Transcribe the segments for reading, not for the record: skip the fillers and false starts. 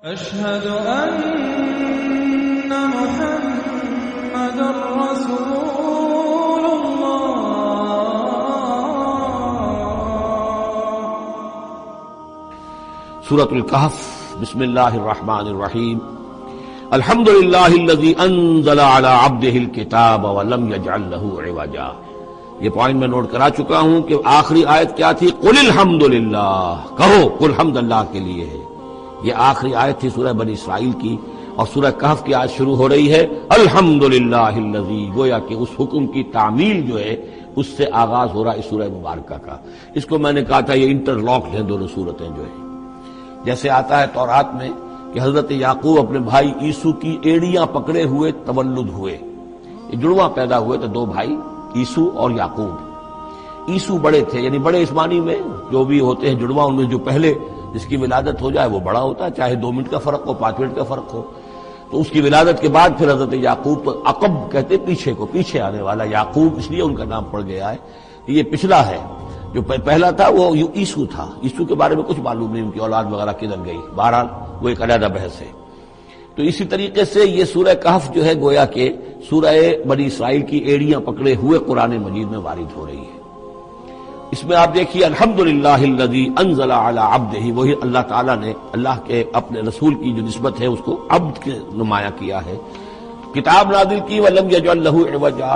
أشهد أن محمد رسول الله. سورة الکہف. بسم اللہ الرحمن الرحیم. الحمد للہ الذی انزل علی عبدہ الکتاب ولم یجعل لہ عوجا. یہ پوائنٹ میں نوٹ کرا چکا ہوں کہ آخری آیت کیا تھی؟ قل الحمد للہ، کہو قل حمد اللہ کے لیے ہے. یہ آخری آیت تھی سورہ بنی اسرائیل کی، اور سورہ کہف کی آیت شروع ہو رہی ہے الحمد للہ الذی. گویا کہ اس حکم کی تعمیل جو ہے اس سے آغاز ہو رہا ہے اس سورہ مبارکہ کا. اس کو میں نے کہا تھا یہ انٹر لاکڈ ہیں دونوں صورتیں جو ہیں. جیسے آتا ہے تورات میں کہ حضرت یعقوب اپنے بھائی عیسو کی ایڑیاں پکڑے ہوئے تولد ہوئے. یہ جڑواں پیدا ہوئے تو دو بھائی عیسو اور یعقوب. عیسو بڑے تھے، یعنی بڑے اس معنی میں جو بھی ہوتے ہیں جڑواں، ان میں جو پہلے جس کی ولادت ہو جائے وہ بڑا ہوتا ہے، چاہے 2 منٹ کا فرق ہو 5 منٹ کا فرق ہو. تو اس کی ولادت کے بعد پھر حضرت یعقوب تو عقب کہتے پیچھے کو، پیچھے آنے والا یعقوب، اس لیے ان کا نام پڑ گیا ہے کہ یہ پچھلا ہے. جو پہلا تھا وہ عیسو تھا. عیسو کے بارے میں کچھ معلوم نہیں، ان کی اولاد وغیرہ کدھر گئی، بہرحال وہ ایک علیحدہ بحث ہے. تو اسی طریقے سے یہ سورہ کہف جو ہے گویا کہ سورہ بنی اسرائیل کی ایڑیاں پکڑے ہوئے قرآن مجید میں وارد ہو رہی ہے. اس میں آپ دیکھیے الحمدللہ الذی انزل علی عبدہ، وہی اللہ تعالیٰ نے اللہ کے اپنے رسول کی جو نسبت ہے اس کو عبد کے نمایاں کیا ہے. کتاب نازل کی ولم یجعل لہ عوجا،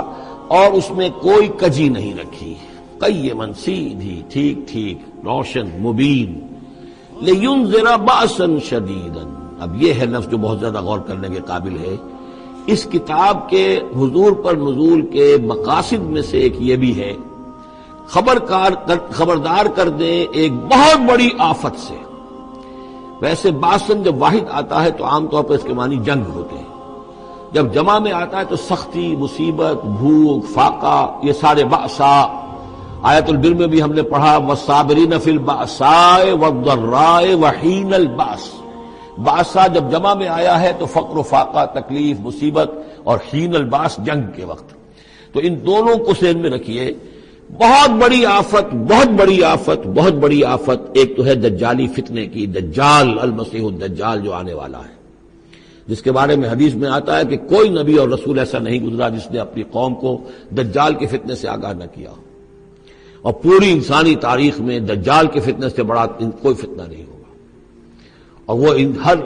اور اس میں کوئی کجی نہیں رکھی. قیما، سیدھی، ٹھیک ٹھیک، روشن، مبین. لینذر بأسا شدیدا. اب یہ ہے لفظ جو بہت زیادہ غور کرنے کے قابل ہے. اس کتاب کے حضور پر نزول کے مقاصد میں سے ایک یہ بھی ہے خبردار کر دیں ایک بہت بڑی آفت سے. ویسے باسن جب واحد آتا ہے تو عام طور پر اس کے معنی جنگ ہوتے ہیں. جب جمع میں آتا ہے تو سختی، مصیبت، بھوک، فاقہ، یہ سارے بأسا. آیت البر میں بھی ہم نے پڑھا والصابرین فی البأساء والضراء وحین البأس. بأسا جب جمع میں آیا ہے تو فقر و فاقہ، تکلیف، مصیبت، اور حین البأس جنگ کے وقت. تو ان دونوں کو ذہن میں رکھیے. بہت بڑی آفت، بہت بڑی آفت، بہت بڑی آفت. ایک تو ہے دجالی فتنے کی، دجال، المسیح الدجال جو آنے والا ہے، جس کے بارے میں حدیث میں آتا ہے کہ کوئی نبی اور رسول ایسا نہیں گزرا جس نے اپنی قوم کو دجال کے فتنے سے آگاہ نہ کیا. اور پوری انسانی تاریخ میں دجال کے فتنے سے بڑا کوئی فتنہ نہیں ہوگا. اور وہ ہر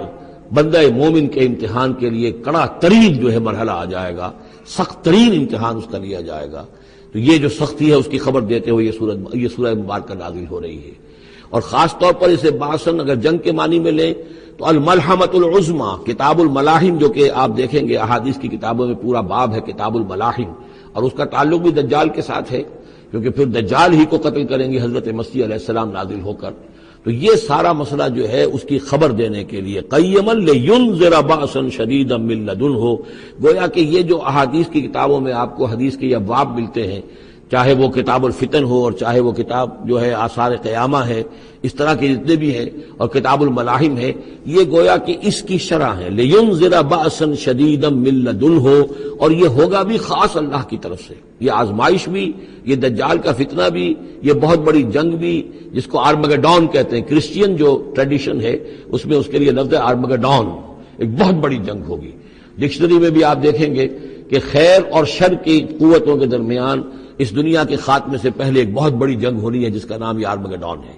بندہ مومن کے امتحان کے لیے کڑا ترین جو ہے مرحلہ آ جائے گا، سخت ترین امتحان اس کا لیا جائے گا. تو یہ جو سختی ہے اس کی خبر دیتے ہوئے یہ سورہ مبارکہ نازل ہو رہی ہے. اور خاص طور پر اسے باسن اگر جنگ کے معنی میں لیں تو الملحمۃ العظمیٰ، کتاب الملاحم، جو کہ آپ دیکھیں گے احادیث کی کتابوں میں پورا باب ہے کتاب الملاحم، اور اس کا تعلق بھی دجال کے ساتھ ہے، کیونکہ پھر دجال ہی کو قتل کریں گے حضرت مسیح علیہ السلام نازل ہو کر. تو یہ سارا مسئلہ جو ہے اس کی خبر دینے کے لیے قیما لینذر بأسا شدیدا من لدنہ. گویا کہ یہ جو احادیث کی کتابوں میں آپ کو حدیث کے ابواب ملتے ہیں، چاہے وہ کتاب الفتن ہو اور چاہے وہ کتاب جو ہے آثار قیامہ ہے، اس طرح کے جتنے بھی ہیں، اور کتاب الملاحم ہے، یہ گویا کہ اس کی شرح ہے. لینذر بأسا شدیدا من لدنہ، اور یہ ہوگا بھی خاص اللہ کی طرف سے. یہ آزمائش بھی، یہ دجال کا فتنہ بھی، یہ بہت بڑی جنگ بھی، جس کو آرمگڈون کہتے ہیں. کرسچین جو ٹریڈیشن ہے اس میں اس کے لیے لفظ ہے آرمگڈون. ایک بہت بڑی جنگ ہوگی. ڈکشنری میں بھی آپ دیکھیں گے کہ خیر اور شر کی قوتوں کے درمیان اس دنیا کے خاتمے سے پہلے ایک بہت بڑی جنگ ہونی ہے جس کا نام یہ آرمگڈون ہے.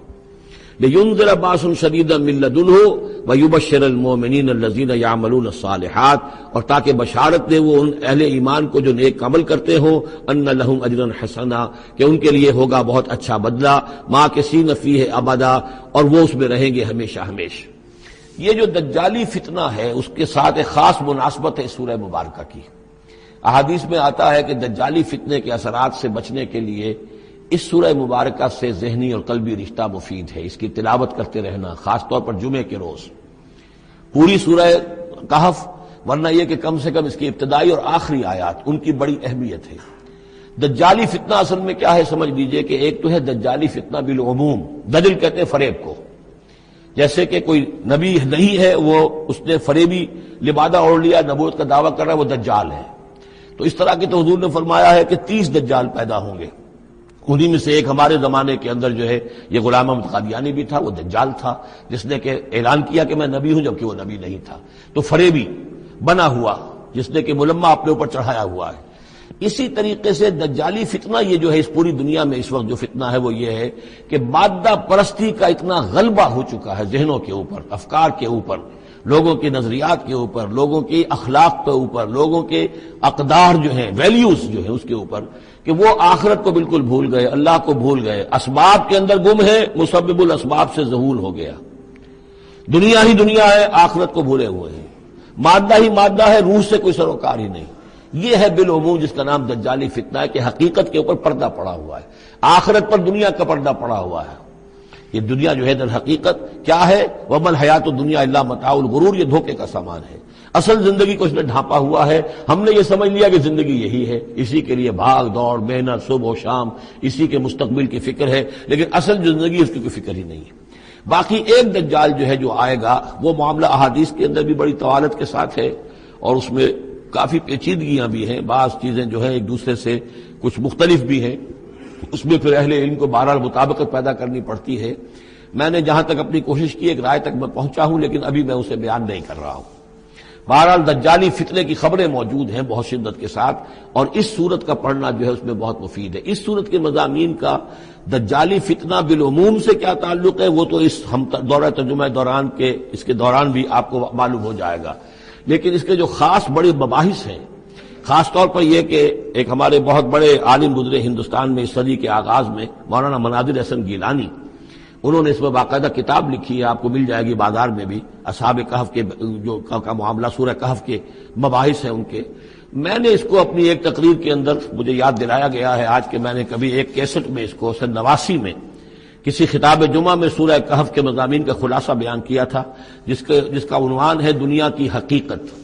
لینذر بأسا شدیدا من لدنہ ویبشر المؤمنین الذین یعملون الصالحات، اور تاکہ بشارت دے وہ ان اہل ایمان کو جو نیک عمل کرتے ہوں، ان لہم اجرا حسنا، کہ ان کے لیے ہوگا بہت اچھا بدلہ، ماکثین فیہ ابدا، اور وہ اس میں رہیں گے ہمیشہ ہمیشہ. یہ جو دجالی فتنہ ہے اس کے ساتھ ایک خاص مناسبت ہے سورہ مبارکہ کی. احادیث میں آتا ہے کہ دجالی فتنے کے اثرات سے بچنے کے لیے اس سورہ مبارکہ سے ذہنی اور قلبی رشتہ مفید ہے. اس کی تلاوت کرتے رہنا، خاص طور پر جمعے کے روز. پوری سورہ کہف، ورنہ یہ کہ کم سے کم اس کی ابتدائی اور آخری آیات ان کی بڑی اہمیت ہے. دجالی فتنہ اصل میں کیا ہے سمجھ لیجئے کہ ایک تو ہے دجالی فتنہ بالعموم. دجل کہتے ہیں فریب کو. جیسے کہ کوئی نبی نہیں ہے، وہ اس نے فریبی لبادہ اوڑھ لیا، نبوت کا دعویٰ کر رہا ہے، وہ دجال ہے. تو اس طرح کی تو حضور نے فرمایا ہے کہ 30 دجال پیدا ہوں گے. انہی میں سے ایک ہمارے زمانے کے اندر جو ہے یہ غلام احمد قادیانی بھی تھا، وہ دجال تھا جس نے کہ اعلان کیا کہ میں نبی ہوں جبکہ وہ نبی نہیں تھا، تو فریبی بنا ہوا جس نے کہ ملمہ اپنے اوپر چڑھایا ہوا ہے۔ اسی طریقے سے دجالی فتنہ یہ جو ہے اس پوری دنیا میں اس وقت جو فتنہ ہے وہ یہ ہے کہ مادہ پرستی کا اتنا غلبہ ہو چکا ہے ذہنوں کے اوپر، افکار کے اوپر، لوگوں کے نظریات کے اوپر، لوگوں کے اخلاق کے اوپر، لوگوں کے اقدار جو ہیں، ویلیوز جو ہیں اس کے اوپر، کہ وہ آخرت کو بالکل بھول گئے، اللہ کو بھول گئے، اسباب کے اندر گم ہے، مسبب الاسباب سے ذہول ہو گیا، دنیا ہی دنیا ہے، آخرت کو بھولے ہوئے ہیں، مادہ ہی مادہ ہے، روح سے کوئی سروکار ہی نہیں۔ یہ ہے بالعموم جس کا نام دجالی فتنہ ہے کہ حقیقت کے اوپر پردہ پڑا ہوا ہے، آخرت پر دنیا کا پردہ پڑا ہوا ہے۔ یہ دنیا جو ہے در حقیقت کیا ہے؟ وَمَا الْحَيَاةُ الدُّنْيَا إِلَّا مَتَاعُ الْغُرُورِ، یہ دھوکے کا سامان ہے۔ اصل زندگی کو اس نے ڈھانپا ہوا ہے، ہم نے یہ سمجھ لیا کہ زندگی یہی ہے، اسی کے لیے بھاگ دوڑ محنت صبح و شام، اسی کے مستقبل کی فکر ہے، لیکن اصل جو زندگی اس کی کوئی فکر ہی نہیں ہے۔ باقی ایک دجال جو ہے جو آئے گا وہ معاملہ احادیث کے اندر بھی بڑی طوالت کے ساتھ ہے اور اس میں کافی پیچیدگیاں بھی ہیں، بعض چیزیں جو ہیں ایک دوسرے سے کچھ مختلف بھی ہیں، اس میں پھر اہل علم کو بہرحال مطابقت پیدا کرنی پڑتی ہے۔ میں نے جہاں تک اپنی کوشش کی ایک رائے تک میں پہنچا ہوں، لیکن ابھی میں اسے بیان نہیں کر رہا ہوں۔ بہرحال دجالی فتنے کی خبریں موجود ہیں بہت شدت کے ساتھ، اور اس صورت کا پڑھنا جو ہے اس میں بہت مفید ہے۔ اس صورت کے مضامین کا دجالی فتنہ بالعموم سے کیا تعلق ہے وہ تو اس ہم دورہ ترجمہ دوران کے اس کے دوران بھی آپ کو معلوم ہو جائے گا، لیکن اس کے جو خاص بڑے مباحث ہیں، خاص طور پر یہ کہ ایک ہمارے بہت بڑے عالم گزرے ہندوستان میں اس صدی کے آغاز میں، مولانا مناظر حسن گیلانی، انہوں نے اس میں باقاعدہ کتاب لکھی ہے، آپ کو مل جائے گی بازار میں بھی، اصحاب کہف کے جو کا معاملہ سورہ کہف کے مباحث ہیں ان کے۔ میں نے اس کو اپنی ایک تقریر کے اندر مجھے یاد دلایا گیا ہے آج کہ میں نے کبھی ایک کیسٹ میں اس کو سن 89 میں کسی خطاب جمعہ میں سورہ کہف کے مضامین کا خلاصہ بیان کیا تھا، جس کا عنوان ہے دنیا کی حقیقت۔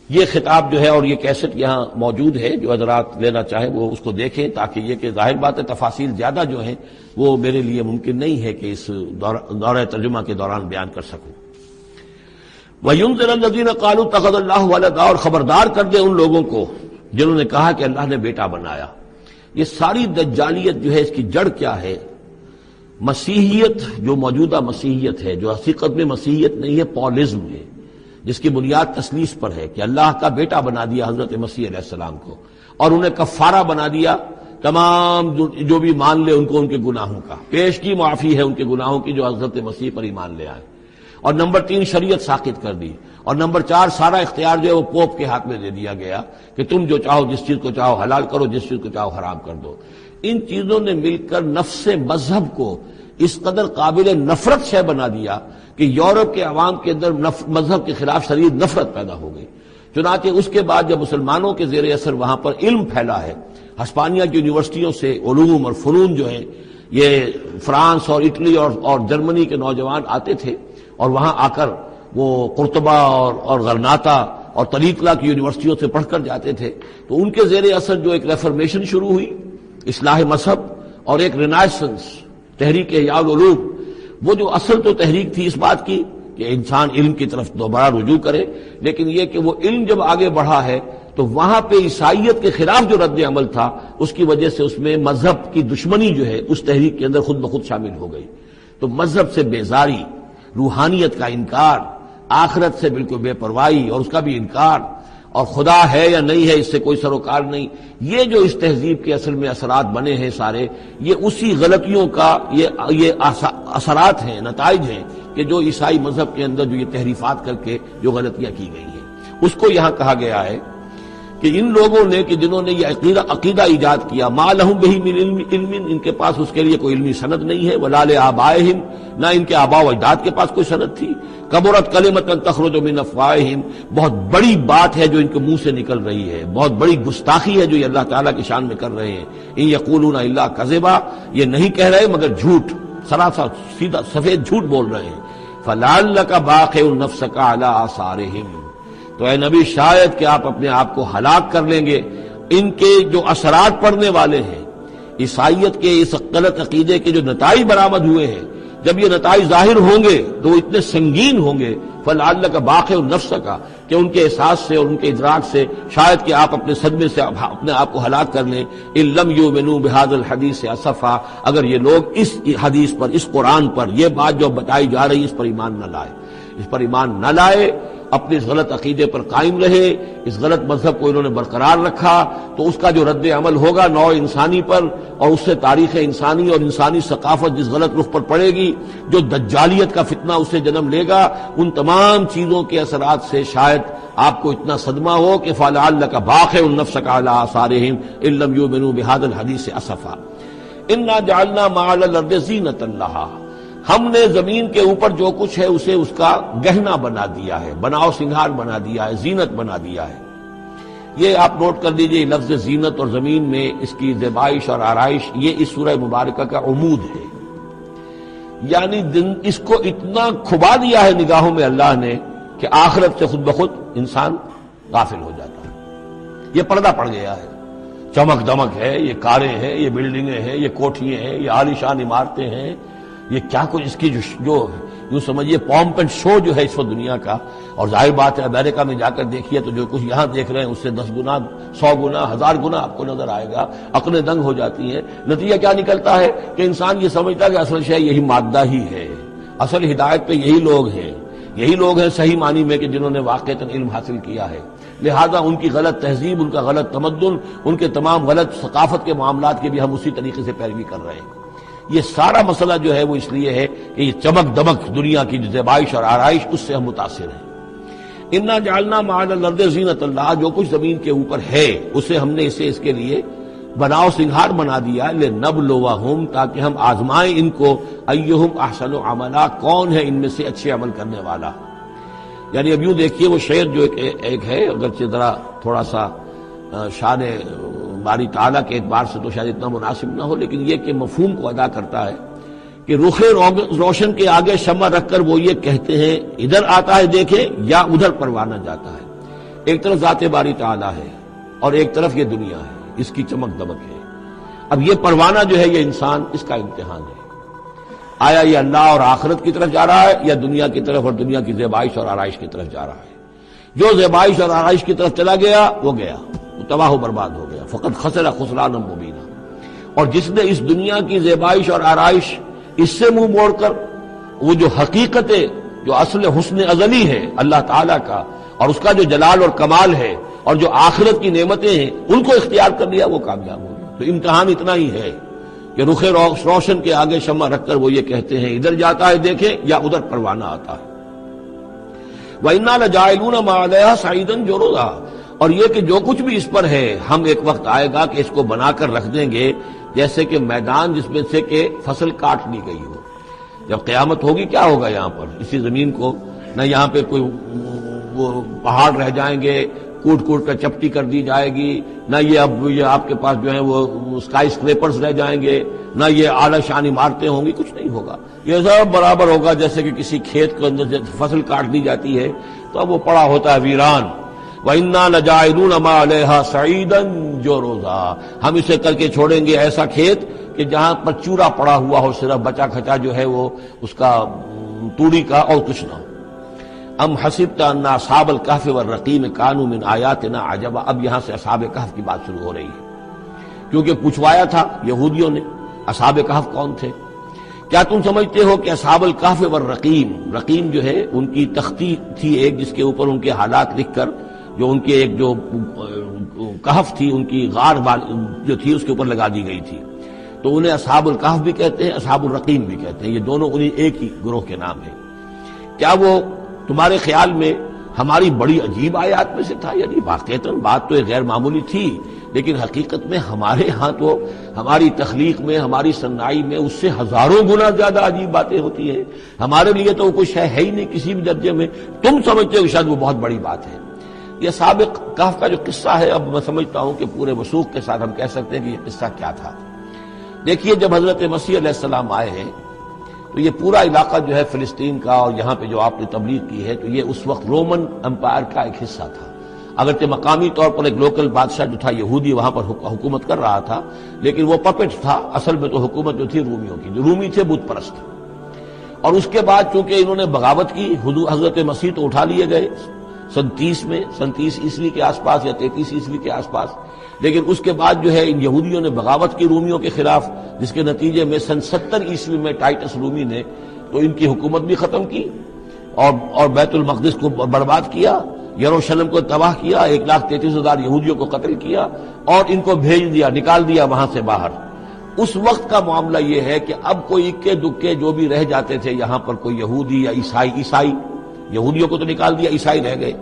یہ خطاب جو ہے اور یہ کیسٹ یہاں موجود ہے، جو حضرات لینا چاہیں وہ اس کو دیکھیں، تاکہ یہ کہ ظاہر بات ہے تفاصیل زیادہ جو ہیں وہ میرے لیے ممکن نہیں ہے کہ اس دورہ ترجمہ کے دوران بیان کر سکوں۔ وَيُنذِرَ الَّذِينَ قَالُوا اتَّخَذَ اللَّهُ وَلَدًا، اور خبردار کر دے ان لوگوں کو جنہوں نے کہا کہ اللہ نے بیٹا بنایا۔ یہ ساری دجالیت جو ہے اس کی جڑ کیا ہے؟ مسیحیت، جو موجودہ مسیحیت ہے، جو حقیقت میں مسیحیت نہیں ہے، پولزم ہے، جس کی بنیاد تثلیث پر ہے کہ اللہ کا بیٹا بنا دیا حضرت مسیح علیہ السلام کو، اور انہیں کفارہ بنا دیا تمام جو بھی مان لے ان کو ان کے گناہوں کا، پیش کی معافی ہے ان کے گناہوں کی جو حضرت مسیح پر ایمان لے آئے، اور نمبر 3 شریعت ساقط کر دی، اور نمبر 4 سارا اختیار جو ہے وہ پوپ کے ہاتھ میں دے دیا گیا کہ تم جو چاہو جس چیز کو چاہو حلال کرو، جس چیز کو چاہو حرام کر دو۔ ان چیزوں نے مل کر نفس مذہب کو اس قدر قابل نفرت شے بنا دیا کہ یورپ کے عوام کے اندر مذہب کے خلاف شدید نفرت پیدا ہو گئی۔ چنانچہ اس کے بعد جب مسلمانوں کے زیر اثر وہاں پر علم پھیلا ہے، ہسپانیہ کی یونیورسٹیوں سے علوم اور فنون جو ہیں یہ فرانس اور اٹلی اور جرمنی کے نوجوان آتے تھے، اور وہاں آ کر وہ قرطبہ اور غرناطہ اور طریقلہ کی یونیورسٹیوں سے پڑھ کر جاتے تھے، تو ان کے زیر اثر جو ایک ریفرمیشن شروع ہوئی اصلاح مذہب، اور ایک رینائسنس تحریک احیاء العلوم، وہ جو اصل تو تحریک تھی اس بات کی کہ انسان علم کی طرف دوبارہ رجوع کرے، لیکن یہ کہ وہ علم جب آگے بڑھا ہے تو وہاں پہ عیسائیت کے خلاف جو رد عمل تھا اس کی وجہ سے اس میں مذہب کی دشمنی جو ہے اس تحریک کے اندر خود بخود شامل ہو گئی۔ تو مذہب سے بیزاری، روحانیت کا انکار، آخرت سے بالکل بے پرواہی اور اس کا بھی انکار، اور خدا ہے یا نہیں ہے اس سے کوئی سروکار نہیں، یہ جو اس تہذیب کے اصل میں اثرات بنے ہیں سارے، یہ اسی غلطیوں کا یہ اثرات ہیں، نتائج ہیں کہ جو عیسائی مذہب کے اندر جو یہ تحریفات کر کے جو غلطیاں کی گئی ہیں، اس کو یہاں کہا گیا ہے کہ ان لوگوں نے کہ جنہوں نے یہ عقیدہ ایجاد کیا، ما لہم بہ من علم، ان کے پاس اس کے لیے کوئی علمی سند نہیں ہے، ولا لآبائہم، نہ ان کے آباء و اجداد کے پاس کوئی سند تھی، کبرت کلمۃ تخرج من افواہہم، بہت بڑی بات ہے جو ان کے منہ سے نکل رہی ہے، بہت بڑی گستاخی ہے جو یہ اللہ تعالیٰ کی شان میں کر رہے ہیں، ان یقولون الا کذبا، یہ نہیں کہہ رہے مگر جھوٹ، سراسر سیدھا سفید جھوٹ بول رہے ہیں، فلعلک باخع نفسک علی آثارہم، تو اے نبی شاید کہ آپ اپنے آپ کو ہلاک کر لیں گے ان کے جو اثرات پڑنے والے ہیں، عیسائیت کے اس غلط عقیدے کے جو نتائج برآمد ہوئے ہیں، جب یہ نتائج ظاہر ہوں گے تو وہ اتنے سنگین ہوں گے، فلعلک باخع نفسک، کہ ان کے احساس سے اور ان کے ادراک سے شاید کہ آپ اپنے صدمے سے اپنے آپ کو ہلاک کر لیں. ان لم یؤمنوا بهذا الحدیث اسفا، اگر یہ لوگ اس حدیث پر، اس قرآن پر، یہ بات جو بتائی جا رہی ہے اس پر ایمان نہ لائے، اس پر ایمان نہ لائے، اپنے اس غلط عقیدے پر قائم رہے، اس غلط مذہب کو انہوں نے برقرار رکھا، تو اس کا جو رد عمل ہوگا نوع انسانی پر، اور اس سے تاریخ انسانی اور انسانی ثقافت جس غلط رخ پر پڑے گی، جو دجالیت کا فتنہ اسے جنم لے گا، ان تمام چیزوں کے اثرات سے شاید آپ کو اتنا صدمہ ہو کہ فلعلک باخع نفسک علی آثارہم ان لم یؤمنوا بهذا الحدیث اسفا. انا جعلنا ما علی الارض زینۃ لہا، ہم نے زمین کے اوپر جو کچھ ہے اسے اس کا گہنا بنا دیا ہے، بناؤ سنگھار بنا دیا ہے، زینت بنا دیا ہے. یہ آپ نوٹ کر لیجئے، لفظ زینت اور زمین میں اس کی زیبائش اور آرائش، یہ اس سورہ مبارکہ کا عمود ہے. یعنی اس کو اتنا کھبا دیا ہے نگاہوں میں اللہ نے کہ آخرت سے خود بخود انسان غافل ہو جاتا ہے. یہ پردہ پڑ گیا ہے، چمک دمک ہے، یہ کاریں ہیں، یہ بلڈنگیں ہیں، یہ کوٹھیاں ہیں، یہ عالیشان عمارتیں ہیں، یہ کیا کچھ اس کی جو یوں سمجھیے پومپ اینڈ شو جو ہے اس وقت دنیا کا. اور ظاہر بات ہے امریکہ میں جا کر دیکھیے تو جو کچھ یہاں دیکھ رہے ہیں اس سے 10 گنا 100 گنا 1000 گنا آپ کو نظر آئے گا. عقلیں دنگ ہو جاتی ہیں. نتیجہ کیا نکلتا ہے کہ انسان یہ سمجھتا ہے کہ اصل شے یہی مادہ ہی ہے، اصل ہدایت پہ یہی لوگ ہیں، یہی لوگ ہیں صحیح معنی میں کہ جنہوں نے واقعتاً علم حاصل کیا ہے. لہذا ان کی غلط تہذیب، ان کا غلط تمدن، ان کے تمام غلط ثقافت کے معاملات کی بھی ہم اسی طریقے سے پیروی کر رہے ہیں. یہ سارا مسئلہ جو ہے وہ اس لیے ہے کہ یہ چمک دمک دنیا کی زیبائش اور آرائش، اس سے ہم متاثر ہیں. انا جعلنا ما علی الارض زینۃ اللہ، جو کچھ زمین کے اوپر ہے اسے ہم نے اسے اس کے لیے بناؤ سنگھار بنا دیا، لنبلوہم، تاکہ ہم آزمائیں ان کو، ایہم احسن عملا، کون ہے ان میں سے اچھے عمل کرنے والا. یعنی اب یوں دیکھیے وہ شعر جو ایک ہے، اگرچہ ذرا تھوڑا سا شان باری تعالیٰ کے اعتبار سے تو شاید اتنا مناسب نہ ہو، لیکن یہ کہ مفہوم کو ادا کرتا ہے کہ رخ روشن کے آگے شمع رکھ کر وہ یہ کہتے ہیں ادھر آتا ہے دیکھیں یا ادھر پروانہ جاتا ہے. ایک طرف ذات باری تعالیٰ ہے اور ایک طرف یہ دنیا ہے، اس کی چمک دمک ہے. اب یہ پروانہ جو ہے یہ انسان، اس کا امتحان ہے. آیا یہ اللہ اور آخرت کی طرف جا رہا ہے یا دنیا کی طرف اور دنیا کی زیبائش اور آرائش کی طرف جا رہا ہے؟ جو زیبائش اور آرائش کی طرف چلا گیا وہ گیا، وہ تباہ و برباد ہو گیا. فقط خسر خسرانا مبینا. اور جس نے اس دنیا کی زیبائش اور آرائش اس سے منہ موڑ کر وہ جو حقیقت جو اصل حسن ازلی ہے اللہ تعالیٰ کا اور اس کا جو جلال اور کمال ہے اور جو آخرت کی نعمتیں ہیں ان کو اختیار کر لیا، وہ کامیاب ہو گیا. تو امتحان اتنا ہی ہے کہ رخ روشن کے آگے شمع رکھ کر وہ یہ کہتے ہیں ادھر جاتا ہے دیکھیں یا ادھر پروانہ آتا ہے. وَإِنَّا لَجَاعِلُونَ مَا عَلَيْهَا صَعِيدًا جُرُزًا، اور یہ کہ جو کچھ بھی اس پر ہے ہم ایک وقت آئے گا کہ اس کو بنا کر رکھ دیں گے جیسے کہ میدان جس میں سے کہ فصل کاٹ لی گئی ہو. جب قیامت ہوگی کیا ہوگا یہاں پر اسی زمین کو، نہ یہاں پہ کوئی وہ پہاڑ رہ جائیں گے کوٹ کوٹ کر چپٹی کر دی جائے گی، نہ یہ آپ کے پاس جو ہے وہ اسکائی اسکریپرز رہ جائیں گے، نہ یہ اعلی شان عمارتیں ہوں گی، کچھ نہیں ہوگا. یہ سب برابر ہوگا جیسے کہ کسی کھیت کے اندر فصل کاٹ دی جاتی ہے تو اب وہ پڑا ہوتا ہے ویران. وَإِنَّا لَجَاعِلُونَ مَا عَلَيْهَا صَعِيدًا جُرُزًا، ہم اسے کر کے چھوڑیں گے ایسا کھیت کہ جہاں پر چورا پڑا ہوا ہو، صرف بچا کھچا جو ہے وہ اس کا توڑی کا اور کچھ نہ ہو. ام حسبت ان اصحاب الکہف والرقیم کانوا من آیاتنا عجبا. اب یہاں سے اصحاب کہف کی بات شروع ہو رہی ہے، کیونکہ پوچھوایا تھا یہودیوں نے اصحاب کہف کون تھے. کیا تم سمجھتے ہو کہ اصحاب الکہف والرقیم، رقیم جو ہے ان کی تختی تھی ایک جس کے اوپر ان کے حالات لکھ کر، جو ان کے ایک جو کہف تھی ان کی غار جو تھی اس کے اوپر لگا دی گئی تھی، تو انہیں اصحاب الکہف بھی کہتے ہیں، اصحاب الرقیم بھی کہتے ہیں. یہ دونوں انہیں ایک ہی گروہ کے نام ہیں. کیا وہ تمہارے خیال میں ہماری بڑی عجیب آیات میں سے تھا؟ یعنی واقعتاً بات تو ایک غیر معمولی تھی، لیکن حقیقت میں ہمارے ہاں تو ہماری تخلیق میں، ہماری صنائی میں اس سے ہزاروں گنا زیادہ عجیب باتیں ہوتی ہیں. ہمارے لیے تو وہ کچھ ہے ہی نہیں کسی بھی درجے میں، تم سمجھتے ہو شاید وہ بہت بڑی بات ہے. یہ سابق کہف کا جو قصہ ہے، اب میں سمجھتا ہوں کہ پورے وثوق کے ساتھ ہم کہہ سکتے ہیں کہ یہ قصہ کیا تھا. دیکھیے جب حضرت مسیح علیہ السلام آئے ہیں تو یہ پورا علاقہ جو ہے فلسطین کا اور یہاں پہ جو آپ نے تبلیغ کی ہے تو یہ اس وقت رومن امپائر کا ایک حصہ تھا. اگرچہ مقامی طور پر ایک لوکل بادشاہ جو تھا یہودی وہاں پر حکومت کر رہا تھا، لیکن وہ پپٹ تھا، اصل میں تو حکومت جو تھی رومیوں کی، جو رومی تھے بت پرست. اور اس کے بعد چونکہ انہوں نے بغاوت کی، حضرت مسیح تو اٹھا لیے گئے سن 30 عیسوی کے آس پاس یا 33 عیسوی کے آس پاس، لیکن اس کے بعد جو ہے ان یہودیوں نے بغاوت کی رومیوں کے خلاف، جس کے نتیجے میں سن 70 عیسوی میں ٹائٹس رومی نے تو ان کی حکومت بھی ختم کی اور بیت المقدس کو برباد کیا، یروشلم کو تباہ کیا، 1,33,000 یہودیوں کو قتل کیا اور ان کو بھیج دیا، نکال دیا وہاں سے باہر۔ اس وقت کا معاملہ یہ ہے کہ اب کوئی اکے دکے جو بھی رہ جاتے تھے یہاں پر، کوئی یہودی یا عیسائی، یہودیوں کو تو نکال دیا، عیسائی رہ گئے،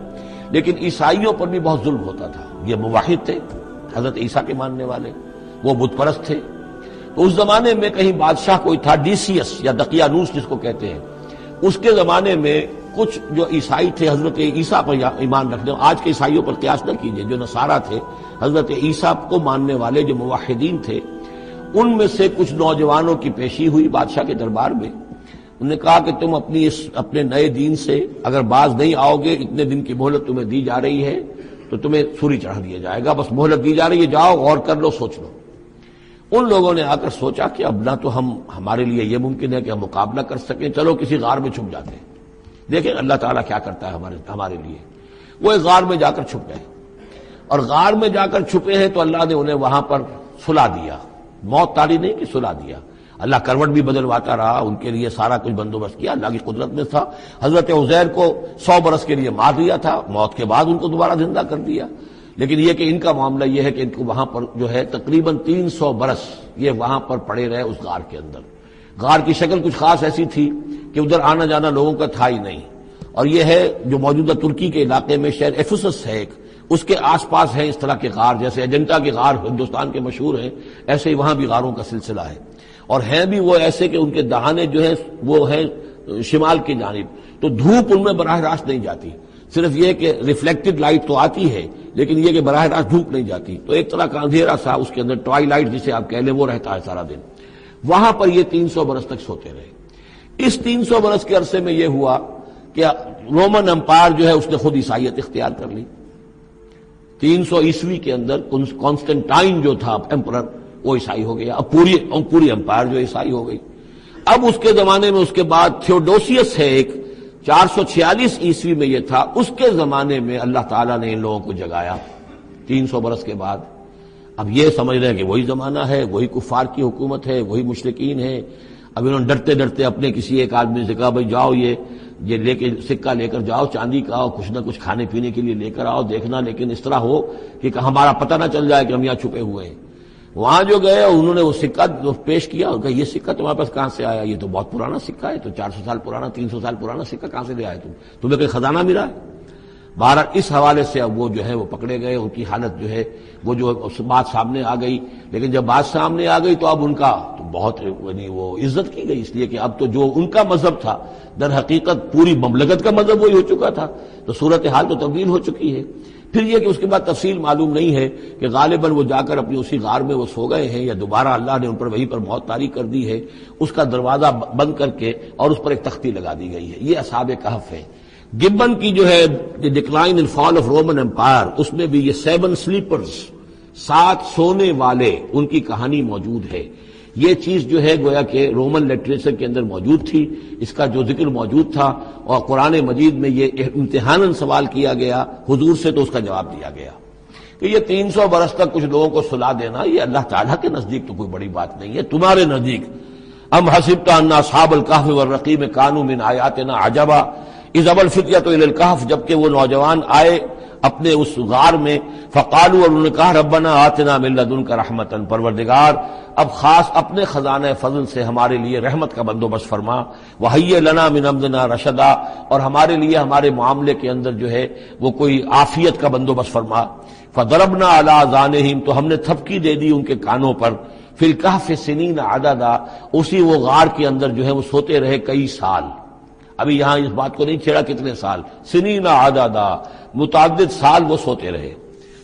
لیکن عیسائیوں پر بھی بہت ظلم ہوتا تھا۔ یہ موحد تھے، حضرت عیسیٰ کے ماننے والے، وہ بت پرست تھے۔ تو اس زمانے میں کہیں بادشاہ کوئی تھا، ڈیسیس یا دقیانوس جس کو کہتے ہیں، اس کے زمانے میں کچھ جو عیسائی تھے حضرت عیسیٰ پر ایمان رکھنے، آج کے عیسائیوں پر قیاس نہ کیجئے، جو نصارہ تھے حضرت عیسیٰ کو ماننے والے جو موحدین تھے، ان میں سے کچھ نوجوانوں کی پیشی ہوئی بادشاہ کے دربار میں۔ انہوں نے کہا کہ تم اپنے نئے دین سے اگر باز نہیں آؤ گے، اتنے دن کی مہلت تمہیں دی جا رہی ہے تو تمہیں سولی چڑھا دیا جائے گا، بس مہلت دی جا رہی ہے، جاؤ غور کر لو، سوچ لو۔ ان لوگوں نے آ کر سوچا کہ اب نہ تو ہمارے لیے یہ ممکن ہے کہ ہم مقابلہ کر سکیں، چلو کسی غار میں چھپ جاتے ہیں، دیکھیں اللہ تعالیٰ کیا کرتا ہے ہمارے لیے۔ وہ ایک غار میں جا کر چھپ گئے، اور غار میں جا کر چھپے ہیں تو اللہ نے انہیں وہاں پر سلا دیا، موت تاری نہیں کہ سلا دیا۔ اللہ کروٹ بھی بدلواتا رہا، ان کے لیے سارا کچھ بندوبست کیا، اللہ کی قدرت میں تھا۔ حضرت عزیر کو 100 برس کے لیے مار دیا تھا، موت کے بعد ان کو دوبارہ زندہ کر دیا۔ لیکن یہ کہ ان کا معاملہ یہ ہے کہ ان کو وہاں پر جو ہے تقریباً 300 برس یہ وہاں پر پڑے رہے اس غار کے اندر۔ غار کی شکل کچھ خاص ایسی تھی کہ ادھر آنا جانا لوگوں کا تھا ہی نہیں، اور یہ ہے جو موجودہ ترکی کے علاقے میں شہر ایفسس ہے ایک، اس کے آس پاس ہیں اس طرح کے غار، جیسے اجنتا کے غار ہندوستان کے مشہور ہیں، ایسے ہی وہاں بھی غاروں کا سلسلہ ہے، اور ہیں بھی وہ ایسے کہ ان کے دہانے جو ہیں وہ ہیں شمال کی جانب، تو دھوپ ان میں براہ راست نہیں جاتی، صرف یہ کہ ریفلیکٹڈ لائٹ تو آتی ہے لیکن یہ کہ براہ راست دھوپ نہیں جاتی، تو ایک طرح کا اندھیرا سا اس کے اندر ٹوائی لائٹ جسے آپ کہہ لیں وہ رہتا ہے سارا دن۔ وہاں پر یہ 300 برس تک سوتے رہے۔ اس 300 برس کے عرصے میں یہ ہوا کہ رومن امپائر جو ہے اس نے خود عیسائیت اختیار کر لی۔ 300 عیسوی کے اندر کانسٹنٹائن جو تھا ایمپرر وہ عیسائی ہو گیا، اب پوری امپائر جو عیسائی ہو گئی۔ اب اس کے زمانے میں اس کے بعد تھیوڈوسیس ہے ایک، 446 عیسوی میں یہ تھا، اس کے زمانے میں اللہ تعالیٰ نے ان لوگوں کو جگایا 300 برس کے بعد۔ اب یہ سمجھ رہے ہیں کہ وہی زمانہ ہے، وہی کفار کی حکومت ہے، وہی مشرکین ہے۔ اب انہوں نے ڈرتے ڈرتے اپنے کسی ایک آدمی سے کہا بھائی جاؤ یہ لے کے سکہ لے کر جاؤ چاندی کا، اور کچھ نہ کچھ کھانے پینے کے لیے لے کر آؤ، دیکھنا لیکن اس طرح ہو کہ ہمارا پتہ نہ چل جائے کہ ہم یہاں چھپے ہوئے ہیں۔ وہاں جو گئے انہوں نے وہ سکہ پیش کیا اور کہا یہ سکہ تمہارے پاس کہاں سے آیا؟ یہ تو بہت پرانا سکہ ہے، تو 400 سال پرانا، 300 سال پرانا سکہ کہاں سے لے آئے تمہیں کوئی خزانہ ملا ہے؟ بہرحال اس حوالے سے اب وہ جو ہے وہ پکڑے گئے، ان کی حالت جو ہے وہ جو بات سامنے آ گئی، لیکن جب بات سامنے آ گئی تو اب ان کا تو بہت یعنی وہ عزت کی گئی، اس لیے کہ اب تو جو ان کا مذہب تھا در حقیقت پوری مملکت کا مذہب وہی ہو چکا تھا، تو صورتحال تو تبدیل ہو چکی ہے۔ پھر یہ کہ اس کے بعد تفصیل معلوم نہیں ہے کہ غالباً وہ جا کر اپنی اسی غار میں وہ سو گئے ہیں یا دوبارہ اللہ نے ان پر وہیں پر موت طاری کر دی ہے، اس کا دروازہ بند کر کے اور اس پر ایک تختی لگا دی گئی ہے۔ یہ اصحاب کہف ہے۔ گبن کی جو ہے decline and fall of Roman empire, اس میں بھی یہ 7 سلیپرز، 7 سونے والے، ان کی کہانی موجود ہے۔ یہ چیز جو ہے گویا کہ رومن لٹریچر کے اندر موجود تھی، اس کا جو ذکر موجود تھا، اور قرآن مجید میں یہ امتحاناً سوال کیا گیا حضور سے، تو اس کا جواب دیا گیا کہ یہ 300 برس تک کچھ لوگوں کو سلا دینا یہ اللہ تعالیٰ کے نزدیک تو کوئی بڑی بات نہیں ہے، تمہارے نزدیک ام حسبت ان اصحاب الکہف والرقیم کانوا من آیاتنا عجبا اذ ابى الفتية الى الكهف، جبکہ وہ نوجوان آئے اپنے اس غار میں، فقالوا، اور انہوں نے کہا ربنا آتنا من لدنک رحمتا، پروردگار اب خاص اپنے خزانہ فضل سے ہمارے لیے رحمت کا بندوبست فرما، وہیئ لنا من امرنا رشدا، اور ہمارے لیے ہمارے معاملے کے اندر جو ہے وہ کوئی عافیت کا بندوبست فرما، فضربنا علی آذانہم، تو ہم نے تھپکی دے دی ان کے کانوں پر، فی الکہف سنین عددا، اسی وہ غار کے اندر جو ہے وہ سوتے رہے کئی سال۔ ابھی یہاں اس بات کو نہیں چھیڑا کتنے سال، سنین عددا، متعدد سال وہ سوتے رہے۔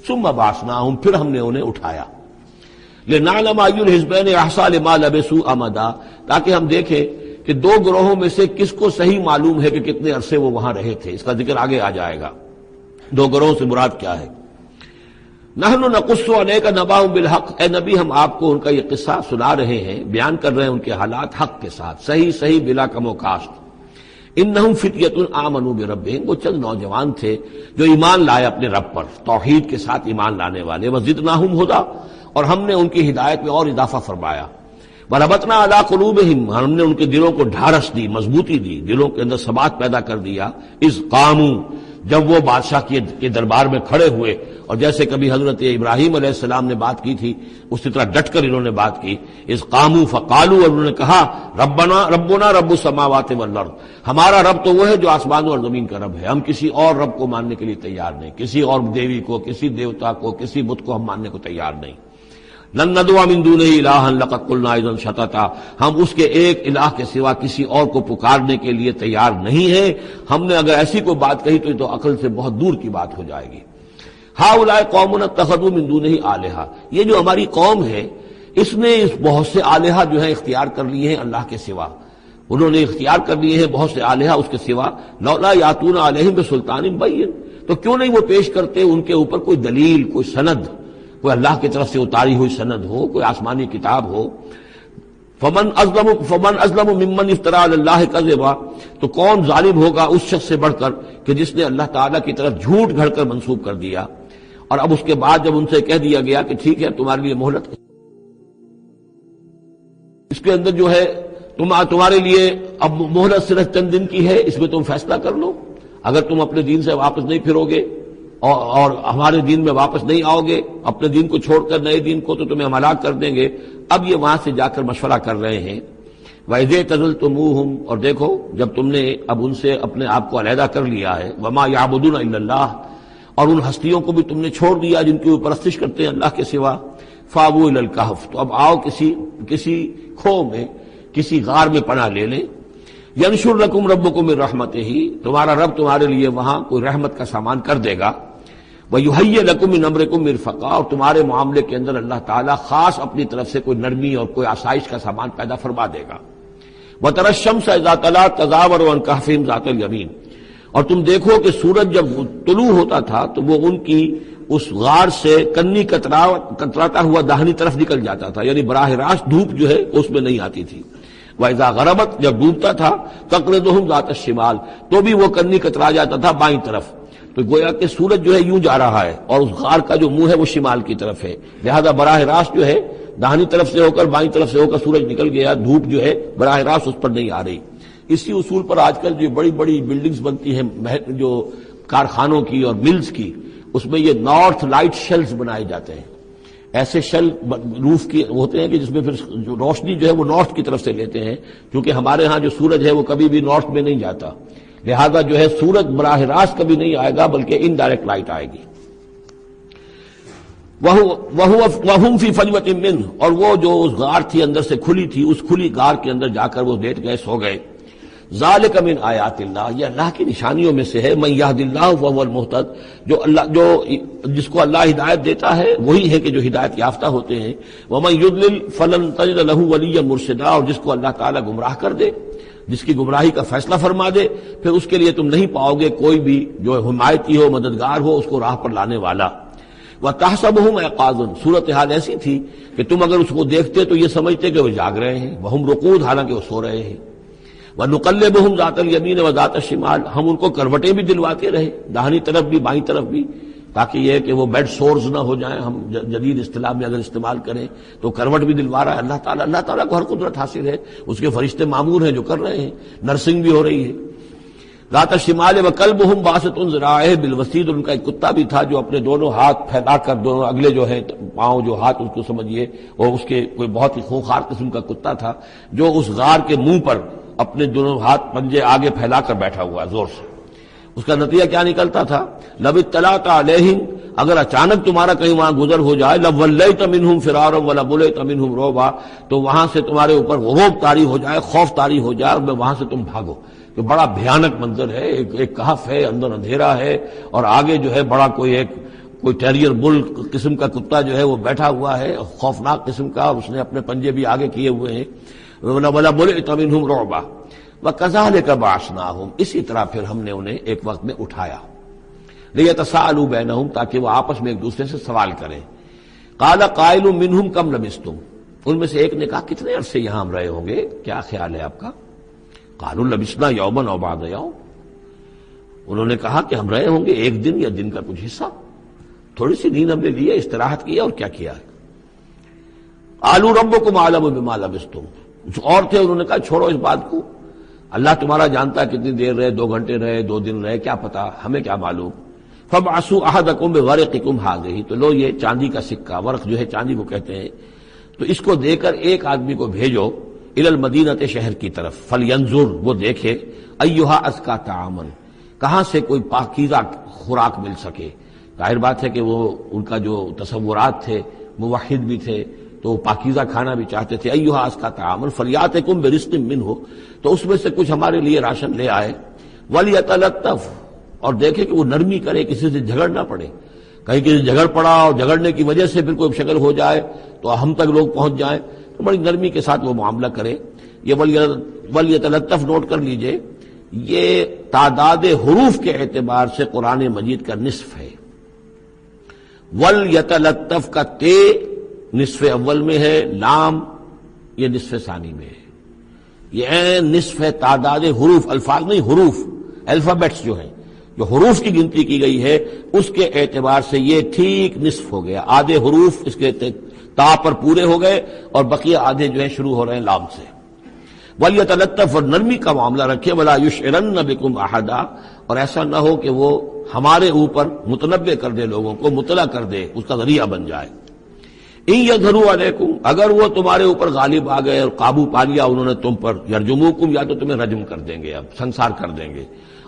ثم بعثناہم، پھر ہم نے انہیں اٹھایا، لنعلم ای الحزبین احصیٰ لما لبثوا امدا، تاکہ ہم دیکھیں کہ 2 گروہوں میں سے کس کو صحیح معلوم ہے کہ کتنے عرصے وہ وہاں رہے تھے۔ اس کا ذکر آگے آ جائے گا، 2 گروہوں سے مراد کیا ہے۔ نحن نقص علیک نبأہم بالحق، اے نبی ہم آپ کو ان کا یہ قصہ سنا رہے ہیں، بیان کر رہے ہیں ان کے حالات حق کے ساتھ، صحیح بلا کم و کاسٹ۔ انہم فتیۃ آمنوا بربہم، وہ چند نوجوان تھے جو ایمان لائے اپنے رب پر، توحید کے ساتھ ایمان لانے والے، وزدناہم ہدی، اور ہم نے ان کی ہدایت میں اور اضافہ فرمایا، وربطنا علی قلوبہم، ہم نے ان کے دلوں کو ڈھارس دی، مضبوطی دی، دلوں کے اندر ثبات پیدا کر دیا، اذ قاموا، جب وہ بادشاہ کے دربار میں کھڑے ہوئے، اور جیسے کبھی حضرت ابراہیم علیہ السلام نے بات کی تھی اسی طرح ڈٹ کر انہوں نے بات کی، اذ قاموا فقالوا، اور انہوں نے کہا ربنا رب السماوات والارض، ہمارا رب تو وہ ہے جو آسمانوں اور زمین کا رب ہے، ہم کسی اور رب کو ماننے کے لیے تیار نہیں، کسی اور دیوی کو، کسی دیوتا کو، کسی بت کو ہم ماننے کو تیار نہیں۔ لن ندعو من دونہ الہا لقد قلنا اذا شططا، ہم اس کے ایک الہ کے سوا کسی اور کو پکارنے کے لیے تیار نہیں ہیں، ہم نے اگر ایسی کوئی بات کہی تو یہ تو عقل سے بہت دور کی بات ہو جائے گی۔ ہؤلاء قوم اتخذوا من دونہ آلہہ، یہ جو ہماری قوم ہے اس نے اس بہت سے آلہہ جو ہے اختیار کر لیے ہیں اللہ کے سوا، انہوں نے اختیار کر لیے ہیں بہت سے آلہہ اس کے سوا، لولا یاتون علیہم بسلطان بین، تو کیوں نہیں وہ پیش کرتے ان کے اوپر کوئی دلیل، کوئی سند، کوئی اللہ کی طرف سے اتاری ہوئی سند ہو، کوئی آسمانی کتاب ہو۔ فمن ازلم ممن افترى علی اللہ کذبا، تو کون ظالم ہوگا اس شخص سے بڑھ کر کہ جس نے اللہ تعالیٰ کی طرف جھوٹ گھڑ کر منسوب کر دیا، اور اب اس کے بعد جب ان سے کہہ دیا گیا کہ ٹھیک ہے تمہارے لیے مہلت، اس کے اندر جو ہے تمہارے لیے اب مہلت صرف چند دن کی ہے، اس میں تم فیصلہ کر لو، اگر تم اپنے دین سے واپس نہیں پھرو گے اور ہمارے دین میں واپس نہیں آؤ گے، اپنے دین کو چھوڑ کر نئے دین کو، تو تمہیں ہم ہلاک کر دیں گے۔ اب یہ وہاں سے جا کر مشورہ کر رہے ہیں، وَإِذْ اعْتَزَلْتُمُوهُمْ، اور دیکھو جب تم نے اب ان سے اپنے آپ کو علیحدہ کر لیا ہے، وَمَا يَعْبُدُونَ إِلَّا اللَّهَ، اور ان ہستیوں کو بھی تم نے چھوڑ دیا جن کی وہ پرستش کرتے ہیں اللہ کے سوا، فَآوُوا إِلَى الْكَهْفِ، تو اب آؤ کسی کھو میں، کسی غار میں پناہ لے لیں، يَنشُرْ لَكُمْ رَبُّكُم مِّن رَحْمَتِهِ، تمہارا رب تمہارے لیے وہاں کوئی رحمت کا سامان کر دے گا، وَيُهَيِّئْ لَكُم مِّنْ أَمْرِكُم مِّرْفَقًا، اور تمہارے معاملے کے اندر اللہ تعالیٰ خاص اپنی طرف سے کوئی نرمی اور کوئی آسائش کا سامان پیدا فرما دے گا۔ وَتَرَى الشَّمْسَ إِذَا طَلَعَت تَزَاوَرُ عَنْ كَهْفِهِمْ ذَاتَ الْيَمِينِ، اور تم دیکھو کہ سورج جب طلوع ہوتا تھا تو وہ ان کی اس غار سے کنی کتراتا ہوا داہنی طرف نکل جاتا تھا، یعنی براہ راست دھوپ جو ہے اس میں نہیں آتی تھی۔ وَإِذَا غَرَبَتْ، جب ڈوبتا تھا، تَقْرِضُهُمْ ذَاتَ الشِّمَالِ، تو بھی وہ کنی کترا جاتا تھا بائیں طرف، تو گویا کہ سورج جو ہے یوں جا رہا ہے اور اس غار کا جو منہ ہے وہ شمال کی طرف ہے، لہذا براہ راست جو ہے داہنی طرف سے ہو کر بائیں طرف سے ہو کر سورج نکل گیا، دھوپ جو ہے براہ راست اس پر نہیں آ رہی۔ اسی اصول پر آج کل جو بڑی بڑی بلڈنگز بنتی ہیں جو کارخانوں کی اور ملز کی، اس میں یہ نارتھ لائٹ شیلز بنائے جاتے ہیں، ایسے شیل روف کی ہوتے ہیں کہ جس میں پھر جو روشنی جو ہے وہ نارتھ کی طرف سے لیتے ہیں، کیونکہ ہمارے ہاں جو سورج ہے وہ کبھی بھی نارتھ میں نہیں جاتا، لہذا جو ہے سورج براہ راست کبھی نہیں آئے گا بلکہ انڈائریکٹ لائٹ آئے گی۔ وَهُمْ فِي فَجْوَةٍ مِّنْهُ، اور وہ جو اس غار تھی اندر سے کھلی تھی، اس کھلی غار کے اندر جا کر وہ لیٹ گئے، سو گئے۔ ذَلِكَ مِنْ آیَاتِ اللَّهِ، یہ اللہ کی نشانیوں میں سے ہے، مَن يَهْدِ اللَّهُ فَهُوَ الْمُهْتَدِ، جو جس کو اللہ ہدایت دیتا ہے وہی ہے کہ جو ہدایت یافتہ ہوتے ہیں، وَمَن يُضْلِلْ فَلَن تَجِدَ لَهُ وَلِيًّا مُرْشِدًا، اور جس کو اللہ تعالیٰ گمراہ کر دے، جس کی گمراہی کا فیصلہ فرما دے، پھر اس کے لیے تم نہیں پاؤ گے کوئی بھی جو حمایتی ہو، مددگار ہو، اس کو راہ پر لانے والا۔ وَتَحْسَبُهُمْ أَيْقَاظًا، صورتحال ایسی تھی کہ تم اگر اس کو دیکھتے تو یہ سمجھتے کہ وہ جاگ رہے ہیں، وَهُمْ رُقُودٌ، حالانکہ وہ سو رہے ہیں۔ وَنُقَلِّبُهُمْ ذَاتَ الْيَمِينِ وَذَاتَ الشِّمَالِ، ہم ان کو کروٹیں بھی دلواتے رہے، داہنی طرف بھی بائیں طرف بھی، تاکہ یہ کہ وہ بیڈ سورز نہ ہو جائیں، ہم جدید اصطلاح میں اگر استعمال کریں تو کروٹ بھی دلوا رہا ہے اللہ تعالیٰ۔ اللہ تعالیٰ کو ہر قدرت حاصل ہے، اس کے فرشتے معمور ہیں جو کر رہے ہیں، نرسنگ بھی ہو رہی ہے۔ ذات الشمال وکلبہم باسط ذراعیہ بالوسید، ان کا ایک کتا بھی تھا جو اپنے دونوں ہاتھ پھیلا کر، دونوں اگلے جو ہیں پاؤں جو ہاتھ اس کو سمجھیے، اور اس کے کوئی بہت ہی خونخوار قسم کا کتا تھا جو اس غار کے منہ پر اپنے دونوں ہاتھ پنجے آگے پھیلا کر بیٹھا ہوا زور سے۔ اس کا نتیجہ کیا نکلتا تھا؟ لو اطلعت علیہم، اگر اچانک تمہارا کہیں وہاں گزر ہو جائے، لولیت منہم فرارا ولملیت منہم رعبا، تو وہاں سے تمہارے اوپر رعب طاری ہو جائے، خوف طاری ہو جائے، اور وہاں سے تم بھاگو۔ کہ بڑا بھیانک منظر ہے، ایک کہف ہے، اندر اندھیرا ہے، اور آگے جو ہے بڑا کوئی ٹیریئر بل قسم کا کتا جو ہے وہ بیٹھا ہوا ہے، خوفناک قسم کا، اور اس نے اپنے پنجے بھی آگے کیے ہوئے ہیں۔ وَلَمُلِئْتَ مِنْهُمْ رُعْبًا وَكَذَلِكَ بَعَثْنَاهُمْ، اسی طرح پھر ہم نے انہیں ایک وقت میں اٹھایا۔ لیتساءلوا بینہم، تاکہ وہ آپس میں ایک دوسرے سے سوال کریں. قال قائل منہم کم لبثتم، ان میں سے ایک نے کہا کتنے عرصے یہاں ہم رہے ہوں گے، کیا خیال ہے آپ کا؟ قالوا لبثنا یوما او بعض یوم، انہوں نے کہا کہ ہم رہے ہوں گے ایک دن یا دن کا کچھ حصہ، تھوڑی سی نیند ہم نے لی ہے، استراحت کی ہے، اور کیا کیا ہے. قالوا ربکم اعلم بما لبثتم، کچھ اور تھے انہوں نے کہا چھوڑو اس بات کو، اللہ تمہارا جانتا ہے کتنی دیر رہے، 2 گھنٹے رہے، 2 دن رہے، کیا پتا، ہمیں کیا معلوم. فابعثوا احدکم بورقکم هذه، تو لو یہ چاندی کا سکہ، ورق جو ہے چاندی کو کہتے ہیں، تو اس کو دے کر ایک آدمی کو بھیجو الی المدینہ، شہر کی طرف، فلینظر، وہ دیکھے، ایھا ازکی طعاما، کہاں سے کوئی پاکیزہ خوراک مل سکے. ظاہر بات ہے کہ وہ ان کا جو تصورات تھے، موحد بھی تھے تو پاکیزہ کھانا بھی چاہتے تھے. ایھا ازکی طعاما فلیاتکم برزق منہ، تو اس میں سے کچھ ہمارے لیے راشن لے آئے. ولیتلطف، اور دیکھے کہ وہ نرمی کرے، کسی سے جھگڑ نہ پڑے، کہیں کسی جھگڑ پڑا اور جھگڑنے کی وجہ سے پھر کوئی شکل ہو جائے تو ہم تک لوگ پہنچ جائیں، تو بڑی نرمی کے ساتھ وہ معاملہ کرے. یہ ولیتلطف نوٹ کر لیجئے، یہ تعداد حروف کے اعتبار سے قرآن مجید کا نصف ہے. ولیتلطف کا تے نصف اول میں ہے، لام یہ نصف ثانی میں ہے. یہ نصف ہے تعداد حروف، الفاظ نہیں، حروف، الفابیٹس جو ہیں، جو حروف کی گنتی کی گئی ہے اس کے اعتبار سے یہ ٹھیک نصف ہو گیا. آدھے حروف اس کے تا پر پورے ہو گئے اور بقیہ آدھے جو ہیں شروع ہو رہے ہیں لام سے. ولیتلطف، اور نرمی کا معاملہ رکھے. ولا یشعرن بکم احدا، اور ایسا نہ ہو کہ وہ ہمارے اوپر متنبع کر دے، لوگوں کو مطلع کر دے، اس کا ذریعہ بن جائے. ان یظہروا علیکم، اگر وہ تمہارے اوپر غالب آ گئے اور قابو پا لیا انہوں نے تم پر، یرجموکم، یا تو تمہیں رجم کر دیں گے، اب سنسار کر دیں گے.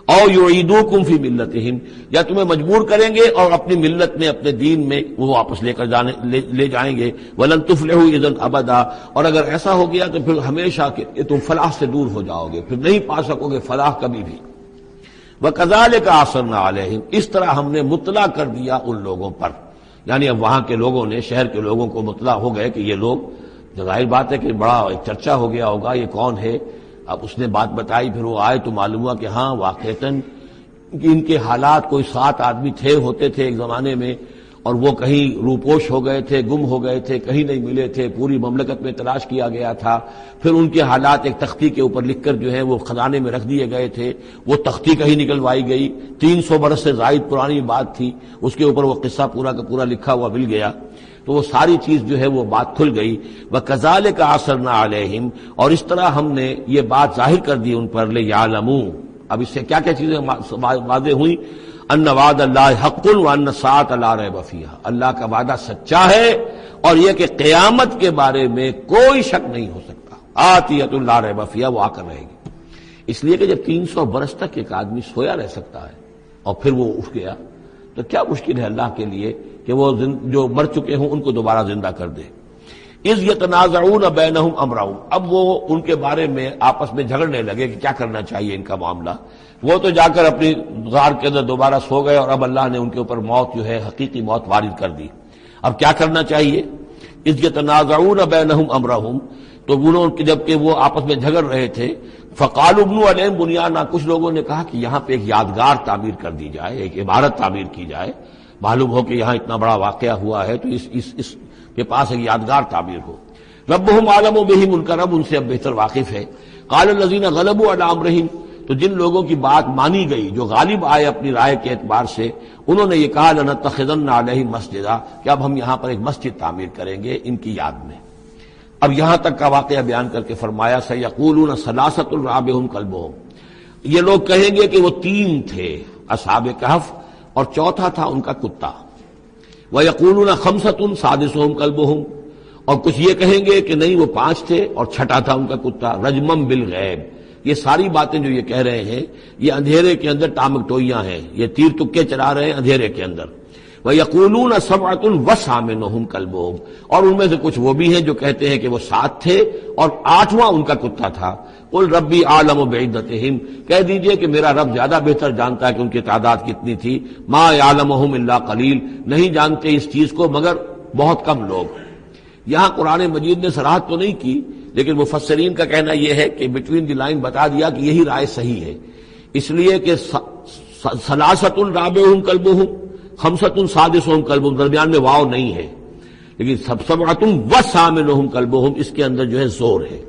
او یعیدوکم فی ملتہم، یا تمہیں مجبور کریں گے اور اپنی ملت میں، اپنے دین میں وہ واپس لے جائیں گے. ولن تفلحوا اذا ابدا، اور اگر ایسا ہو گیا تو پھر ہمیشہ کہ تم فلاح سے دور ہو جاؤ گے، پھر نہیں پا سکو گے فلاح کبھی بھی. وکذالک اعثرنا علیہم، اس طرح ہم نے مطلع کر دیا ان لوگوں پر، یعنی اب وہاں کے لوگوں نے، شہر کے لوگوں کو مطلع ہو گئے کہ یہ لوگ، ظاہر بات ہے کہ بڑا ایک چرچا ہو گیا ہوگا یہ کون ہے. اب اس نے بات بتائی، پھر وہ آئے تو معلوم ہوا کہ ہاں واقعتاً ان کے حالات، کوئی 7 آدمی ہوتے تھے ایک زمانے میں، اور وہ کہیں روپوش ہو گئے تھے، گم ہو گئے تھے، کہیں نہیں ملے تھے، پوری مملکت میں تلاش کیا گیا تھا. پھر ان کے حالات ایک تختی کے اوپر لکھ کر جو ہے وہ خزانے میں رکھ دیے گئے تھے، وہ تختی کہیں نکلوائی گئی، 300 برس سے زائد پرانی بات تھی، اس کے اوپر وہ قصہ پورا کا پورا لکھا ہوا مل گیا. تو وہ ساری چیز جو ہے وہ بات کھل گئی. وَكَذَلِكَ عَثَرْنَا عَلَيْهِمْ، اور اس طرح ہم نے یہ بات ظاہر کر دی ان پر. لِيَعْلَمُوا، اب اس سے کیا کیا چیزیں واضح ہوئیں؟ ان وعد اللہ حق وان الساعۃ لا ریب فیہا، اللہ کا وعدہ سچا ہے اور یہ کہ قیامت کے بارے میں کوئی شک نہیں ہو سکتا. آتیۃ لا ریب فیہا، وہ آ کر رہے گی. اس لیے کہ جب 300 برس تک ایک آدمی سویا رہ سکتا ہے اور پھر وہ اٹھ گیا تو کیا مشکل ہے اللہ کے لیے کہ وہ جو مر چکے ہوں ان کو دوبارہ زندہ کر دے. اذ یتنازعون بینہم امرہم، اب وہ ان کے بارے میں آپس میں جھگڑنے لگے کہ کیا کرنا چاہیے ان کا معاملہ. وہ تو جا کر اپنی غار کے اندر دوبارہ سو گئے اور اب اللہ نے ان کے اوپر موت جو ہے حقیقی موت وارد کر دی. اب کیا کرنا چاہیے؟ اذ یتنازعون بینہم امرہم، تو انہوں جبکہ وہ آپس میں جھگڑ رہے تھے، فقالوا ابنوا علیہم بنیانا، کچھ لوگوں نے کہا کہ یہاں پہ ایک یادگار تعمیر کر دی جائے، ایک عمارت تعمیر کی جائے. معلوم ہو کہ یہاں اتنا بڑا واقعہ ہوا ہے تو اس کے پاس ایک یادگار تعمیر ہو. ربہم اعلم بہم، ان کا رب ان سے اب بہتر واقف ہے. قال الذین غلبوا علی امرہم، تو جن لوگوں کی بات مانی گئی، جو غالب آئے اپنی رائے کے اعتبار سے، انہوں نے یہ کہا لنتخذن علیہم مسجدا، کہ اب ہم یہاں پر ایک مسجد تعمیر کریں گے ان کی یاد میں. اب یہاں تک کا واقعہ بیان کر کے فرمایا سیقولون ثلاثۃ رابعہم کلبہم، یہ لوگ کہیں گے کہ وہ 3 تھے اصحاب کہف اور چوتھا تھا ان کا کتا. وَيَقُولُونَ خَمْسَةٌ سَادِسُهُمْ كَلْبُهُمْ، اور کچھ یہ کہیں گے کہ نہیں وہ 5 تھے اور چھٹا تھا ان کا کتا. رجمم بالغیب، یہ ساری باتیں جو یہ کہہ رہے ہیں یہ اندھیرے کے اندر ٹامک ٹوئیاں ہیں، یہ تیر تکے چلا رہے ہیں اندھیرے کے اندر. وَيَقُولُونَ سَبْعَةٌ وَثَامِنُهُمْ كَلْبُهُمْ، اور ان میں سے کچھ وہ بھی ہیں جو کہتے ہیں کہ وہ 7 تھے اور 8واں ان کا کتا تھا. قُلْ رَبِّي أَعْلَمُ بِعِدَّتِهِمْ، کہہ دیجئے کہ میرا رب زیادہ بہتر جانتا ہے کہ ان کی تعداد کتنی تھی. مَا يَعْلَمُهُمْ إِلَّا قَلِيلٌ، نہیں جانتے اس چیز کو مگر بہت کم لوگ. یہاں قرآن مجید نے صراحت تو نہیں کی، لیکن مفسرین کا کہنا یہ ہے کہ بٹوین دی لائن بتا دیا کہ یہی رائے صحیح ہے، اس لیے کہ ثلاثۃ رابعہم کلبہم خمسۃ سادسہم کلبہم، درمیان میں واو نہیں ہے، لیکن سبعۃ وثامنہم کلبہم اس کے اندر جو ہے زور ہے۔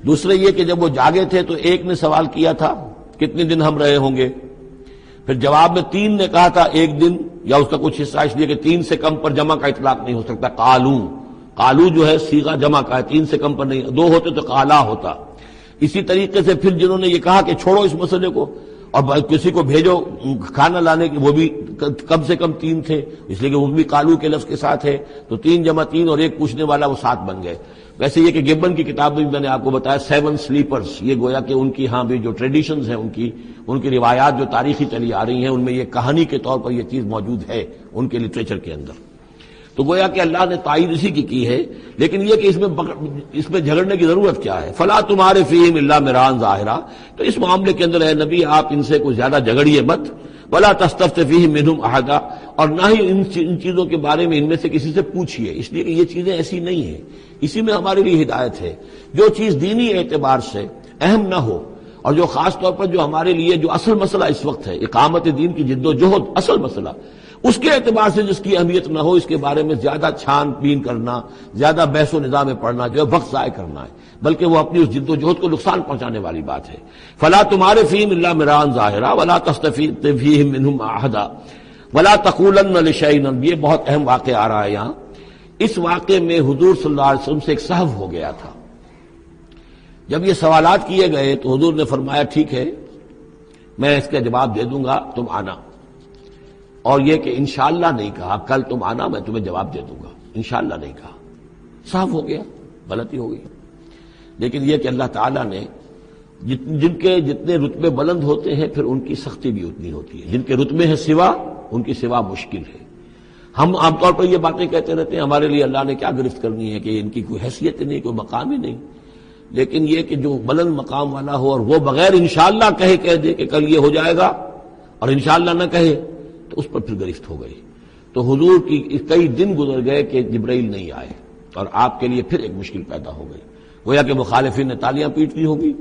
دوسرے یہ کہ جب وہ جاگے تھے تو ایک نے سوال کیا تھا کتنے دن ہم رہے ہوں گے، پھر جواب میں 3 نے کہا تھا ایک دن، یا اس کا کچھ حصہ اس لیے کہ 3 سے کم پر جمع کا اطلاق نہیں ہو سکتا، قالو جو ہے صیغہ جمع کا ہے، 3 سے کم پر نہیں، 2 ہوتے تو قالا ہوتا۔ اسی طریقے سے پھر جنہوں نے یہ کہا کہ چھوڑو اس مسئلے کو اور کسی کو بھیجو کھانا لانے کی، وہ بھی کم سے کم 3 تھے، اس لیے کہ وہ بھی قالو کے لفظ کے ساتھ ہے، تو 3 جمع 3 اور ایک پوچھنے والا، وہ 7 بن گئے۔ ویسے یہ کہ گبن کی کتاب میں بھی میں نے آپ کو بتایا 7 سلیپرز، یہ گویا کہ ان کی ہاں بھی جو ٹریڈیشنز ہیں ان کی روایات جو تاریخی چلی آ رہی ہیں، ان میں یہ کہانی کے طور پر یہ چیز موجود ہے ان کے لٹریچر کے اندر۔ تو گویا کہ اللہ نے تائید اسی کی ہے، لیکن یہ کہ اس میں جھگڑنے کی ضرورت کیا ہے؟ فلا تمہارے فیہم الا مران ظاہرا، تو اس معاملے کے اندر اے نبی آپ ان سے کوئی زیادہ جھگڑیے مت، ولا تستفت فیہم منہم احدا، اور نہ ہی ان چیزوں کے بارے میں ان میں سے کسی سے پوچھیے، اس لیے کہ یہ چیزیں ایسی نہیں ہیں، اسی میں ہمارے لیے ہدایت ہے۔ جو چیز دینی اعتبار سے اہم نہ ہو، اور جو خاص طور پر جو ہمارے لیے جو اصل مسئلہ اس وقت ہے، اقامت دین کی جد و جہد اصل مسئلہ، اس کے اعتبار سے جس کی اہمیت نہ ہو، اس کے بارے میں زیادہ چھان بین کرنا، زیادہ بحث و نظام میں پڑھنا جو ہے وقت ضائع کرنا ہے، بلکہ وہ اپنی اس جد و جہد کو نقصان پہنچانے والی بات ہے۔ فلا تمہارے فیہم الا مران ظاہرا ولا تستفت فیہم منہم احدا ولا تقولن لشیء، یہ بہت اہم واقعہ آ رہا ہے یہاں۔ اس واقعے میں حضور صلی اللہ علیہ وسلم سے ایک سہو ہو گیا تھا۔ جب یہ سوالات کیے گئے تو حضور نے فرمایا ٹھیک ہے میں اس کا جواب دے دوں گا، تم آنا، اور یہ کہ انشاءاللہ نہیں کہا، کل تم آنا میں تمہیں جواب دے دوں گا، انشاءاللہ نہیں کہا، صاف ہو گیا، غلطی ہو گئی۔ لیکن یہ کہ اللہ تعالیٰ نے جن کے جتنے رتبے بلند ہوتے ہیں پھر ان کی سختی بھی اتنی ہوتی ہے، جن کے رتبے ہیں سوا ان کی سوا مشکل ہے۔ ہم عام طور پر یہ باتیں کہتے رہتے ہیں ہمارے لیے اللہ نے کیا گرفت کرنی ہے کہ ان کی کوئی حیثیت نہیں، کوئی مقام ہی نہیں، لیکن یہ کہ جو بلند مقام والا ہو اور وہ بغیر انشاءاللہ کہہ دے کہ کل یہ ہو جائے گا اور انشاءاللہ نہ کہے تو اس پر پھر گرفت ہو گئی۔ تو حضور کی کئی دن گزر گئے کہ جبرائیل نہیں آئے، اور آپ کے لیے پھر ایک مشکل پیدا ہو گئی، گویا کہ مخالفین نے تالیاں پیٹ دی ہوگی،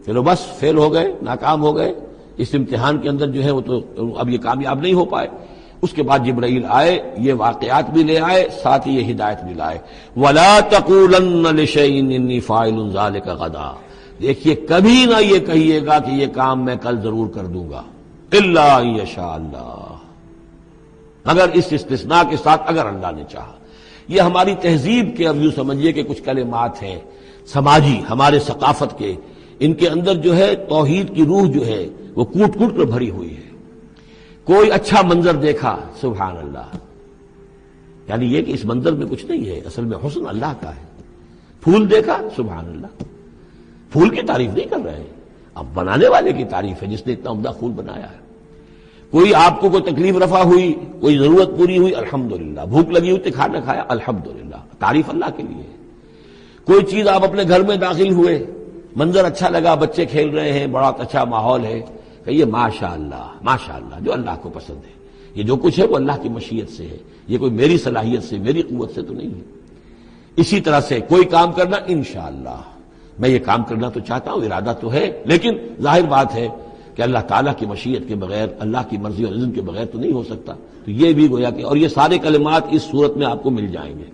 پھر بس فیل ہو گئے، ناکام ہو گئے اس امتحان کے اندر، جو ہے وہ تو اب یہ کامیاب نہیں ہو پائے۔ اس کے بعد جبرائیل آئے، یہ واقعات بھی لے آئے، ساتھ ہی یہ ہدایت بھی لائے۔ وَلَا تَقُولَنَّ لِشَيْءٍ إِنِّي فَاعِلٌ ذَلِكَ غَدًا، دیکھیے کبھی نہ یہ کہیے گا کہ یہ کام میں کل ضرور کر دوں گا، إِلَّا أَن يَشَاءَ اللَّهُ، مگر اس استثناء کے ساتھ اگر اللہ نے چاہا۔ یہ ہماری تہذیب کے، اب یوں سمجھیے کہ کچھ کلمات ہیں سماجی، ہمارے ثقافت کے، ان کے اندر جو ہے توحید کی روح جو ہے وہ کوٹ کوٹ کر بھری ہوئی ہے۔ کوئی اچھا منظر دیکھا، سبحان اللہ، یعنی یہ کہ اس منظر میں کچھ نہیں ہے، اصل میں حسن اللہ کا ہے۔ پھول دیکھا، سبحان اللہ، پھول کی تعریف نہیں کر رہے ہیں، اب بنانے والے کی تعریف ہے جس نے اتنا عمدہ پھول بنایا ہے۔ کوئی آپ کو کوئی تکلیف رفع ہوئی، کوئی ضرورت پوری ہوئی، الحمدللہ، بھوک لگی ہوئی تو کھانا کھایا، الحمدللہ، تعریف اللہ کے لیے ہے۔ کوئی چیز آپ اپنے گھر میں داخل ہوئے، منظر اچھا لگا، بچے کھیل رہے ہیں، بڑا اچھا ماحول ہے، کہیے ماشاءاللہ ماشاءاللہ، جو اللہ کو پسند ہے۔ یہ جو کچھ ہے وہ اللہ کی مشیت سے ہے، یہ کوئی میری صلاحیت سے، میری قوت سے تو نہیں ہے۔ اسی طرح سے کوئی کام کرنا، انشاءاللہ میں یہ کام کرنا تو چاہتا ہوں، ارادہ تو ہے، لیکن ظاہر بات ہے کہ اللہ تعالیٰ کی مشیت کے بغیر، اللہ کی مرضی اور اذن کے بغیر تو نہیں ہو سکتا۔ تو یہ بھی گویا کہ، اور یہ سارے کلمات اس صورت میں آپ کو مل جائیں گے،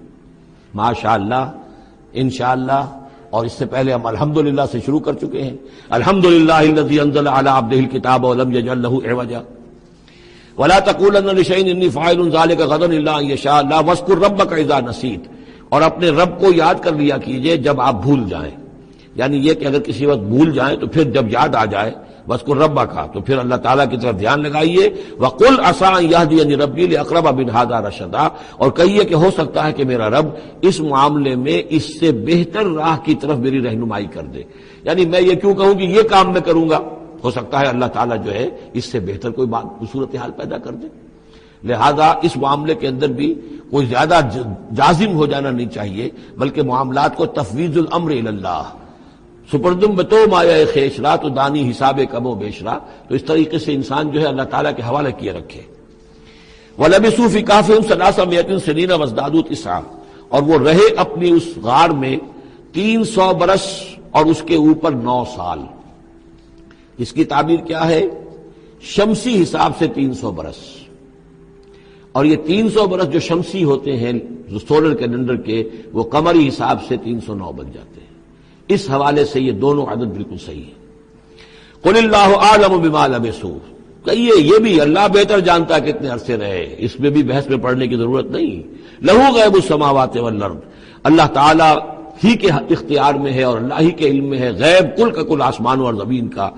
ماشاءاللہ، انشاءاللہ، اور اس سے پہلے ہم الحمدللہ سے شروع کر چکے ہیں۔ الحمدللہ الذی انزل علی عبدہ الکتاب ولم یجعل لہ عوجا ولا تقولن لشیء انی فاعل ذلک غدا الا ان یشاء اللہ واذکر ربک اذا نسیت، اور اپنے رب کو یاد کر لیا کیجئے جب آپ بھول جائیں، یعنی یہ کہ اگر کسی وقت بھول جائیں تو پھر جب یاد آ جائے واذکر ربک، تو پھر اللہ تعالیٰ کی طرف دھیان لگائیے۔ وقل عسیٰ ان یہدینی ربی لاقرب من ھذا رشدا، اور کہیے کہ ہو سکتا ہے کہ میرا رب اس معاملے میں اس سے بہتر راہ کی طرف میری رہنمائی کر دے، یعنی میں یہ کیوں کہوں کہ یہ کام میں کروں گا، ہو سکتا ہے اللہ تعالیٰ جو ہے اس سے بہتر کوئی بات، صورتحال پیدا کر دے۔ لہذا اس معاملے کے اندر بھی کوئی زیادہ جازم ہو جانا نہیں چاہیے، بلکہ معاملات کو تفویض الامر الی اللہ، سپردم بتو مایا خیشرا تو دانی حساب کم و بیشرا، تو اس طریقے سے انسان جو ہے اللہ تعالیٰ کے حوالے کیے رکھے۔ وَلَبِثُوا فِي كَهْفِهِمْ 300 سنین وازدادوا تسعا، اور وہ رہے اپنی اس غار میں 300 برس اور اس کے اوپر 9 سال۔ اس کی تعبیر کیا ہے شمسی حساب سے 300 برس، اور یہ 300 برس جو شمسی ہوتے ہیں جو سولر کیلنڈر کے، وہ قمری حساب سے 309 بن جاتے ہیں۔ اس حوالے سے یہ دونوں عدد بالکل صحیح ہے۔ قل اللہ اعلم بما لبثوا، کہیے یہ بھی اللہ بہتر جانتا ہے کتنے عرصے رہے، اس میں بھی بحث میں پڑھنے کی ضرورت نہیں۔ لہو غیب السماوات والارض، اللہ تعالی ہی کے اختیار میں ہے اور اللہ ہی کے علم میں ہے غیب کل کا کل آسمان اور زمین کا۔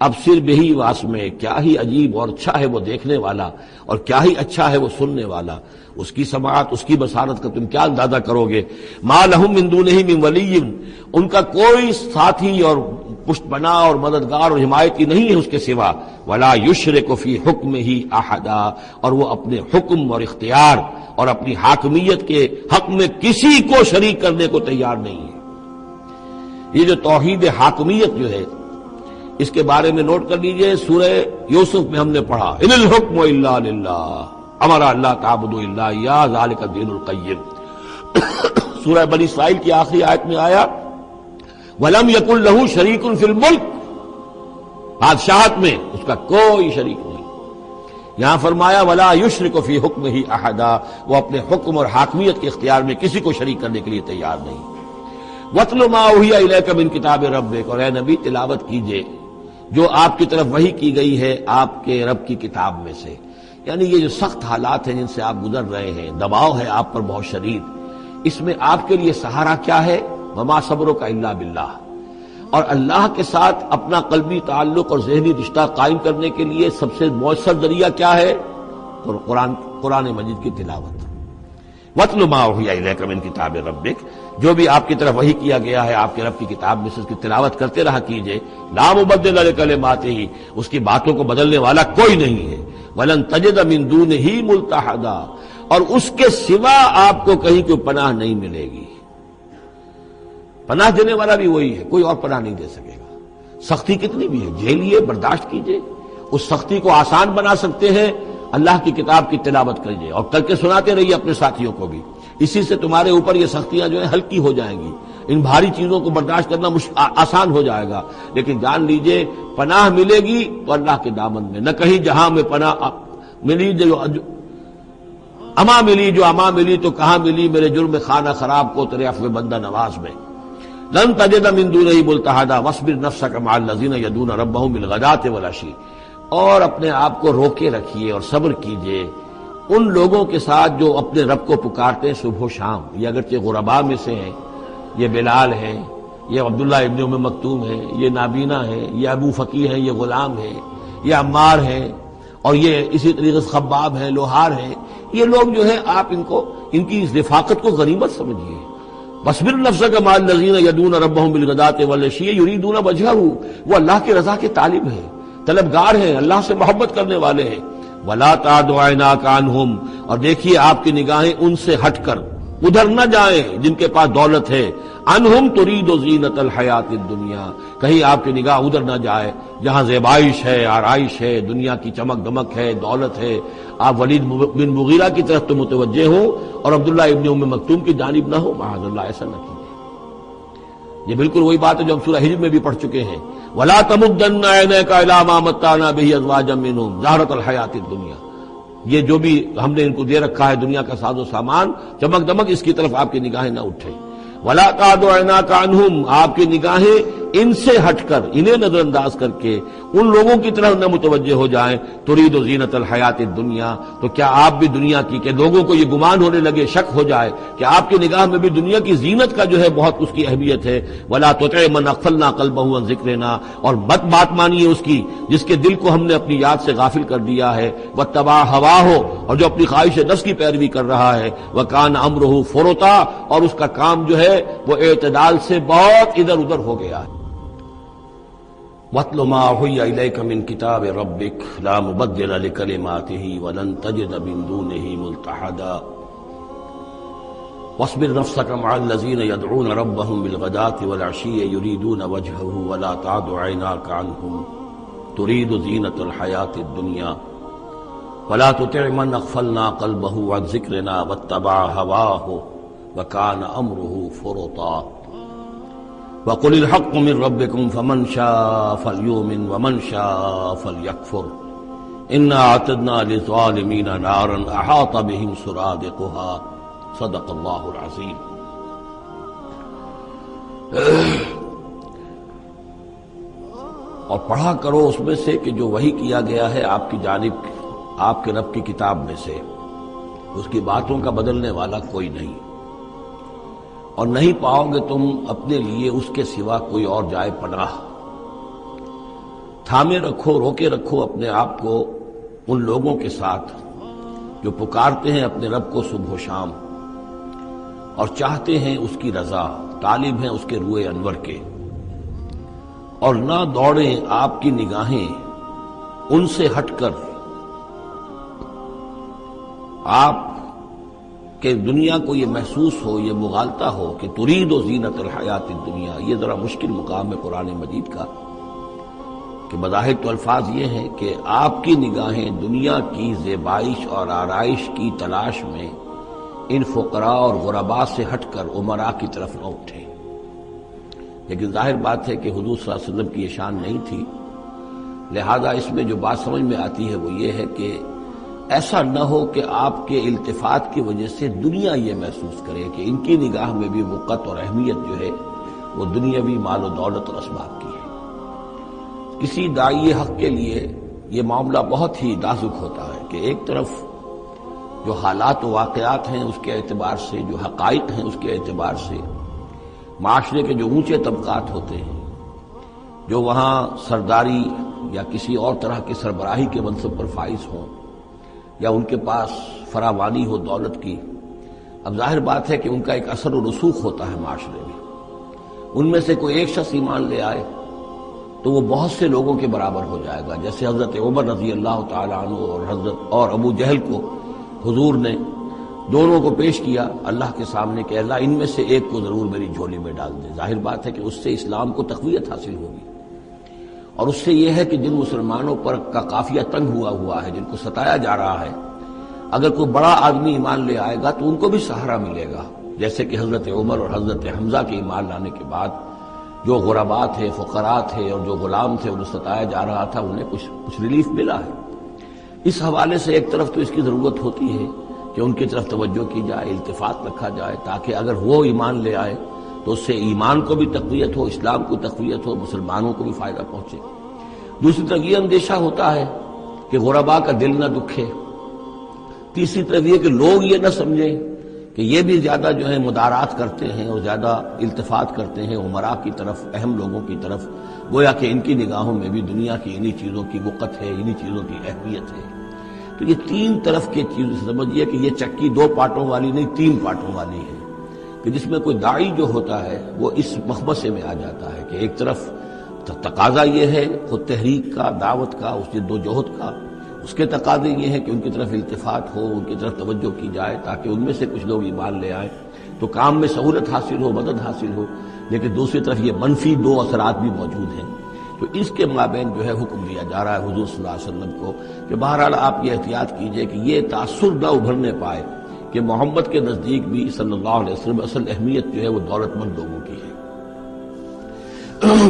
اب صرف بہی واس میں، کیا ہی عجیب اور اچھا ہے وہ دیکھنے والا، اور کیا ہی اچھا ہے وہ سننے والا۔ اس کی سماعت، اس کی بصارت کا تم کیا اندازہ کرو گے۔ ما لہم من دونہ من ولی، ان کا کوئی ساتھی اور پشت پناہ اور مددگار اور حمایتی نہیں ہے اس کے سوا۔ ولا یشرک فی حکمہ احدا، اور وہ اپنے حکم اور اختیار اور اپنی حاکمیت کے حق میں کسی کو شریک کرنے کو تیار نہیں ہے۔ یہ جو توحید حاکمیت جو ہے، اس کے بارے میں نوٹ کر لیجئے، سورہ یوسف میں ہم نے پڑھا ان الحکم الا للہ، امر اللہ تعبدوا الا ایاہ ذالک الدین القیم۔ سورہ بنی اسرائیل کی آخری آیت میں آیا وَلَمْ يَكُنْ لَهُ شَرِيكٌ فِي الْمُلْكِ، بادشاہت میں اس کا کوئی شریک نہیں۔ یہاں فرمایا وَلَا يُشْرِكُ فِي حُكْمِهِ أَحَدًا، وہ اپنے حکم اور حاکمیت کے اختیار میں کسی کو شریک کرنے کے لیے تیار نہیں۔ وَاتْلُ مَا أُوحِيَ إِلَيْكَ مِن كِتَابِ رَبِّكَ، اور اے نبی تلاوت کیجئے جو آپ کی طرف وحی کی گئی ہے آپ کے رب کی کتاب میں سے۔ یعنی یہ جو سخت حالات ہیں جن سے آپ گزر رہے ہیں، دباؤ ہے آپ پر بہت شدید، اس میں آپ کے لیے سہارا کیا ہے؟ وما صبرک الا باللہ، اور اللہ کے ساتھ اپنا قلبی تعلق اور ذہنی رشتہ قائم کرنے کے لیے سب سے مؤثر ذریعہ کیا ہے؟ قرآن مجید کی تلاوت۔ وَاتْلُ مَا أُوحِيَ إِلَيْكَ مِن كِتَابِ رَبِّكَ، جو بھی آپ کی طرف وحی کیا گیا ہے آپ کے رب کی کتاب میں سے، اس کی تلاوت کرتے رہا کیجئے۔ لا مبدل لکلماتہ، اس کی باتوں کو بدلنے والا کوئی نہیں ہے۔ وَلَن تَجِدَ مِن دُونِهِ مُلْتَحَدًا، اور اس کے سوا آپ کو کہیں کوئی پناہ نہیں ملے گی۔ پناہ دینے والا بھی وہی ہے، کوئی اور پناہ نہیں دے سکے گا۔ سختی کتنی بھی ہے جھیلیے، برداشت کیجئے، اس سختی کو آسان بنا سکتے ہیں اللہ کی کتاب کی تلاوت کیجئے اور کر کے سناتے رہیے اپنے ساتھیوں کو بھی، اسی سے تمہارے اوپر یہ سختیاں جو ہیں ہلکی ہو جائیں گی، ان بھاری چیزوں کو برداشت کرنا آسان ہو جائے گا۔ لیکن جان لیجئے پناہ ملے گی تو اللہ کے دامن میں، نہ کہیں جہاں میں پناہ ملی جو اما ملی تو کہاں ملی میرے جرم خانہ خراب کو تیرے عفو بندہ نواز میں۔ لن تجد من دونہ ملتحدا واصبر نفسک مع الذین یدعون ربهم بالغداۃ والعشی، اور اپنے آپ کو روکے رکھیے اور صبر کیجئے ان لوگوں کے ساتھ جو اپنے رب کو پکارتے ہیں صبح و شام۔ یہ اگرچہ غرباء میں سے ہیں، یہ بلال ہیں، یہ عبداللہ ابن ام مکتوم ہیں، یہ نابینا ہیں، یہ ابو فقی ہیں، یہ غلام ہیں، یہ عمار ہیں، اور یہ اسی طریقے سے خباب ہیں، لوہار ہیں۔ یہ لوگ جو ہیں آپ ان کی اس رفاقت کو غنیمت سمجھیے۔ وَاصْبِرْ نَفْسَكَ مَعَ الَّذِينَ يَدْعُونَ رَبَّهُم بِالْغَدَاةِ وَالْعَشِيِّ يُرِيدُونَ وَجْهَهُ، وہ اللہ کی رضا کے طالب ہیں، طلبگار ہیں، اللہ سے محبت کرنے والے ہیں۔ وَلَا تَعْدُ عَيْنَاكَ عَنْهُمْ، اور دیکھیے آپ کی نگاہیں ان سے ہٹ کر ادھر نہ جائیں جن کے پاس دولت ہے۔ عنہم ترید زینت الحیات الدنیا، کہیں آپ کی نگاہ ادھر نہ جائے جہاں زیبائش ہے، آرائش ہے، دنیا کی چمک دمک ہے، دولت ہے۔ آپ ولید بن مغیرہ کی طرف تو متوجہ ہوں اور عبداللہ ابن ام مکتوم کی جانب نہ ہو، معاذ اللہ ایسا نہ کیجیے۔ یہ بالکل وہی بات ہے جو ہم سورہ ہجر میں بھی پڑھ چکے ہیں، وَلَا تَمُدَّنَّ عَيْنَيْكَ إِلَىٰ مَا مَتَّعْنَا بِهِ أَزْوَاجًا مِّنْهُمْ زَهْرَةَ الْحَيَاةِ الدُّنْيَا، یہ جو بھی ہم نے ان کو دے رکھا ہے دنیا کا ساز و سامان، چمک دمک، اس کی طرف آپ کی نگاہیں نہ اٹھیں۔ وَلَا تَعْدُ عَيْنَاكَ عَنْهُمْ، آپ کی نگاہیں ان سے ہٹ کر، انہیں نظر انداز کر کے ان لوگوں کی طرف نہ متوجہ ہو جائیں۔ ترید زینت الحیات الدنیا، تو کیا آپ بھی دنیا کی، کہ لوگوں کو یہ گمان ہونے لگے، شک ہو جائے کہ آپ کی نگاہ میں بھی دنیا کی زینت کا جو ہے بہت اس کی اہمیت ہے۔ وَلَا تُطِعْ مَنْ أَغْفَلْنَا قَلْبَهُ عَنْ ذِكْرِنَا، اور مت بات مانیے اس کی جس کے دل کو ہم نے اپنی یاد سے غافل کر دیا ہے۔ وَاتَّبَعَ هَوَاهُ، اور جو اپنی خواہش نفس کی پیروی کر رہا ہے۔ وَكَانَ أَمْرُهُ فُرُطًا، اور اس کا کام جو ہے وہ اعتدال سے بہت ادھر ادھر ہو گیا ہے۔ وَاتْلُ مَا أُوحِيَ إِلَيْكَ مِن كِتَابِ رَبِّكَ لَا مُبَدِّلَ لِكَلِمَاتِهِ وَلَن تَجِدَ مِن دُونِهِ مُلْتَحَدًا وَاصْبِرْ نَفْسَكَ مَعَ الَّذِينَ يَدْعُونَ رَبَّهُم بِالْغَدَاةِ وَالْعَشِيِّ يُرِيدُونَ وَجْهَهُ وَلَا تَعْدُ عَيْنَاكَ عَنْهُمْ تُرِيدُ زِينَةَ الْحَيَاةِ الدُّنْيَا وَلَا تُطِعْ مَنْ أَغْفَلْنَا قَلْبَهُ عَنْ ذِكْرِنَا وَاتَّبَعَ هَوَاهُ وَكَانَ أَمْرُهُ فُرُطًا وَقُلِ الْحَقُّ مِن رَّبِّكُمْ فَمَن شَاءَ فَلْيُؤْمِنْ وَمَن شَاءَ فَلْيَكْفُرْ انا اعتدنا للظالمین نارا احاط بهم سرادقها صدق اللہ العظیم۔ اور پڑھا کرو اس میں سے کہ جو وحی کیا گیا ہے آپ کی جانب آپ کے رب کی کتاب میں سے، اس کی باتوں کا بدلنے والا کوئی نہیں، اور نہیں پاؤ گے تم اپنے لیے اس کے سوا کوئی اور جائے پناہ۔ تھامے رکھو، روکے رکھو اپنے آپ کو ان لوگوں کے ساتھ جو پکارتے ہیں اپنے رب کو صبح و شام اور چاہتے ہیں اس کی رضا، طالب ہیں اس کے روئے انور کے، اور نہ دوڑیں آپ کی نگاہیں ان سے ہٹ کر آپ کہ دنیا کو یہ محسوس ہو، یہ مغالطہ ہو کہ ترید و زینت الحیات الدنیا۔ یہ ذرا مشکل مقام ہے قرآن مجید کا کہ بظاہر تو الفاظ یہ ہیں کہ آپ کی نگاہیں دنیا کی زیبائش اور آرائش کی تلاش میں ان فقراء اور غرباء سے ہٹ کر امراء کی طرف نہ اٹھیں، لیکن ظاہر بات ہے کہ حضور صلی اللہ علیہ وسلم کی یہ شان نہیں تھی، لہذا اس میں جو بات سمجھ میں آتی ہے وہ یہ ہے کہ ایسا نہ ہو کہ آپ کے التفات کی وجہ سے دنیا یہ محسوس کرے کہ ان کی نگاہ میں بھی وقت اور اہمیت جو ہے وہ دنیاوی مال و دولت اور اسباب کی ہے۔ کسی داعی حق کے لیے یہ معاملہ بہت ہی نازک ہوتا ہے کہ ایک طرف جو حالات و واقعات ہیں اس کے اعتبار سے، جو حقائق ہیں اس کے اعتبار سے، معاشرے کے جو اونچے طبقات ہوتے ہیں، جو وہاں سرداری یا کسی اور طرح کی سربراہی کے منصب پر فائز ہوں یا ان کے پاس فراوانی ہو دولت کی، اب ظاہر بات ہے کہ ان کا ایک اثر و رسوخ ہوتا ہے معاشرے میں۔ ان میں سے کوئی ایک شخص ایمان لے آئے تو وہ بہت سے لوگوں کے برابر ہو جائے گا، جیسے حضرت عمر رضی اللہ تعالیٰ عنہ اور ابو جہل کو حضور نے دونوں کو پیش کیا اللہ کے سامنے کہ اللہ ان میں سے ایک کو ضرور میری جھولی میں ڈال دے۔ ظاہر بات ہے کہ اس سے اسلام کو تقویت حاصل ہوگی، اور اس سے یہ ہے کہ جن مسلمانوں پر کا قافیہ تنگ ہوا ہے، جن کو ستایا جا رہا ہے، اگر کوئی بڑا آدمی ایمان لے آئے گا تو ان کو بھی سہارا ملے گا، جیسے کہ حضرت عمر اور حضرت حمزہ کے ایمان لانے کے بعد جو غرباء تھے، فقراء تھے اور جو غلام تھے انہیں ستایا جا رہا تھا، انہیں کچھ ریلیف ملا ہے۔ اس حوالے سے ایک طرف تو اس کی ضرورت ہوتی ہے کہ ان کی طرف توجہ کی جائے، التفات رکھا جائے، تاکہ اگر وہ ایمان لے آئے تو اس سے ایمان کو بھی تقویت ہو، اسلام کو تقویت ہو، مسلمانوں کو بھی فائدہ پہنچے۔ دوسری طرف یہ اندیشہ ہوتا ہے کہ غرباء کا دل نہ دکھے۔ تیسری طرف یہ کہ لوگ یہ نہ سمجھیں کہ یہ بھی زیادہ جو ہے مدارات کرتے ہیں اور زیادہ التفات کرتے ہیں امراء کی طرف، اہم لوگوں کی طرف، گویا کہ ان کی نگاہوں میں بھی دنیا کی انہی چیزوں کی وقت ہے، انہی چیزوں کی اہمیت ہے۔ تو یہ تین طرف کی چیز سمجھیے کہ یہ چکی دو پارٹوں والی نہیں، تین پارٹوں والی ہے، کہ جس میں کوئی داعی جو ہوتا ہے وہ اس مخمصے میں آ جاتا ہے کہ ایک طرف تقاضا یہ ہے خود تحریک کا، دعوت کا، اس جد و جہد کا، اس کے تقاضے یہ ہے کہ ان کی طرف التفات ہو، ان کی طرف توجہ کی جائے تاکہ ان میں سے کچھ لوگ ایمان لے آئیں تو کام میں سہولت حاصل ہو، مدد حاصل ہو، لیکن دوسری طرف یہ منفی دو اثرات بھی موجود ہیں۔ تو اس کے مابین جو ہے حکم دیا جا رہا ہے حضور صلی اللہ علیہ وسلم کو کہ بہرحال آپ یہ احتیاط کیجئے کہ یہ تاثر نہ ابھرنے پائے کہ محمد کے نزدیک بھی صلی اللہ علیہ وسلم اصل اہمیت جو ہے وہ دولت مند لوگوں کی ہے۔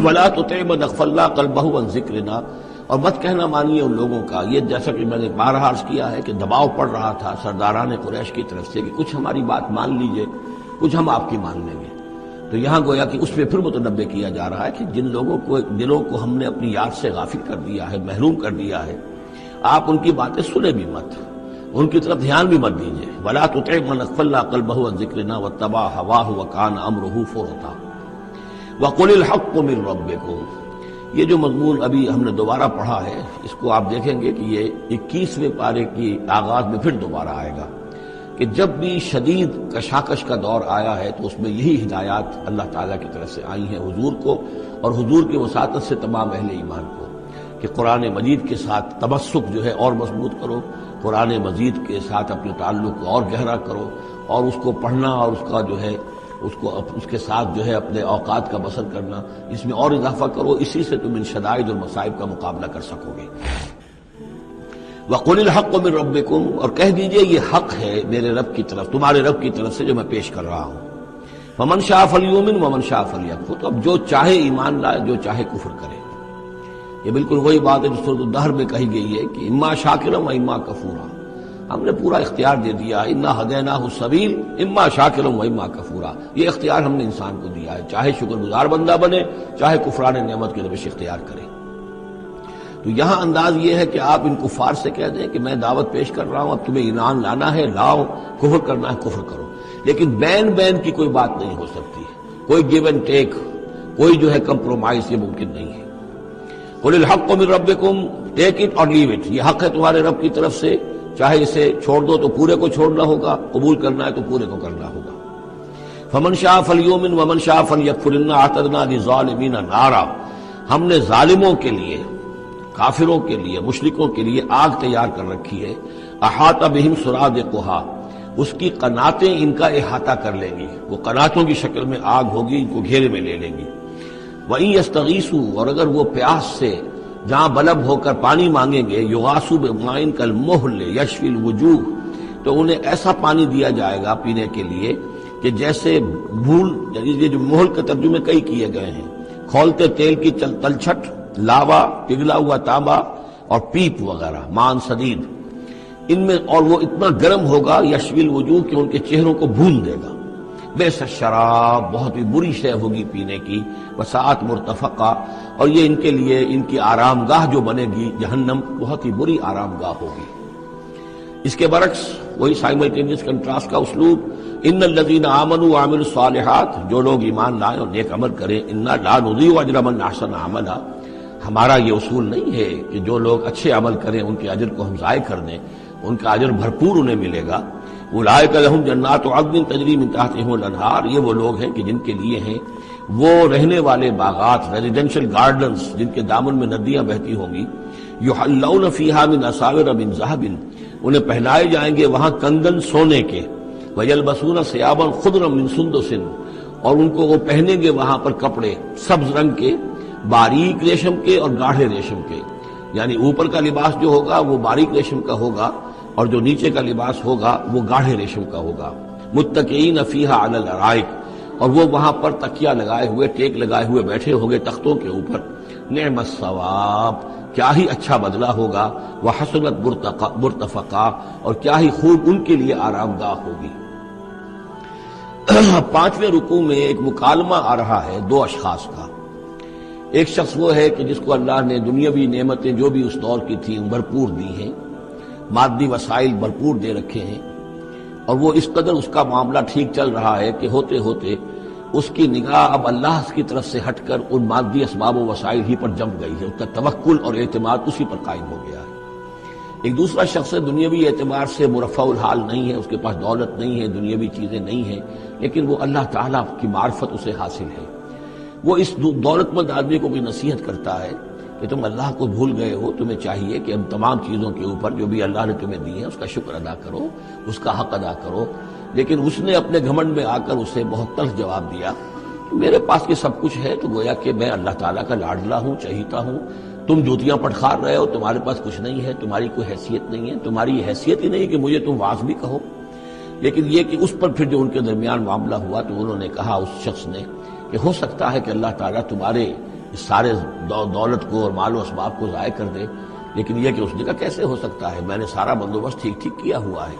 وَلَا تُطِعْ مَنْ أَغْفَلْنَا قَلْبَهُ عَنْ ذِكْرِنَا، اور مت کہنا مانیے ان لوگوں کا، یہ جیسا کہ میں نے بارہا عرض کیا ہے کہ دباؤ پڑ رہا تھا سرداران قریش کی طرف سے کہ کچھ ہماری بات مان لیجئے، کچھ ہم آپ کی مان لیں گے۔ تو یہاں گویا کہ اس پہ پھر متنبہ کیا جا رہا ہے کہ جن لوگوں کو دلوں کو ہم نے اپنی یاد سے غافل کر دیا ہے، محروم کر دیا ہے، آپ ان کی باتیں سنیں بھی مت، ان کی طرف دھیان بھی مت دیجیے۔ وَلَا تُطِعْ مَنْ أَغْفَلْنَا قَلْبَهُ عَنْ ذِكْرِنَا وَاتَّبَعَ هَوَاهُ وَكَانَ أَمْرُهُ فُرُطًا وَقُلِ الْحَقُّ مِنْ رَبِّكُمْ۔ یہ جو مضمون ابھی ہم نے دوبارہ پڑھا ہے، اس کو آپ دیکھیں گے کہ یہ 21ویں پارے کی آغاز میں پھر دوبارہ آئے گا کہ جب بھی شدید کشاکش کا دور آیا ہے تو اس میں یہی ہدایات اللہ تعالیٰ کی طرف سے آئی ہیں حضور کو اور حضور کی وساطت سے تمام اہل ایمان کو کہ قرآن مجید کے ساتھ تمسک جو ہے اور مضبوط کرو، قرآن مجید کے ساتھ اپنے تعلق کو اور گہرا کرو، اور اس کو پڑھنا اور اس کا جو ہے اس کے ساتھ جو ہے اپنے اوقات کا بسر کرنا، اس میں اور اضافہ کرو، اسی سے تم ان شدائد اور مصائب کا مقابلہ کر سکو گے۔ وَقُلِ الْحَقُّ مِنْ رَبِّكُمْ، اور کہہ دیجئے یہ حق ہے میرے رب کی طرف، تمہارے رب کی طرف سے جو میں پیش کر رہا ہوں۔ فَمَنْ شَاءَ فَلْيُؤْمِنْ وَمَنْ شَاءَ فَلْيَكْفُرْ، تو اب جو چاہے ایمان لائے، جو چاہے کفر کرے۔ یہ بالکل وہی بات ہے جو سورۃ الدہر میں کہی گئی ہے کہ اما شاکرا و اما کفورا، ہم نے پورا اختیار دے دیا، انا ہدیناہ السبیل اما شاکرا و اما کفورا، یہ اختیار ہم نے انسان کو دیا ہے، چاہے شکر گزار بندہ بنے، چاہے کفران نعمت کی روش اختیار کرے۔ تو یہاں انداز یہ ہے کہ آپ ان کفار سے کہہ دیں کہ میں دعوت پیش کر رہا ہوں، اب تمہیں ایمان لانا ہے لاؤ، کفر کرنا ہے کفر کرو، لیکن بین کی کوئی بات نہیں ہو سکتی، کوئی گیو اینڈ ٹیک، کوئی جو ہے کمپرومائز یہ ممکن نہیں ہے۔ قل الحق من ربکم ٹیک اٹ اور لیو اٹ، یہ حق ہے تمہارے رب کی طرف سے، چاہے اسے چھوڑ دو تو پورے کو چھوڑنا ہوگا، قبول کرنا ہے تو پورے کو کرنا ہوگا۔ فمن شاء فلیؤمن ومن شاء فلیکفر انا اعتدنا للظالمین نارا، ہم نے ظالموں کے لیے، کافروں کے لیے، مشرکوں کے لیے آگ تیار کر رکھی ہے، احاط بہم سرادقها، اس کی قناتیں ان کا احاطہ کر لیں گی، وہ قناتوں کی شکل میں آگ ہوگی، ان کو گھیرے میں لے لیں گی۔ وَإِن يَسْتَغِيثُوا، اور اگر وہ پیاس سے جہاں بلب ہو کر پانی مانگیں گے، یغاثوا بماء کالمہل یشفی الوجوہ، تو انہیں ایسا پانی دیا جائے گا پینے کے لیے کہ جیسے بھول، یہ جو مہل کے ترجمے کئی کیے گئے ہیں، کھولتے تیل کی تلچھٹ، لاوا، پگھلا ہوا تانبا اور پیپ وغیرہ، مان سدید، ان میں، اور وہ اتنا گرم ہوگا یشوی الوجوہ کہ ان کے چہروں کو بھون دے گا۔ بئس الشراب، بہت ہی بری شے ہوگی پینے کی، وساعت مرتفقہ، اور یہ ان کے لیے ان کی آرام گاہ جو بنے گی جہنم، بہت ہی بری آرام گاہ ہوگی۔ اس کے برعکس وہی سائملٹینیس کنٹراسٹ کا اسلوب، ان الذین آمنوا وعملوا الصالحات، جو لوگ ایمان لائیں اور نیک عمل کریں، انا لا نضیع اجر من احسن عملا، ہمارا یہ اصول نہیں ہے کہ جو لوگ اچھے عمل کریں ان کے اجر کو ہم ضائع کر دیں، ان کا اجر بھرپور انہیں ملے گا۔ اولئک لہم جنات عدن تجری من تحتہم الانہار، یہ وہ لوگ ہیں کہ جن کے لیے ہیں وہ رہنے والے باغات، ریزیڈینشل گارڈنز، جن کے دامن میں ندیاں بہتی ہوں گی، یحلون فیہا من اساور من ذہب، انہیں پہنائے جائیں گے وہاں کنگن سونے کے، ویلبسون ثیابا خضرا من سندس، اور ان کو وہ پہنیں گے وہاں پر کپڑے سبز رنگ کے، باریک ریشم کے اور گاڑھے ریشم کے، یعنی اوپر کا لباس جو ہوگا وہ باریک ریشم کا ہوگا اور جو نیچے کا لباس ہوگا وہ گاڑھے ریشم کا ہوگا۔ متکئین فیہا علی الارائک، اور وہ وہاں پر تکیہ لگائے ہوئے، ٹیک لگائے ہوئے بیٹھے ہوں گے تختوں کے اوپر۔ نعم الثواب، کیا ہی اچھا بدلہ ہوگا، وحسنت مرتفقہ، اور کیا ہی خوب ان کے لیے آرام گاہ ہوگی۔ پانچویں رکوع میں ایک مکالمہ آ رہا ہے دو اشخاص کا۔ ایک شخص وہ ہے کہ جس کو اللہ نے دنیاوی نعمتیں جو بھی اس دور کی تھیں بھرپور دی ہیں، مادی وسائل بھرپور دے رکھے ہیں، اور وہ اس قدر اس کا معاملہ ٹھیک چل رہا ہے کہ ہوتے ہوتے اس کی نگاہ اب اللہ کی طرف سے ہٹ کر ان مادی اسباب و وسائل ہی پر جم گئی ہے، اس کا توکل اور اعتماد اسی پر قائم ہو گیا ہے۔ ایک دوسرا شخص دنیاوی اعتبار سے مرفع الحال نہیں ہے، اس کے پاس دولت نہیں ہے، دنیاوی چیزیں نہیں ہیں، لیکن وہ اللہ تعالیٰ کی معرفت اسے حاصل ہے۔ وہ اس دولت مند آدمی کو بھی نصیحت کرتا ہے کہ تم اللہ کو بھول گئے ہو، تمہیں چاہیے کہ ان تمام چیزوں کے اوپر جو بھی اللہ نے تمہیں دی ہے اس کا شکر ادا کرو، اس کا حق ادا کرو۔ لیکن اس نے اپنے گھمنڈ میں آ کر اسے بہت تلخ جواب دیا کہ میرے پاس یہ سب کچھ ہے تو گویا کہ میں اللہ تعالیٰ کا لاڈلا ہوں، چہیتا ہوں، تم جوتیاں پٹخار رہے ہو، تمہارے پاس کچھ نہیں ہے، تمہاری کوئی حیثیت نہیں ہے، تمہاری یہ حیثیت ہی نہیں کہ مجھے تم واعظ بھی کہو۔ لیکن یہ کہ اس پر پھر جو ان کے درمیان معاملہ ہوا تو انہوں نے کہا، اس شخص نے، کہ ہو سکتا ہے کہ اللہ تعالیٰ تمہارے اس سارے دولت کو اور مال و اسباب کو ضائع کر دے، لیکن یہ کہ اس نے کہا کیسے ہو سکتا ہے، میں نے سارا بندوبست ٹھیک کیا ہوا ہے۔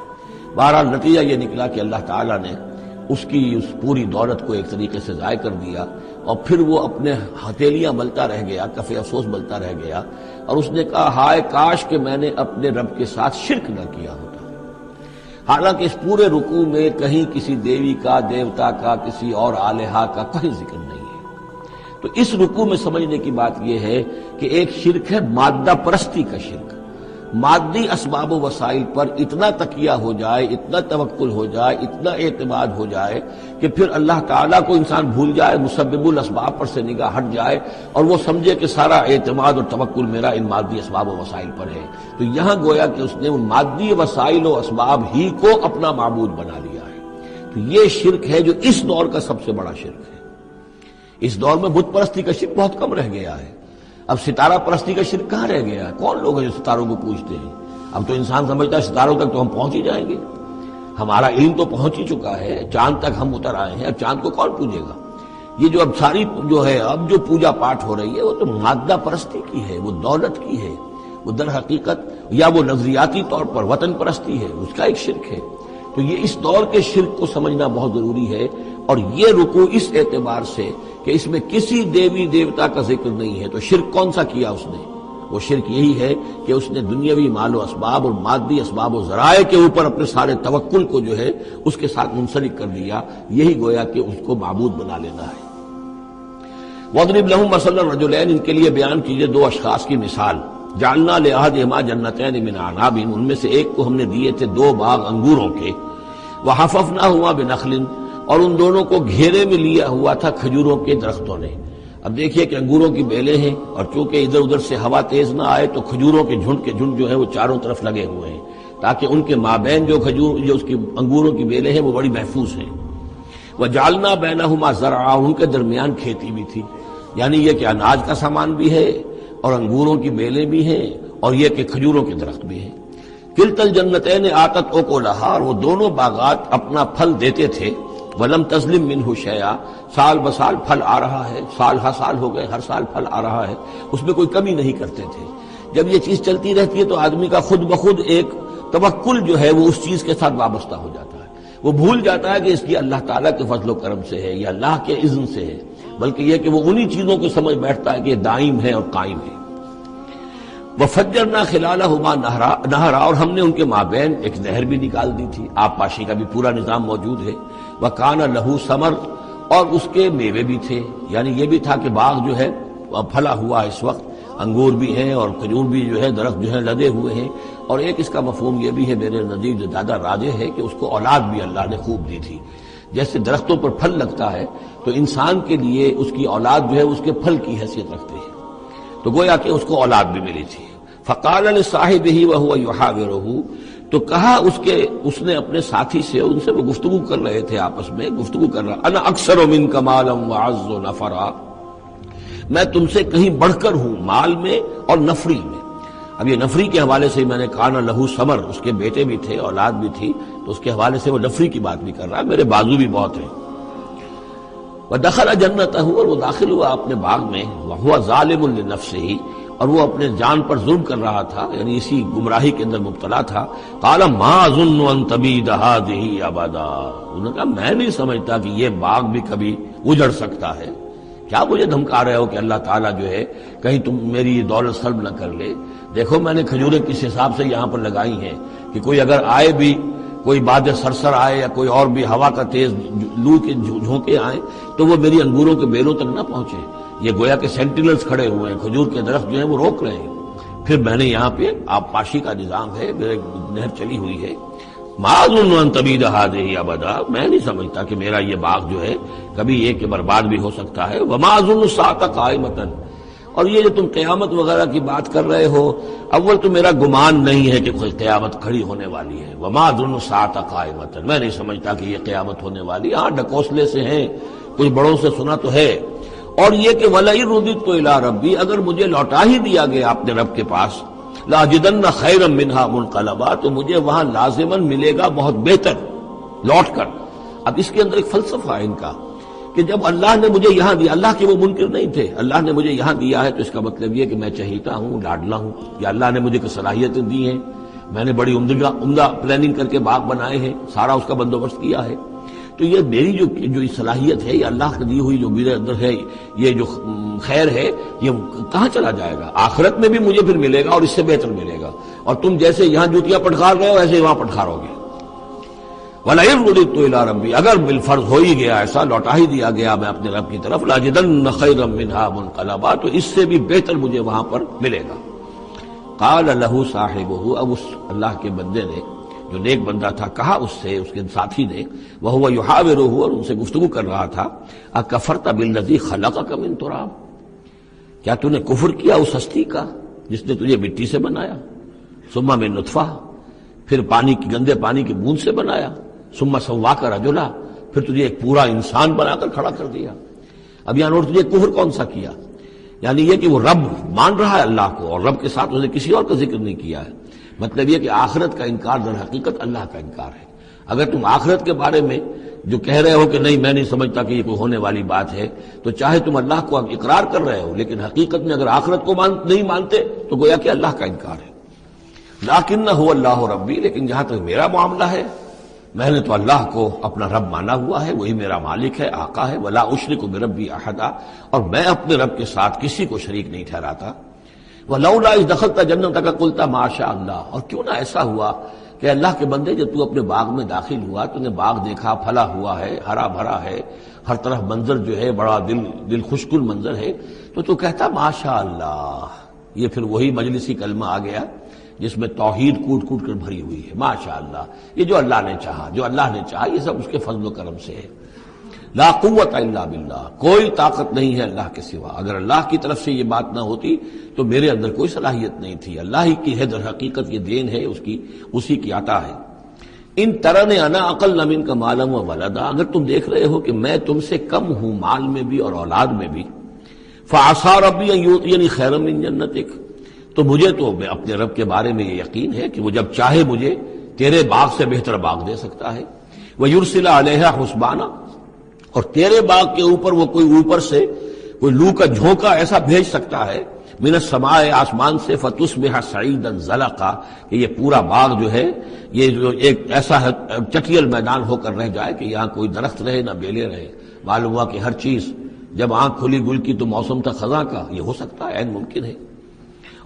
بہرحال نتیجہ یہ نکلا کہ اللہ تعالیٰ نے اس کی اس پوری دولت کو ایک طریقے سے ضائع کر دیا، اور پھر وہ اپنے ہتھیلیاں ملتا رہ گیا، کف افسوس ملتا رہ گیا، اور اس نے کہا ہائے کاش کہ میں نے اپنے رب کے ساتھ شرک نہ کیا ہوتا۔ حالانکہ اس پورے رکوع میں کہیں کسی دیوی کا، دیوتا کا، کسی اور الہہ کا کہیں ذکر نہیں ہے۔ تو اس رکوع میں سمجھنے کی بات یہ ہے کہ ایک شرک ہے مادہ پرستی کا شرک، مادی اسباب و وسائل پر اتنا تکیہ ہو جائے، اتنا توکل ہو جائے، اتنا اعتماد ہو جائے کہ پھر اللہ تعالیٰ کو انسان بھول جائے، مسبب الاسباب پر سے نگاہ ہٹ جائے، اور وہ سمجھے کہ سارا اعتماد اور توکل میرا ان مادی اسباب و وسائل پر ہے۔ تو یہاں گویا کہ اس نے ان مادی وسائل و اسباب ہی کو اپنا معبود بنا لیا ہے۔ تو یہ شرک ہے جو اس دور کا سب سے بڑا شرک ہے۔ اس دور میں بت پرستی کا شرک بہت کم رہ گیا ہے، اب ستارہ پرستی کا شرک کہاں رہ گیا ہے؟ کون لوگ ہیں جو ستاروں کو پوجتے ہیں؟ اب تو انسان سمجھتا ہے ستاروں تک تو ہم پہنچ ہی جائیں گے، ہمارا علم تو پہنچ ہی چکا ہے، چاند تک ہم اتر آئے ہیں، اب چاند کو کون پوجے گا؟ یہ جو اب ساری جو ہے اب جو پوجا پاٹ ہو رہی ہے وہ تو مادہ پرستی کی ہے، وہ دولت کی ہے، وہ در حقیقت یا وہ نظریاتی طور پر وطن پرستی ہے، اس کا ایک شرک ہے۔ تو یہ اس دور کے شرک کو سمجھنا بہت ضروری ہے، اور یہ رکوع اس اعتبار سے کہ اس میں کسی دیوی دیوتا کا ذکر نہیں ہے۔ تو شرک کون سا کیا اس نے؟ وہ شرک یہی ہے کہ اس نے دنیاوی مال و اسباب اور مادی اسباب و ذرائع کے اوپر اپنے سارے توکل کو جو ہے اس کے ساتھ منسلک کر دیا، یہی گویا کہ اس کو معبود بنا لینا ہے۔ وَاضْرِبْ لَهُم مَثَلًا رَجُلَيْنِ، ان کے لیے بیان کیجئے دو اشخاص کی مثال۔ جعلنا لأحدهما جنتين من عناب، ان میں سے ایک کو ہم نے دیے تھے دو باغ انگوروں کے، وحففناهما بنخل، اور ان دونوں کو گھیرے میں لیا ہوا تھا کھجوروں کے درختوں نے۔ اب دیکھیے کہ انگوروں کی بیلیں ہیں، اور چونکہ ادھر ادھر سے ہوا تیز نہ آئے تو کھجوروں کے جھنڈ جو ہے وہ چاروں طرف لگے ہوئے ہیں، تاکہ ان کے مابین جو اس کی انگوروں کی بیلیں ہیں وہ بڑی محفوظ ہیں۔ وجعلنا بینہما زرعا، ان کے درمیان کھیتی بھی تھی، یعنی یہ کہ اناج کا سامان بھی ہے اور انگوروں کی بیلیں بھی ہیں، اور یہ کہ کھجوروں کے درخت بھی ہیں۔ کلتا الجنتین آتت اکلہا، اور وہ دونوں باغات اپنا پھل دیتے تھے، ولم تظلم منہ شیئا، سال بسال پھل آ رہا ہے، سال ہر سال ہو گئے، ہر سال پھل آ رہا ہے، اس میں کوئی کمی نہیں کرتے تھے۔ جب یہ چیز چلتی رہتی ہے تو آدمی کا خود بخود ایک توکل جو ہے وہ اس چیز کے ساتھ وابستہ ہو جاتا ہے، وہ بھول جاتا ہے کہ اس کی اللہ تعالیٰ کے فضل و کرم سے ہے یا اللہ کے اذن سے ہے، بلکہ یہ کہ وہ انہی چیزوں کو سمجھ بیٹھتا ہے کہ یہ دائم ہے اور قائم ہے۔ وَفَجَّرْنَا خِلَالَهُمَا نَهْرًا، اور ہم نے ان کے مابین ایک نہر بھی نکال دی تھی، آب پاشی کا بھی پورا نظام موجود ہے۔ وَكَانَ لَهُ ثَمَرٌ، اور اس کے میوے بھی تھے، یعنی یہ بھی تھا کہ باغ جو ہے پھلا ہوا اس وقت، انگور بھی ہیں اور کھجور بھی جو ہے درخت جو ہے لدے ہوئے ہیں۔ اور ایک اس کا مفہوم یہ بھی ہے میرے نزدیک جو زیادہ راجح ہے کہ اس کو اولاد بھی اللہ نے خوب دی تھی۔ جیسے درختوں پر پھل لگتا ہے تو انسان کے لیے اس کی اولاد جو ہے اس کے پھل کی حیثیت رکھتی ہے، تو گویا کہ اس کو اولاد بھی ملی تھی۔ فقال لصاحبہ وهو يحاورہ، تو کہا اس نے اپنے ساتھی سے، ان سے وہ گفتگو کر رہے تھے، آپس میں گفتگو کر رہا، انا اکثر منک مالا واعز نفرا، میں تم سے کہیں بڑھ کر ہوں مال میں اور نفری میں۔ اب یہ نفری کے حوالے سے میں نے کہا نہ لہو ثمر، اس کے بیٹے بھی تھے، اولاد بھی تھی، تو اس کے حوالے سے وہ نفری کی بات بھی کر رہا ہے، میرے بازو بھی بہت ہیں۔ وَدَخَلَ جَنَّتَهُ، اور وہ داخل ہوا اپنے باغ میں، وَهُوَ ظَالِمٌ لِنَفْسِهِ، اور وہ اپنے جان پر ظلم کر رہا تھا، یعنی اسی گمراہی کے اندر مبتلا تھا۔ قَالَ مَا أَظُنُّ أَن تَبِيدَ هَٰذِهِ أَبَدًا، انہوں نے کہا میں نہیں سمجھتا کہ یہ باغ بھی کبھی اجڑ سکتا ہے۔ کیا مجھے دھمکا رہے ہو کہ اللہ تعالیٰ جو ہے کہیں تم میری یہ دولت سلب نہ کر لے؟ دیکھو میں نے کھجوریں کس حساب سے یہاں پر لگائی ہیں کہ کوئی اگر آئے بھی، کوئی باد سرسر آئے یا کوئی اور بھی ہوا کا تیز لو کے جھونکے آئیں تو وہ میری انگوروں کے بیلوں تک نہ پہنچے۔ یہ گویا کہ سینٹینلز کھڑے ہوئے ہیں، کھجور کے درخت جو ہیں وہ روک رہے ہیں۔ پھر میں نے یہاں پہ آب پاشی کا نظام ہے، میرے نہر چلی ہوئی ہے۔ ما اظن ان تبید هذه ابدا، میں نہیں سمجھتا کہ میرا یہ باغ جو ہے کبھی یہ کہ برباد بھی ہو سکتا ہے۔ وما اظن الساعة قائمة، اور یہ جو تم قیامت وغیرہ کی بات کر رہے ہو، اول تو میرا گمان نہیں ہے کہ کوئی قیامت کھڑی ہونے والی ہے۔ وما اظن الساعة قائمة، میں نہیں سمجھتا کہ یہ قیامت ہونے والی، ہاں ڈکوسلے سے ہیں، کچھ بڑوں سے سنا تو ہے۔ اور یہ کہ وَلَئِن رُدِدتُّ إِلَىٰ رَبِّي، اگر مجھے لوٹا ہی دیا گیا اپنے رب کے پاس، لَأَجِدَنَّ خَيْرًا مِّنْهَا مُنْقَلَبًا، تو مجھے وہاں لازماً ملے گا بہت بہتر لوٹ کر۔ اب اس کے اندر ایک فلسفہ ہے ان کا کہ جب اللہ نے مجھے یہاں دیا، اللہ کے وہ منکر نہیں تھے، اللہ نے مجھے یہاں دیا ہے تو اس کا مطلب یہ کہ میں چہیتا ہوں، لاڈلا ہوں، یا اللہ نے مجھے کچھ صلاحیتیں دی ہیں، میں نے بڑی عمدہ پلاننگ کر کے باغ بنائے ہیں، سارا اس کا بندوبست کیا ہے، تو یہ میری جو صلاحیت ہے، یہ اللہ کی دی ہوئی جو میرے اندر ہے، یہ جو خیر ہے، یہ کہاں چلا جائے گا؟ آخرت میں بھی مجھے پھر ملے گا اور اس سے بہتر ملے گا، اور تم جیسے یہاں جوتیاں پٹخار رہے ہو ایسے وہاں پٹخارو گے۔ وَلَئِن رُدِدتُّ إِلَىٰ رَبِّي، اگر بالفرض ہو ہی گیا ایسا، لوٹا ہی دیا گیا میں اپنے رب کی طرف، لَأَجِدَنَّ خَيْرًا مِّنْهَا مُنْقَلَبًا، تو اس سے بھی بہتر مجھے وہاں پر ملے گا۔ قَالَ لَهُ صَاحِبُهُ، اب اس اللہ کے بندے نے جو نیک بندہ تھا کہا اس سے، اس کے ساتھی نے، وَهُوَ يُحَاوِرُهُ، اور ان سے گفتگو کر رہا تھا، أَكَفَرْتَ بِالَّذِي خَلَقَكَ مِن تُرَابٍ، کیا تو نے کفر کیا اس ہستی کا جس نے تجھے مٹی سے بنایا، ثم من نطفہ، پھر گندے پانی کی بوند سے بنایا، ثم سواک رجلا، پھر تجھے ایک پورا انسان بنا کر کھڑا کر دیا۔ اب یہاں نوٹ تجھے کفر کون سا کیا؟ یعنی یہ کہ وہ رب مان رہا ہے اللہ کو، اور رب کے ساتھ اس نے کسی اور کا ذکر نہیں کیا ہے۔ مطلب یہ کہ آخرت کا انکار در حقیقت اللہ کا انکار ہے۔ اگر تم آخرت کے بارے میں جو کہہ رہے ہو کہ نہیں میں نہیں سمجھتا کہ یہ کوئی ہونے والی بات ہے، تو چاہے تم اللہ کو اقرار کر رہے ہو لیکن حقیقت میں اگر آخرت کو نہیں مانتے تو گویا کہ اللہ کا انکار ہے۔ لیکن هو اللہ ربی، لیکن جہاں تک میرا معاملہ ہے میں نے تو اللہ کو اپنا رب مانا ہوا ہے، وہی میرا مالک ہے، آقا ہے۔ ولا اشرک بربی احدا، اور میں اپنے رب کے ساتھ کسی کو شریک نہیں ٹھہراتا۔ ولولا اذ دخلت جنتک قلت ما شاء اللہ، اور کیوں نہ ایسا ہوا کہ اللہ کے بندے جب تو اپنے باغ میں داخل ہوا تو نے باغ دیکھا، پھلا ہوا ہے، ہرا بھرا ہے، ہر طرف منظر جو ہے بڑا دل خوشکن منظر ہے، تو کہتا ماشاء اللہ۔ یہ پھر وہی مجلسی کلمہ آ گیا جس میں توحید کوٹ کوٹ کر بھری ہوئی ہے، ماشاء اللہ۔ یہ جو اللہ نے چاہا، جو اللہ نے چاہا، یہ سب اس کے فضل و کرم سے ہے۔ لا قوت الا باللہ، کوئی طاقت نہیں ہے اللہ کے سوا۔ اگر اللہ کی طرف سے یہ بات نہ ہوتی تو میرے اندر کوئی صلاحیت نہیں تھی۔ اللہ ہی کی ہے در حقیقت، یہ دین ہے اسی کی عطا ہے۔ ان ترن انا اقل منک مالا و ولدا، اگر تم دیکھ رہے ہو کہ میں تم سے کم ہوں مال میں بھی اور اولاد میں بھی، فعسى ربی ان یؤتینی خیرا من جنتک، تو مجھے تو اپنے رب کے بارے میں یہ یقین ہے کہ وہ جب چاہے مجھے تیرے باغ سے بہتر باغ دے سکتا ہے۔ وَيُرْسِلَ عَلَيْهَا حُسْبَانًا، اور تیرے باغ کے اوپر وہ کوئی اوپر سے کوئی لو کا جھونکا ایسا بھیج سکتا ہے، من السماء، آسمان سے، فَتُصْبِحَ صَعِيدًا زَلَقًا، کہ یہ پورا باغ جو ہے یہ جو ایک ایسا چٹیل میدان ہو کر رہ جائے کہ یہاں کوئی درخت رہے نہ بیلے رہے۔ معلوم ہوا کہ ہر چیز جب آنکھ کھلی گل کی تو موسم تھا خزاں کا، یہ ہو سکتا ہے، عین ممکن ہے۔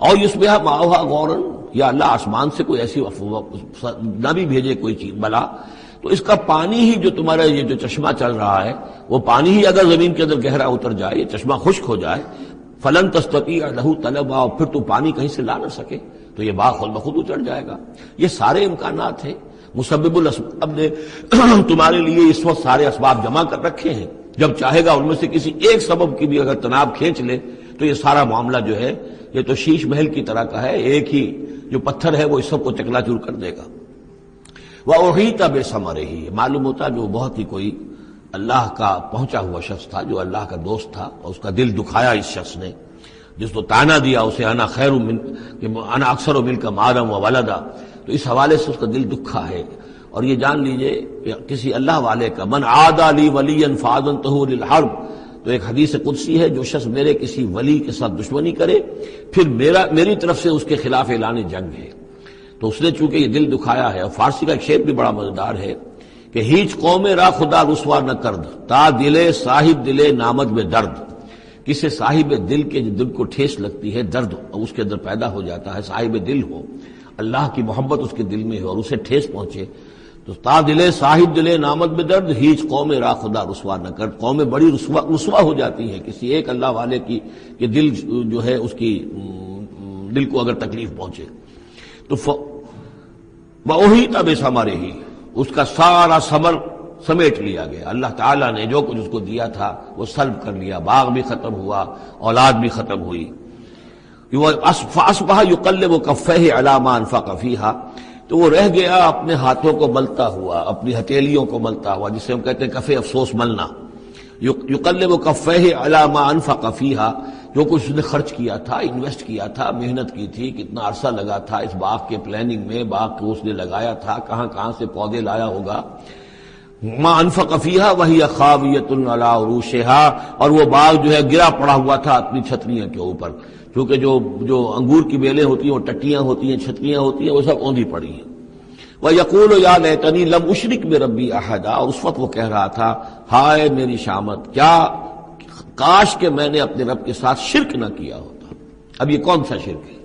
اور یصبح ماؤہا غوراً، یا اللہ آسمان سے کوئی ایسی نہ بھی بھیجے کوئی چیز بلا، تو اس کا پانی ہی جو تمہارا یہ جو چشمہ چل رہا ہے وہ پانی ہی اگر زمین کے اندر گہرا اتر جائے، یہ چشمہ خشک ہو جائے، فلن تستطیع لہ طلبا، اور پھر تو پانی کہیں سے لا نہ سکے تو یہ باغ خود بخود اچڑ جائے گا۔ یہ سارے امکانات ہیں، مسبب الاسباب نے تمہارے لیے اس وقت سارے اسباب جمع کر رکھے ہیں، جب چاہے گا ان میں سے کسی ایک سبب کی بھی اگر تناب کھینچ لے تو یہ سارا معاملہ جو ہے یہ تو شیش محل کی طرح کا ہے، ایک ہی جو پتھر ہے وہ اس سب کو چکنا چور کر دے گا۔ وَأُحِيطَ بِثَمَرِهِ، معلوم ہوتا جو بہت ہی کوئی اللہ کا پہنچا ہوا شخص تھا، جو اللہ کا دوست تھا، اور اس کا دل دکھایا اس شخص نے، جس کو تانا دیا اسے انا خیر من کہ انا اکثر منک مالا و ولدا، تو اس حوالے سے اس کا دل دکھا ہے۔ اور یہ جان لیجئے کہ کسی اللہ والے کا من عادى لي وليا فاذنته للحرب، تو ایک حدیث قدسی ہے، جو شخص میرے کسی ولی کے ساتھ دشمنی کرے پھر میری طرف سے اس کے خلاف اعلان جنگ ہے۔ تو اس نے چونکہ یہ دل دکھایا ہے، اور فارسی کا ایک شعر بھی بڑا مزیدار ہے کہ ہیچ قوم را خدا رسوا نہ کرد، تا دلے صاحب دلے نامد میں درد، کسی صاحب دل کے دل کو ٹھیس لگتی ہے، درد اس کے اندر پیدا ہو جاتا ہے، صاحب دل ہو، اللہ کی محبت اس کے دل میں ہو اور اسے ٹھیس پہنچے، تو تا دلے صاحب دلے نامد میں درد، ہیچ قوم را خدا رسوا نہ کرد، قومیں بڑی رسوا ہو جاتی ہیں کسی ایک اللہ والے کی کہ دل جو ہے اس کی دل کو اگر تکلیف پہنچے۔ تو وَأُحِيطَ بِثَمَرِهِ، اس کا سارا ثمر سمیٹ لیا گیا، اللہ تعالیٰ نے جو کچھ اس کو دیا تھا وہ سلب کر لیا، باغ بھی ختم ہوا، اولاد بھی ختم ہوئی۔ فَأَصْبَحَ يُقَلِّبُ كَفَّيْهِ عَلَى مَا أَنفَقَ فِيهَا، تو وہ رہ گیا اپنے ہاتھوں کو ملتا ہوا، اپنی ہتھیلیوں کو ملتا ہوا، جسے ہم کہتے ہیں کفِ افسوس ملنا۔ یقلب کفیہ علی ما انفق فیہا، جو کچھ اس نے خرچ کیا تھا، انویسٹ کیا تھا، محنت کی تھی، کتنا عرصہ لگا تھا اس باغ کے پلاننگ میں، باغ کو اس نے لگایا تھا، کہاں کہاں سے پودے لایا ہوگا۔ ما انفق فیہا وہی خاویۃ علی عروشہا، اور وہ باغ جو ہے گرا پڑا ہوا تھا اپنی چھتریاں کے اوپر، کیونکہ جو انگور کی بیلیں ہوتی ہیں وہ ٹٹیاں ہوتی ہیں، چھتریاں ہوتی ہیں، وہ سب اوندھی پڑی ہیں۔ وَيَقُولُ يَا لَيْتَنِي لَمْ أُشْرِكْ بِرَبِّي أَحَدًا، اور اس وقت وہ کہہ رہا تھا ہائے میری شامت، کیا کاش کہ میں نے اپنے رب کے ساتھ شرک نہ کیا ہوتا۔ اب یہ کون سا شرک ہے؟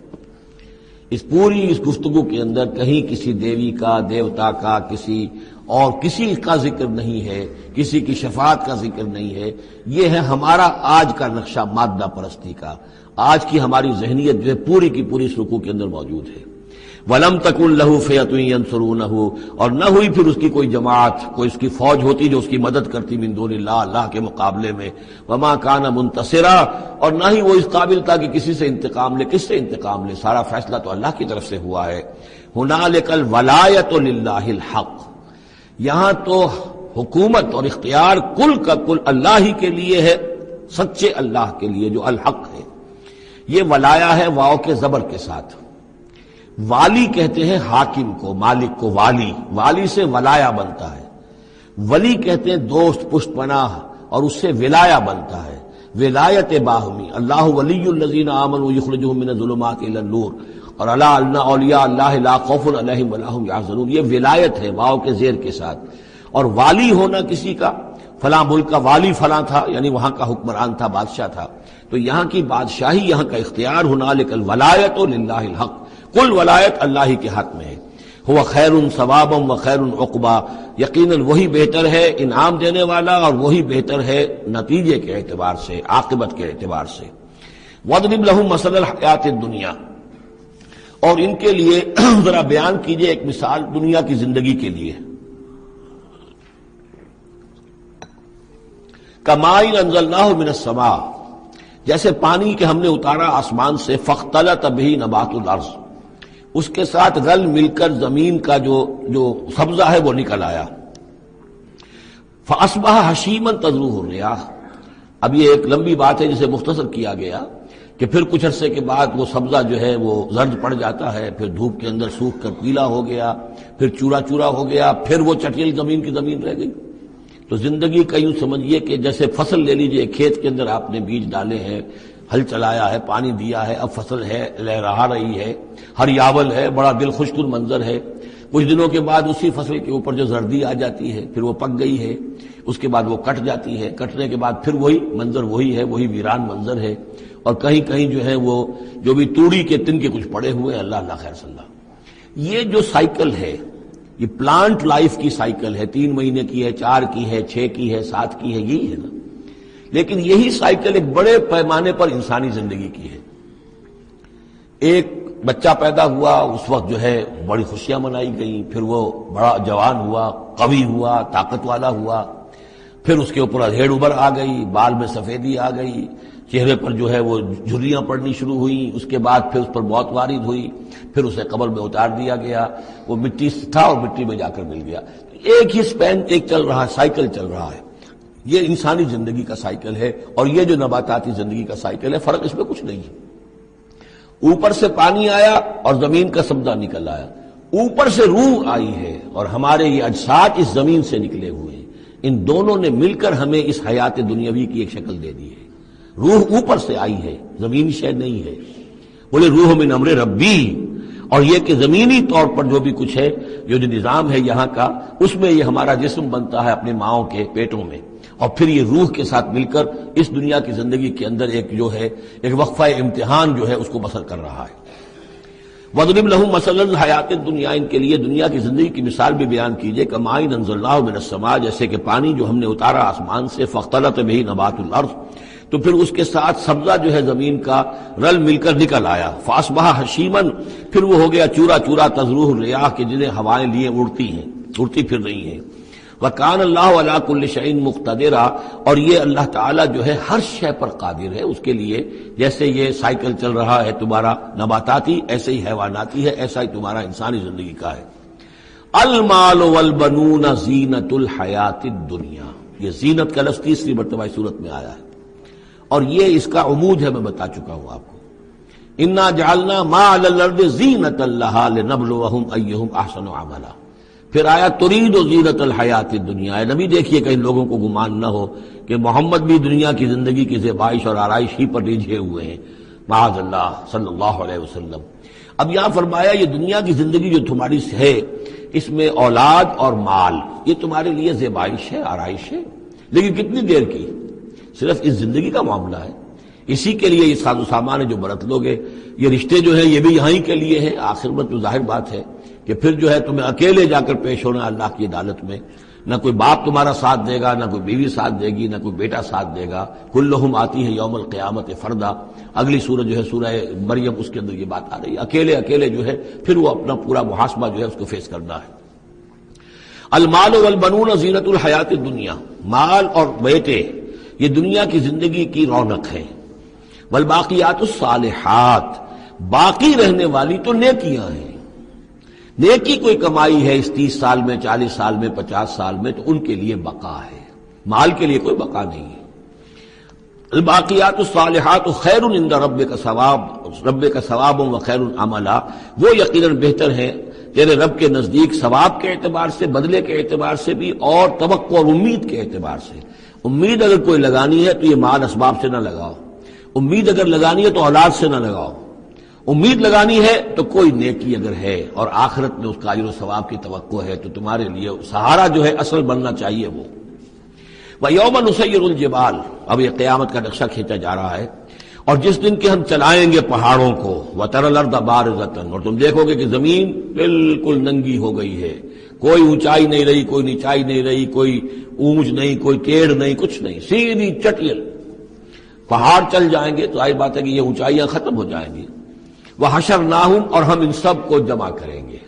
اس پوری اس گفتگو کے اندر کہیں کسی دیوی کا، دیوتا کا، کسی کا ذکر نہیں ہے، کسی کی شفاعت کا ذکر نہیں ہے۔ یہ ہے ہمارا آج کا نقشہ مادہ پرستی کا، آج کی ہماری ذہنیت جو ہے پوری کی پوری اس رکوع کے اندر موجود ہے۔ وَلَمْ تَكُنْ لَهُ فِئَةٌ يَنْصُرُونَهُ، اور نہ ہوئی پھر اس کی کوئی جماعت، کوئی اس کی فوج ہوتی جو اس کی مدد کرتی من دون اللہ، اللہ کے مقابلے میں۔ وَمَا كَانَ مُنْتَصِرًا، اور نہ ہی وہ اس قابل تھا کہ کسی سے انتقام لے، کس سے انتقام لے، سارا فیصلہ تو اللہ کی طرف سے ہوا ہے۔ هُنَالِكَ الْوَلَایَةُ لِلَّهِ الْحَقِّ، یہاں تو حکومت اور اختیار کل کا کل اللہ ہی کے لیے ہے، سچے اللہ کے لیے جو الحق ہے۔ یہ ولایا ہے واو کے زبر کے ساتھ، والی کہتے ہیں حاکم کو، مالک کو والی، والی سے ولایا بنتا ہے، ولی کہتے ہیں دوست پشت پناہ، اور اس سے ولایا بنتا ہے، ولایت باہمی، اللہ ولی الذین آمنوا یخرجہم من الظلمات الی النور، اور الا ان اولیاء اللہ لا خوف علیہم ولا هم یحزنون، یہ ولایت ہے واو کے زیر کے ساتھ۔ اور والی ہونا کسی کا، فلاں ملک کا والی فلاں تھا، یعنی وہاں کا حکمران تھا، بادشاہ تھا، تو یہاں کی بادشاہی، یہاں کا اختیار، ہنالک الولایۃ للہ الحق، کل ولایت اللہ ہی کے حق میں ہے۔ ہوا خیر ثوابا و خیر عقبا، یقیناً وہی بہتر ہے انعام دینے والا، اور وہی بہتر ہے نتیجے کے اعتبار سے، عاقبت کے اعتبار سے۔ وَاضْرِبْ لَهُم مَثَلَ الْحَيَاةِ الدُّنْيَا، اور ان کے لیے ذرا بیان کیجئے ایک مثال دنیا کی زندگی کے لیے۔ کَمَاءٍ أَنزَلْنَاهُ مِنَ السَّمَاءِ، جیسے پانی کہ ہم نے اتارا آسمان سے، فَاخْتَلَطَ بِهِ نَبَاتُ الْأَرْضِ، اس کے ساتھ رل مل کر زمین کا جو سبزہ ہے وہ نکل آیا۔ فَأَصْبَحَ حَشِيمًا تَذْرُوهُ الرِّيَاحُ، اب یہ ایک لمبی بات ہے جسے مختصر کیا گیا کہ پھر کچھ عرصے کے بعد وہ سبزہ جو ہے وہ زرد پڑ جاتا ہے، پھر دھوپ کے اندر سوکھ کر پیلا ہو گیا، پھر چورا چورا ہو گیا، پھر وہ چٹیل زمین کی زمین رہ گئی۔ تو زندگی کا یوں سمجھیے کہ جیسے فصل لے لیجئے، کھیت کے اندر آپ نے بیج ڈالے ہیں، ہل چلایا ہے، پانی دیا ہے، اب فصل ہے، لہرا رہی ہے، ہریاول ہے، بڑا دل خوشکن منظر ہے۔ کچھ دنوں کے بعد اسی فصل کے اوپر جو زردی آ جاتی ہے، پھر وہ پک گئی ہے، اس کے بعد وہ کٹ جاتی ہے، کٹنے کے بعد پھر وہی منظر وہی ہے، وہی ویران منظر ہے، اور کہیں کہیں جو ہے وہ جو بھی توڑی کے تن کے کچھ پڑے ہوئے ہیں، اللہ اللہ خیر صلی اللہ۔ یہ جو سائیکل ہے، یہ پلانٹ لائف کی سائیکل ہے، 3 مہینے کی ہے، 4 کی ہے، 6 کی ہے، 7 کی ہے، یہی ہے نا۔ لیکن یہی سائیکل ایک بڑے پیمانے پر انسانی زندگی کی ہے۔ ایک بچہ پیدا ہوا، اس وقت جو ہے بڑی خوشیاں منائی گئیں، پھر وہ بڑا جوان ہوا، قوی ہوا، طاقت والا ہوا، پھر اس کے اوپر ادھیڑ ابھر آ گئی، بال میں سفیدی آ گئی، چہرے پر جو ہے وہ جھریاں پڑنی شروع ہوئیں، اس کے بعد پھر اس پر موت وارد ہوئی، پھر اسے قبر میں اتار دیا گیا، وہ مٹی سے تھا اور مٹی میں جا کر مل گیا۔ ایک ہی سپین ایک چل رہا ہے، سائیکل چل رہا ہے۔ یہ انسانی زندگی کا سائیکل ہے، اور یہ جو نباتاتی زندگی کا سائیکل ہے، فرق اس میں کچھ نہیں ہے۔ اوپر سے پانی آیا اور زمین کا سبزہ نکل آیا، اوپر سے روح آئی ہے، اور ہمارے یہ اجساد اس زمین سے نکلے ہوئے ہیں، ان دونوں نے مل کر ہمیں اس حیات دنیاوی کی ایک شکل دے دی ہے۔ روح اوپر سے آئی ہے، زمینی شے نہیں ہے۔ بولے روح من امر ربی، اور یہ کہ زمینی طور پر جو بھی کچھ ہے، جو نظام ہے یہاں کا، اس میں یہ ہمارا جسم بنتا ہے اپنے ماؤں کے پیٹوں میں، اور پھر یہ روح کے ساتھ مل کر اس دنیا کی زندگی کے اندر ایک جو ہے ایک وقفہ امتحان جو ہے اس کو بسر کر رہا ہے۔ وَاضْرِبْ لَهُم مَثَلَ الْحَيَاةِ الدُّنْيَا، ان کے لیے دنیا کی زندگی کی مثال بھی بیان کیجئے، کَمَاءٍ أَنزَلْنَاهُ مِنَ السَّمَاءِ، جیسے کہ پانی جو ہم نے اتارا آسمان سے، فَاخْتَلَطَ بِهِ نَبَاتُ الْأَرْضِ، تو پھر اس کے ساتھ سبزہ جو ہے زمین کا رل مل کر نکل آیا، فَأَصْبَحَ حَشِيمًا، پھر وہ ہو گیا چورا چورا، تَذْرُوهُ الرِّيَاحُ، کہ جنہیں ہوائیں لیے اڑتی ہیں، اڑتی پھر رہی ہیں۔ وَكَانَ اللَّهُ عَلَىٰ كُلِّ شَيْءٍ مُقْتَدِرًا، اور یہ اللہ تعالیٰ جو ہے ہر شے پر قادر ہے، اس کے لیے جیسے یہ سائیکل چل رہا ہے تمہارا نباتاتی، ایسے ہی حیواناتی ہے، ایسا ہی تمہارا انسانی زندگی کا ہے۔ المال والبنون زینت الحیات الدنیا، یہ زینت کا لفظ 3 مرتبہ اس صورت میں آیا ہے، اور یہ اس کا عمود ہے، میں بتا چکا ہوں آپ کو۔ انا جعلنا ما علی الارض زینۃ لها لنبلوہم ایہم احسن عملا، پھر آیا ترید و زینت الحیات الدنیا۔ اے نبی دیکھیے کہیں لوگوں کو گمان نہ ہو کہ محمد بھی دنیا کی زندگی کی زیبائش اور آرائش ہی پر ریجھے ہوئے ہیں، معاذ اللہ صلی اللہ علیہ وسلم۔ اب یہاں فرمایا یہ دنیا کی زندگی جو تمہاری ہے، اس میں اولاد اور مال، یہ تمہارے لیے زیبائش ہے، آرائش ہے، لیکن کتنی دیر کی؟ صرف اس زندگی کا معاملہ ہے، اسی کے لیے یہ ساز و سامان ہے جو برت لوگے، یہ رشتے جو ہیں یہ بھی یہاں ہی کے لیے ہیں۔ آخر میں تو ظاہر بات ہے کہ پھر جو ہے تمہیں اکیلے جا کر پیش ہونا اللہ کی عدالت میں، نہ کوئی باپ تمہارا ساتھ دے گا، نہ کوئی بیوی ساتھ دے گی، نہ کوئی بیٹا ساتھ دے گا۔ کلہم آتی ہے یوم القیامت فردا، اگلی سورہ جو ہے سورہ مریم، اس کے اندر یہ بات آ رہی ہے، اکیلے اکیلے جو ہے پھر وہ اپنا پورا محاسبہ جو ہے اس کو فیس کرنا ہے۔ المال والبنون زینت الحیات الدنیا، مال اور بیٹے یہ دنیا کی زندگی کی رونق ہے۔ والباقیات الصالحات، باقی رہنے والی تو نیکیاں ہیں۔ نیکی کوئی کمائی ہے اس 30 سال میں، 40 سال میں، 50 سال میں، تو ان کے لیے بقا ہے، مال کے لیے کوئی بقا نہیں ہے۔ الباقیات الصالحات خیر عند ربک ثواب و خیر عملا، وہ یقیناً بہتر ہیں تیرے رب کے نزدیک ثواب کے اعتبار سے، بدلے کے اعتبار سے بھی، اور توقع اور امید کے اعتبار سے۔ امید اگر کوئی لگانی ہے تو یہ مال اسباب سے نہ لگاؤ، امید اگر لگانی ہے تو اولاد سے نہ لگاؤ، امید لگانی ہے تو کوئی نیکی اگر ہے اور آخرت میں اس کا اجر و ثواب کی توقع ہے تو تمہارے لیے سہارا جو ہے اصل بننا چاہیے وہ۔ وَيَوْمَ نُسَيِّرُ الْجِبَالَ، اب یہ قیامت کا نقشہ کھینچا جا رہا ہے، اور جس دن کے ہم چلائیں گے پہاڑوں کو، وَتَرَى الْأَرْضَ بَارِزَةً، اور تم دیکھو گے کہ زمین بالکل ننگی ہو گئی ہے، کوئی اونچائی نہیں رہی، کوئی نیچائی نہیں رہی، کوئی اونچ نہیں، کوئی ٹیڑھ نہیں، کچھ نہیں، سیدھی چٹیل پہاڑ چل جائیں گے تو آئی بات ہے کہ یہ اونچائیاں ختم ہو جائیں گی۔ وَحَشَرْنَاهُمْ، اور ہم ان سب کو جمع کریں گے،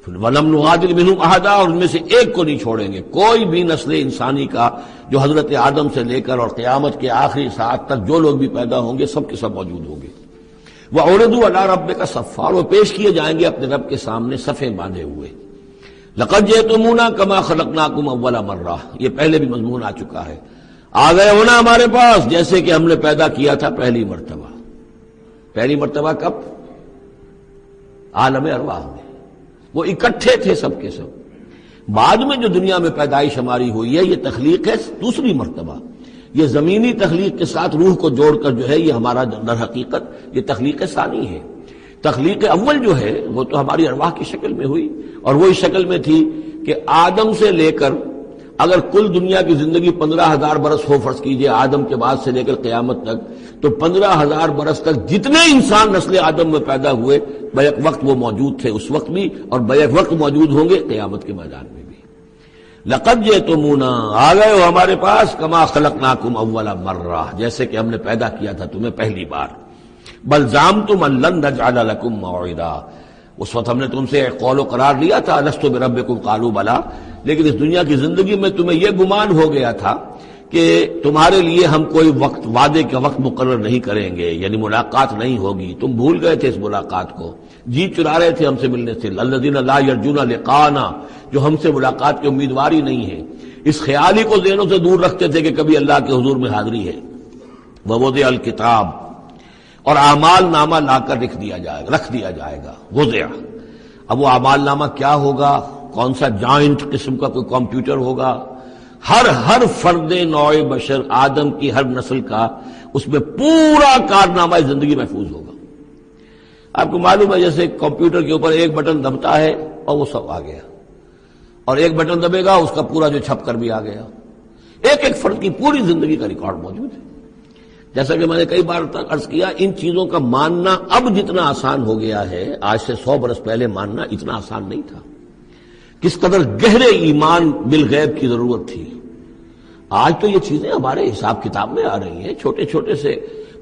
وَلَمْ نُغَادِرْ مِنْهُمْ أَحَدًا، اور ان میں سے ایک کو نہیں چھوڑیں گے، کوئی بھی نسل انسانی کا جو حضرت آدم سے لے کر اور قیامت کے آخری ساعت تک جو لوگ بھی پیدا ہوں گے سب کے سب موجود ہوں گے۔ وَعُرِضُوا عَلَىٰ رَبِّكَ صَفًّا، وہ پیش کیے جائیں گے اپنے رب کے سامنے صفیں باندھے ہوئے۔ لَقَدْ جِئْتُمُونَا كَمَا خَلَقْنَاكُمْ أَوَّلَ مَرَّةٍ، یہ پہلے بھی مضمون آ چکا ہے، آ گئے ہونا ہمارے پاس جیسے کہ ہم نے پیدا کیا تھا پہلی مرتبہ۔ پہلی مرتبہ کب؟ عالم ارواح میں، وہ اکٹھے تھے سب کے سب۔ بعد میں جو دنیا میں پیدائش ہماری ہوئی ہے یہ تخلیق ہے دوسری مرتبہ، یہ زمینی تخلیق کے ساتھ روح کو جوڑ کر جو ہے یہ ہمارا در حقیقت یہ تخلیق ثانی ہے۔ تخلیق اول جو ہے وہ تو ہماری ارواح کی شکل میں ہوئی، اور وہی شکل میں تھی کہ آدم سے لے کر اگر کل دنیا کی زندگی 15,000 برس ہو، فرض کیجئے آدم کے بعد سے لے کر قیامت تک، تو 15,000 برس تک جتنے انسان نسل آدم میں پیدا ہوئے بیک وقت وہ موجود تھے اس وقت بھی، اور بیک وقت موجود ہوں گے قیامت کے میدان میں بھی۔ لَقَدْ جِئْتُمُونَا، آ گئے ہو ہمارے پاس، کَمَا خَلَقْنَاكُمْ أَوَّلَ مَرَّةٍ، جیسے کہ ہم نے پیدا کیا تھا تمہیں پہلی بار۔ بَلْ زَعَمْتُمْ أَن لَّن نَّجْعَلَ لَكُم مَّوْعِدًا، اس وقت ہم نے تم سے ایک قول و قرار لیا تھا، لست بربکم قالوا بلا، لیکن اس دنیا کی زندگی میں تمہیں یہ گمان ہو گیا تھا کہ تمہارے لیے ہم کوئی وقت وعدے کا وقت مقرر نہیں کریں گے، یعنی ملاقات نہیں ہوگی، تم بھول گئے تھے اس ملاقات کو، جی چرا رہے تھے ہم سے ملنے سے، الذین لا یرجون لقاءنا، جو ہم سے ملاقات کی امیدوار ہی نہیں ہے، اس خیال ہی کو ذہنوں سے دور رکھتے تھے کہ کبھی اللہ کے حضور میں حاضری ہے۔ ووضع الکتاب، اور اعمال نامہ لا کر رکھ دیا جائے گا، وضع۔ اب وہ اعمال نامہ کیا ہوگا؟ کون سا جائنٹ قسم کا کوئی کمپیوٹر ہوگا؟ ہر فرد نوع بشر آدم کی ہر نسل کا اس میں پورا کارنامہ زندگی محفوظ ہوگا۔ آپ کو معلوم ہے جیسے کمپیوٹر کے اوپر ایک بٹن دبتا ہے اور وہ سب آ گیا، اور ایک بٹن دبے گا اس کا پورا جو چھپ کر بھی آ گیا، ایک ایک فرد کی پوری زندگی کا ریکارڈ موجود ہے۔ جیسا کہ میں نے کئی بار عرض کیا، ان چیزوں کا ماننا اب جتنا آسان ہو گیا ہے، آج سے 100 برس پہلے ماننا اتنا آسان نہیں تھا۔ کس قدر گہرے ایمان بالغیب کی ضرورت تھی۔ آج تو یہ چیزیں ہمارے حساب کتاب میں آ رہی ہیں، چھوٹے چھوٹے سے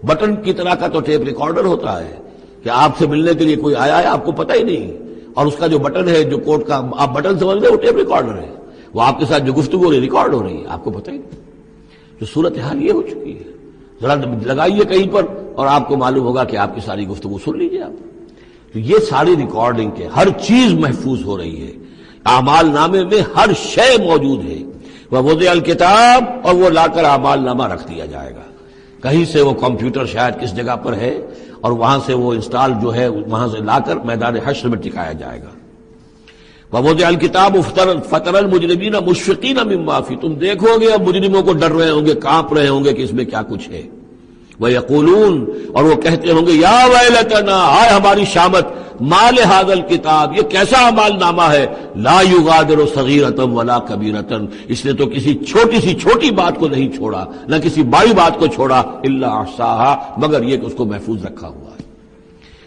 بٹن کی طرح کا تو ٹیپ ریکارڈر ہوتا ہے کہ آپ سے ملنے کے لیے کوئی آیا ہے آپ کو پتہ ہی نہیں، اور اس کا جو بٹن ہے جو کوڈ کا آپ بٹن سمجھ رہے وہ ٹیپ ریکارڈر ہے، وہ آپ کے ساتھ جو گفتگو ریکارڈ ہو رہی ہے آپ کو پتہ ہی نہیں۔ جو صورتحال یہ ہو چکی ہے، ذرا لگائیے کہیں پر اور آپ کو معلوم ہوگا کہ آپ کی ساری گفتگو سن لیجیے آپ۔ تو یہ ساری ریکارڈنگ کے ہر چیز محفوظ ہو رہی ہے، اعمال نامے میں ہر شے موجود ہے۔ ووضع الکتاب، اور وہ لا کر اعمال نامہ رکھ دیا جائے گا، کہیں سے وہ کمپیوٹر شاید کس جگہ پر ہے اور وہاں سے وہ انسٹال جو ہے وہاں سے لا کر میدان حشر میں ٹکایا جائے گا۔ ووضع الکتاب فترى المجرمین مشفقین مما فیہ، تم دیکھو گے اب مجرموں کو ڈر رہے ہوں گے، کانپ رہے ہوں گے کہ اس میں کیا کچھ ہے۔ وَيَقُولُونَ، اور وہ کہتے ہوں گے یا ویلتنا، ہائے ہماری شامت، ما لہذا الکتاب، یہ کیسا اعمال نامہ ہے، لا یغادر صغیرۃ ولا کبیرۃ، اس نے تو کسی چھوٹی سی چھوٹی بات کو نہیں چھوڑا، نہ کسی بڑی بات کو چھوڑا، الا احصاها، مگر یہ کہ اس کو محفوظ رکھا ہوا ہے۔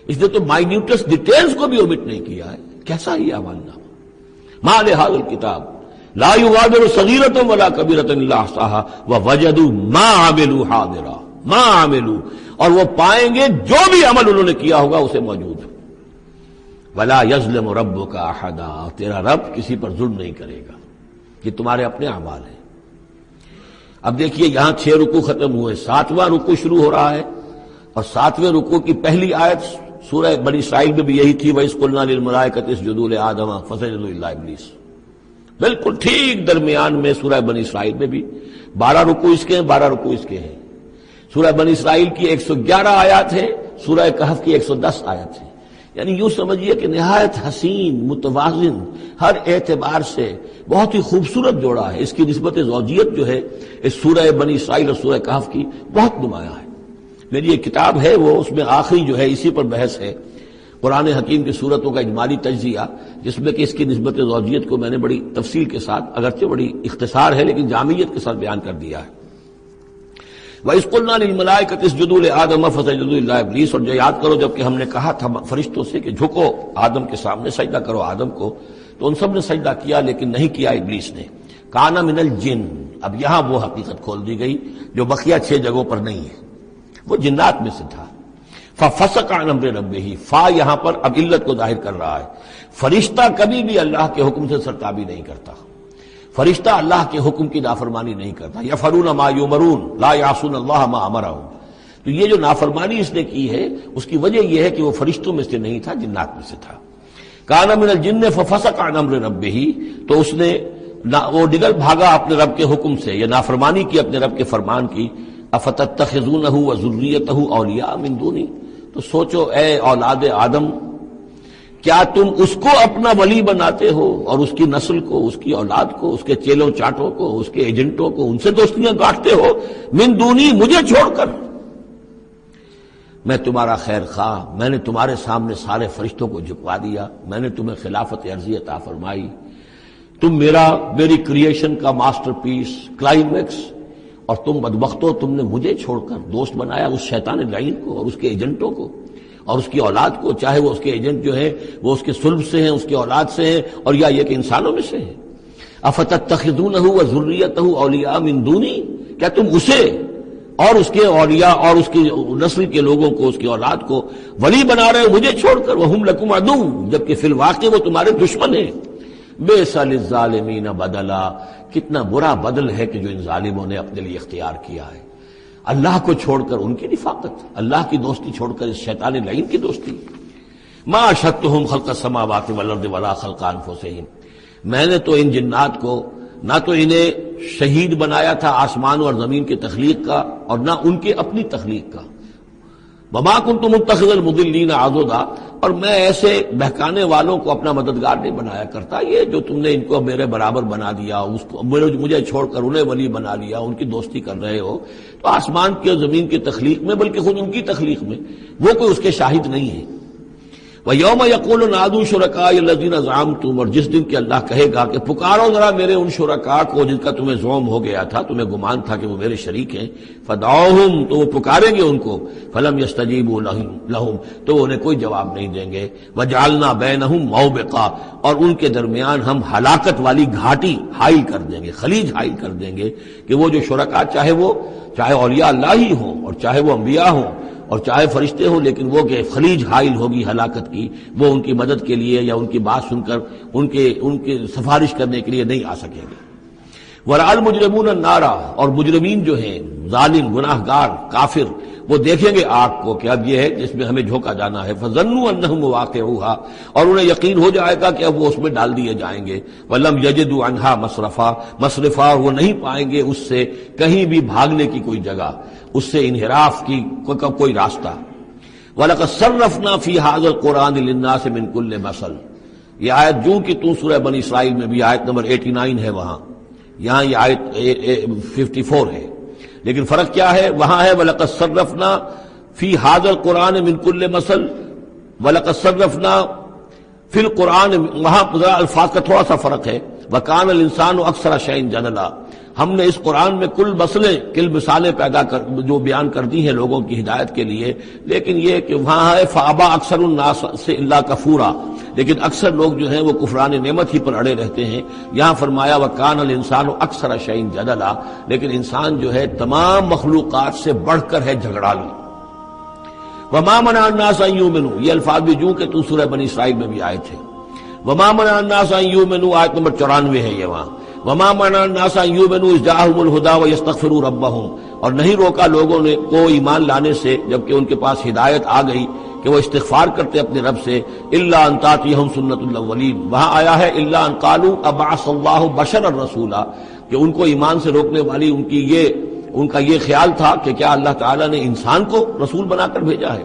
اس نے تو مائنیوٹس ڈیٹیلز کو بھی اومٹ نہیں کیا ہے۔ کیسا یہ اعمال نامہ، ما لہذا الکتاب لا یغادر صغیرۃ ولا کبیرۃ الا احصاها ووجدوا ما عملوا حاضرا، ما عملوا، اور وہ پائیں گے جو بھی عمل انہوں نے کیا ہوگا اسے موجود۔ ولا یظلم ربک احدا، تیرا رب کسی پر ظلم نہیں کرے گا، یہ تمہارے اپنے اعمال ہیں۔ اب دیکھیے یہاں 6 رکوع ختم ہوئے، 7واں رکوع شروع ہو رہا ہے، اور 7ویں رکوع کی پہلی آیت سورہ بنی اسرائیل میں بھی یہی تھی، وَإِذْ قُلْنَا لِلْمَلَائِكَةِ اسْجُدُوا لِآدَمَ فَسَجَدُوا إِلَّا إِبْلِيسَ، بالکل ٹھیک درمیان میں سورہ بنی اسرائیل میں بھی 12 رکوع اس کے ہیں، 12 رکوع اس کے ہیں۔ سورہ بنی اسرائیل کی 111 آیات ہیں، سورہ کہف کی 110 آیات ہیں. یعنی یوں سمجھیے کہ نہایت حسین، متوازن، ہر اعتبار سے بہت ہی خوبصورت جوڑا ہے. اس کی نسبت زوجیت جو ہے اس سورہ بنی اسرائیل اور سورہ کہف کی بہت نمایاں ہے. میری ایک کتاب ہے، وہ اس میں آخری جو ہے اسی پر بحث ہے، قرآن حکیم کی صورتوں کا اجمالی تجزیہ، جس میں کہ اس کی نسبت زوجیت کو میں نے بڑی تفصیل کے ساتھ، اگرچہ بڑی اختصار ہے لیکن جامعیت کے ساتھ بیان کر دیا ہے. وَإِذْ قُلْنَا لِلْمَلَائِكَةِ اسْجُدُوا لِآدَمَ فَسَجَدُوا إِلَّا إِبْلِيسَ، اور جو یاد کرو جب کہ ہم نے کہا تھا فرشتوں سے کہ جھکو آدم کے سامنے، سجدہ کرو آدم کو، تو ان سب نے سجدہ کیا لیکن نہیں کیا ابلیس نے. کَانَ مِنَ الْجِنِّ، اب یہاں وہ حقیقت کھول دی گئی جو بقیہ 6 جگہوں پر نہیں ہے، وہ جنات میں سے تھا. فَفَسَقَ عَنْ أَمْرِ رَبِّهِ، فا یہاں پر اب علت کو ظاہر کر رہا ہے. فرشتہ کبھی بھی اللہ کے حکم سے سرتابی نہیں کرتا، فرشتہ اللہ کے حکم کی نافرمانی نہیں کرتا. یفعلون ما یؤمرون لا یعصون اللہ ما امرهم. تو یہ جو نافرمانی اس نے کی ہے اس کی وجہ یہ ہے کہ وہ فرشتوں میں سے نہیں تھا، جنات میں سے تھا. کان من الجن ففسق عن امر ربه، تو اس نے وہ نکل بھاگا اپنے رب کے حکم سے، یا نافرمانی کی اپنے رب کے فرمان کی. افتتخذونه وذريته اولیاء من دونی، تو سوچو اے اولاد آدم، کیا تم اس کو اپنا ولی بناتے ہو اور اس کی نسل کو، اس کی اولاد کو، اس کے چیلوں چاٹوں کو، اس کے ایجنٹوں کو، ان سے دوستیاں گاٹتے ہو، من دونی، مجھے چھوڑ کر. میں تمہارا خیر خواہ، میں نے تمہارے سامنے سارے فرشتوں کو جھکوا دیا، میں نے تمہیں خلافت عرضی عطا فرمائی، تم میری کریشن کا ماسٹر پیس، کلائمیکس، اور تم بدبختو، تم نے مجھے چھوڑ کر دوست بنایا اس شیطان لعین کو اور اس کے ایجنٹوں کو اور اس کی اولاد کو، چاہے وہ اس کے ایجنٹ جو ہیں وہ اس کے صلب سے ہیں، اس کی اولاد سے ہیں، اور یا یہ کہ انسانوں میں سے ہیں. افتتخذونہ وذریتہ اولیاء من دونی، کیا تم اسے اور اس کے اولیاء اور اس کی نسل کے لوگوں کو، اس کی اولاد کو ولی بنا رہے ہو مجھے چھوڑ کر. وہم لکم عدو، جبکہ فی الواقع وہ تمہارے دشمن ہیں. بئس للظالمین بدلا، کتنا برا بدل ہے کہ جو ان ظالموں نے اپنے لیے اختیار کیا ہے. اللہ کو چھوڑ کر ان کی رفاقت، اللہ کی دوستی چھوڑ کر اس شیطان لعین کی دوستی. ما اشهدتهم خلق السماوات والارض ولا خلق انفسهم، میں نے تو ان جنات کو نہ تو انہیں شہید بنایا تھا آسمان اور زمین کی تخلیق کا، اور نہ ان کے اپنی تخلیق کا. وما كنت متخذ المضلین عضدا، اور میں ایسے بہکانے والوں کو اپنا مددگار نہیں بنایا کرتا. یہ جو تم نے ان کو میرے برابر بنا دیا، اس کو مجھے چھوڑ کر انہیں ولی بنا لیا، ان کی دوستی کر رہے ہو، تو آسمان کی اور زمین کی تخلیق میں، بلکہ خود ان کی تخلیق میں وہ کوئی اس کے شاہد نہیں ہے. وَيَوْمَ يَقُولُ نَادُوا شُرَكَائِيَ الَّذِينَ زَعَمْتُمْ، اور جس دن کہ اللہ کہے گا کہ پکارو ذرا میرے ان شرکاء کو جن کا تمہیں زعم ہو گیا تھا، تمہیں گمان تھا کہ وہ میرے شریک ہیں. فَدَعُوهُمْ، تو وہ پکاریں گے ان کو. فَلَمْ يَسْتَجِيبُوا لَهُمْ، تو وہ انہیں کوئی جواب نہیں دیں گے. وَجَعَلْنَا بَيْنَهُمْ مَوْبِقًا، اور ان کے درمیان ہم ہلاکت والی گھاٹی حائل کر دیں گے، خلیج حائل کر دیں گے، کہ وہ جو شرکاء چاہے اولیاء اللہ ہی ہوں اور چاہے وہ انبیاء ہوں اور چاہے فرشتے ہوں، لیکن وہ کہ خلیج حائل ہوگی ہلاکت کی، وہ ان کی مدد کے لیے یا ان کی بات سن کر ان کے سفارش کرنے کے لیے نہیں آ سکیں گے. وَرَأَى الْمُجْرِمُونَ النَّارَ، اور مجرمین جو ہیں، ظالم، گناہ گار، کافر، وہ دیکھیں گے آگ کو کہ اب یہ ہے جس میں ہمیں جھونکا جانا ہے. فَظَنُّوا أَنَّهُمْ مُوَاقِعُوهَا، اور انہیں یقین ہو جائے گا کہ اب وہ اس میں ڈال دیے جائیں گے. وَلَمْ يَجِدُوا عَنْهَا مَصْرِفًا، اور وہ نہیں پائیں گے اس سے کہیں بھی بھاگنے کی کوئی جگہ، اس سے انحراف کی کوئی راستہ. وَلَقَدْ صَرَّفْنَا فِي هَذَا الْقُرْآنِ لِلنَّاسِ مِنْ كُلِّ مَثَلٍ، یہ آیت جو کہ تو سورہ بنی اسرائیل میں بھی آیت نمبر 89 ہے، وہاں یہاں یہ آیت 54 ہے، لیکن فرق کیا ہے؟ وہاں ہے وَلَقَدْ صَرَّفْنَا فِي هَذَا الْقُرْآنِ مِنْ كُلِّ مَثَلٍ، وَلَقَدْ صَرَّفْنَا فِي الْقُرْآنِ، وہاں الفاظ کا تھوڑا سا فرق ہے. وَكَانَ الْإِنسَانُ أَكْثَرَ شَيْءٍ جَدَلًا، ہم نے اس قرآن میں کل مثالیں پیدا کر جو بیان کر دی ہیں لوگوں کی ہدایت کے لیے، لیکن یہ کہ وہاں ہے فَأَبَى أَكْثَرُ النَّاسِ إِلَّا كَفُورًا، لیکن اکثر لوگ جو ہیں وہ کفران نعمت ہی پر اڑے رہتے ہیں. یہاں فرمایا وَكَانَ الْإِنسَانُ أَكْثَرَ شَيْءٍ جَدَلًا، لیکن انسان جو ہے تمام مخلوقات سے بڑھ کر ہے جھگڑالو. وَمَا مَنَعَ النَّاسَ أَن يُؤْمِنُوا، یہ الفاظ بھی جو کہ تو سورہ بنی اسرائیل میں بھی آئے تھے. وَمَا مَنَعَ النَّاسَ أَن يُؤْمِنُوا، آیت نمبر 94 ہے یہ وہاں. وَمَا مَنَعَ النَّاسَ أَن يُؤْمِنُوا إِذْ جَاءَهُمُ الْهُدَىٰ وَيَسْتَغْفِرُوا رَبَّهُمْ، اور نہیں روکا لوگوں نے کو ایمان لانے سے جبکہ ان کے پاس ہدایت آ گئی کہ وہ استغفار کرتے اپنے رب سے. إِلَّا أَن تَأْتِيَهُمْ سُنَّةُ الْأَوَّلِينَ، وہاں آیا ہے إِلَّا أَن قَالُوا أَبَعَثَ اللَّهُ بَشَرًا رَسُولًا، کہ ان کو ایمان سے روکنے والی ان کی یہ ان کا یہ خیال تھا کہ کیا اللہ تعالیٰ نے انسان کو رسول بنا کر بھیجا ہے؟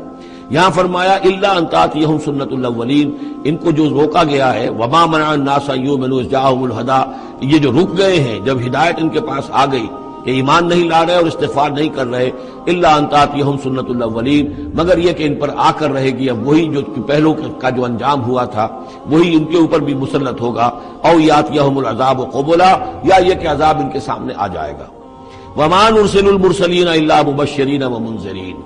یہاں فرمایا الا ان تاتیہم سنت الاولین، ان کو جو روکا گیا ہے وما منع الناس ان یؤمنوا اذ جاءہم الہدی، یہ جو رک گئے ہیں جب ہدایت ان کے پاس آ گئی کہ ایمان نہیں لا رہے اور استغفار نہیں کر رہے، الا ان تاتیہم سنت الاولین، مگر یہ کہ ان پر آ کر رہے گی اب وہی جو پہلو کا جو انجام ہوا تھا وہی ان کے اوپر بھی مسلط ہوگا، او یاتیہم العذاب قبلا، یا یہ کہ عذاب ان کے سامنے آ جائے گا۔ وما نرسل المرسلین الا مبشرین ومنذرین،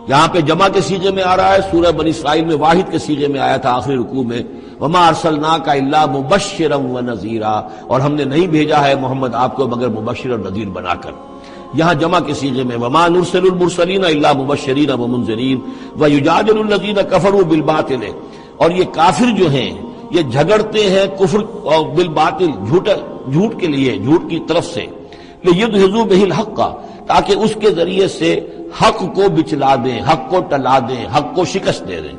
یہاں پہ جمع کے سیغے میں آ رہا ہے، سورہ بنی اسرائیل میں واحد کے سیغے میں آیا تھا آخری رکوع میں، وما ارسلناک الا مبشرا ونذیرا، اور ہم نے نہیں بھیجا ہے محمد آپ کو مگر مبشر اور نذیر بنا کر۔ یہاں جمع کے سیغے میں وما نرسل المرسلین الا مبشرین ومنذرین ویجادل الذین کفروا بالباطل، اور یہ کافر جو ہیں یہ جھگڑتے ہیں کفر اور بالباطل، جھوٹ کے لیے، جھوٹ کی طرف سے، لیدحضوا بہ الحق، تاکہ اس کے ذریعے سے حق کو بچلا دیں، حق کو ٹلا دیں، حق کو شکست دے دیں۔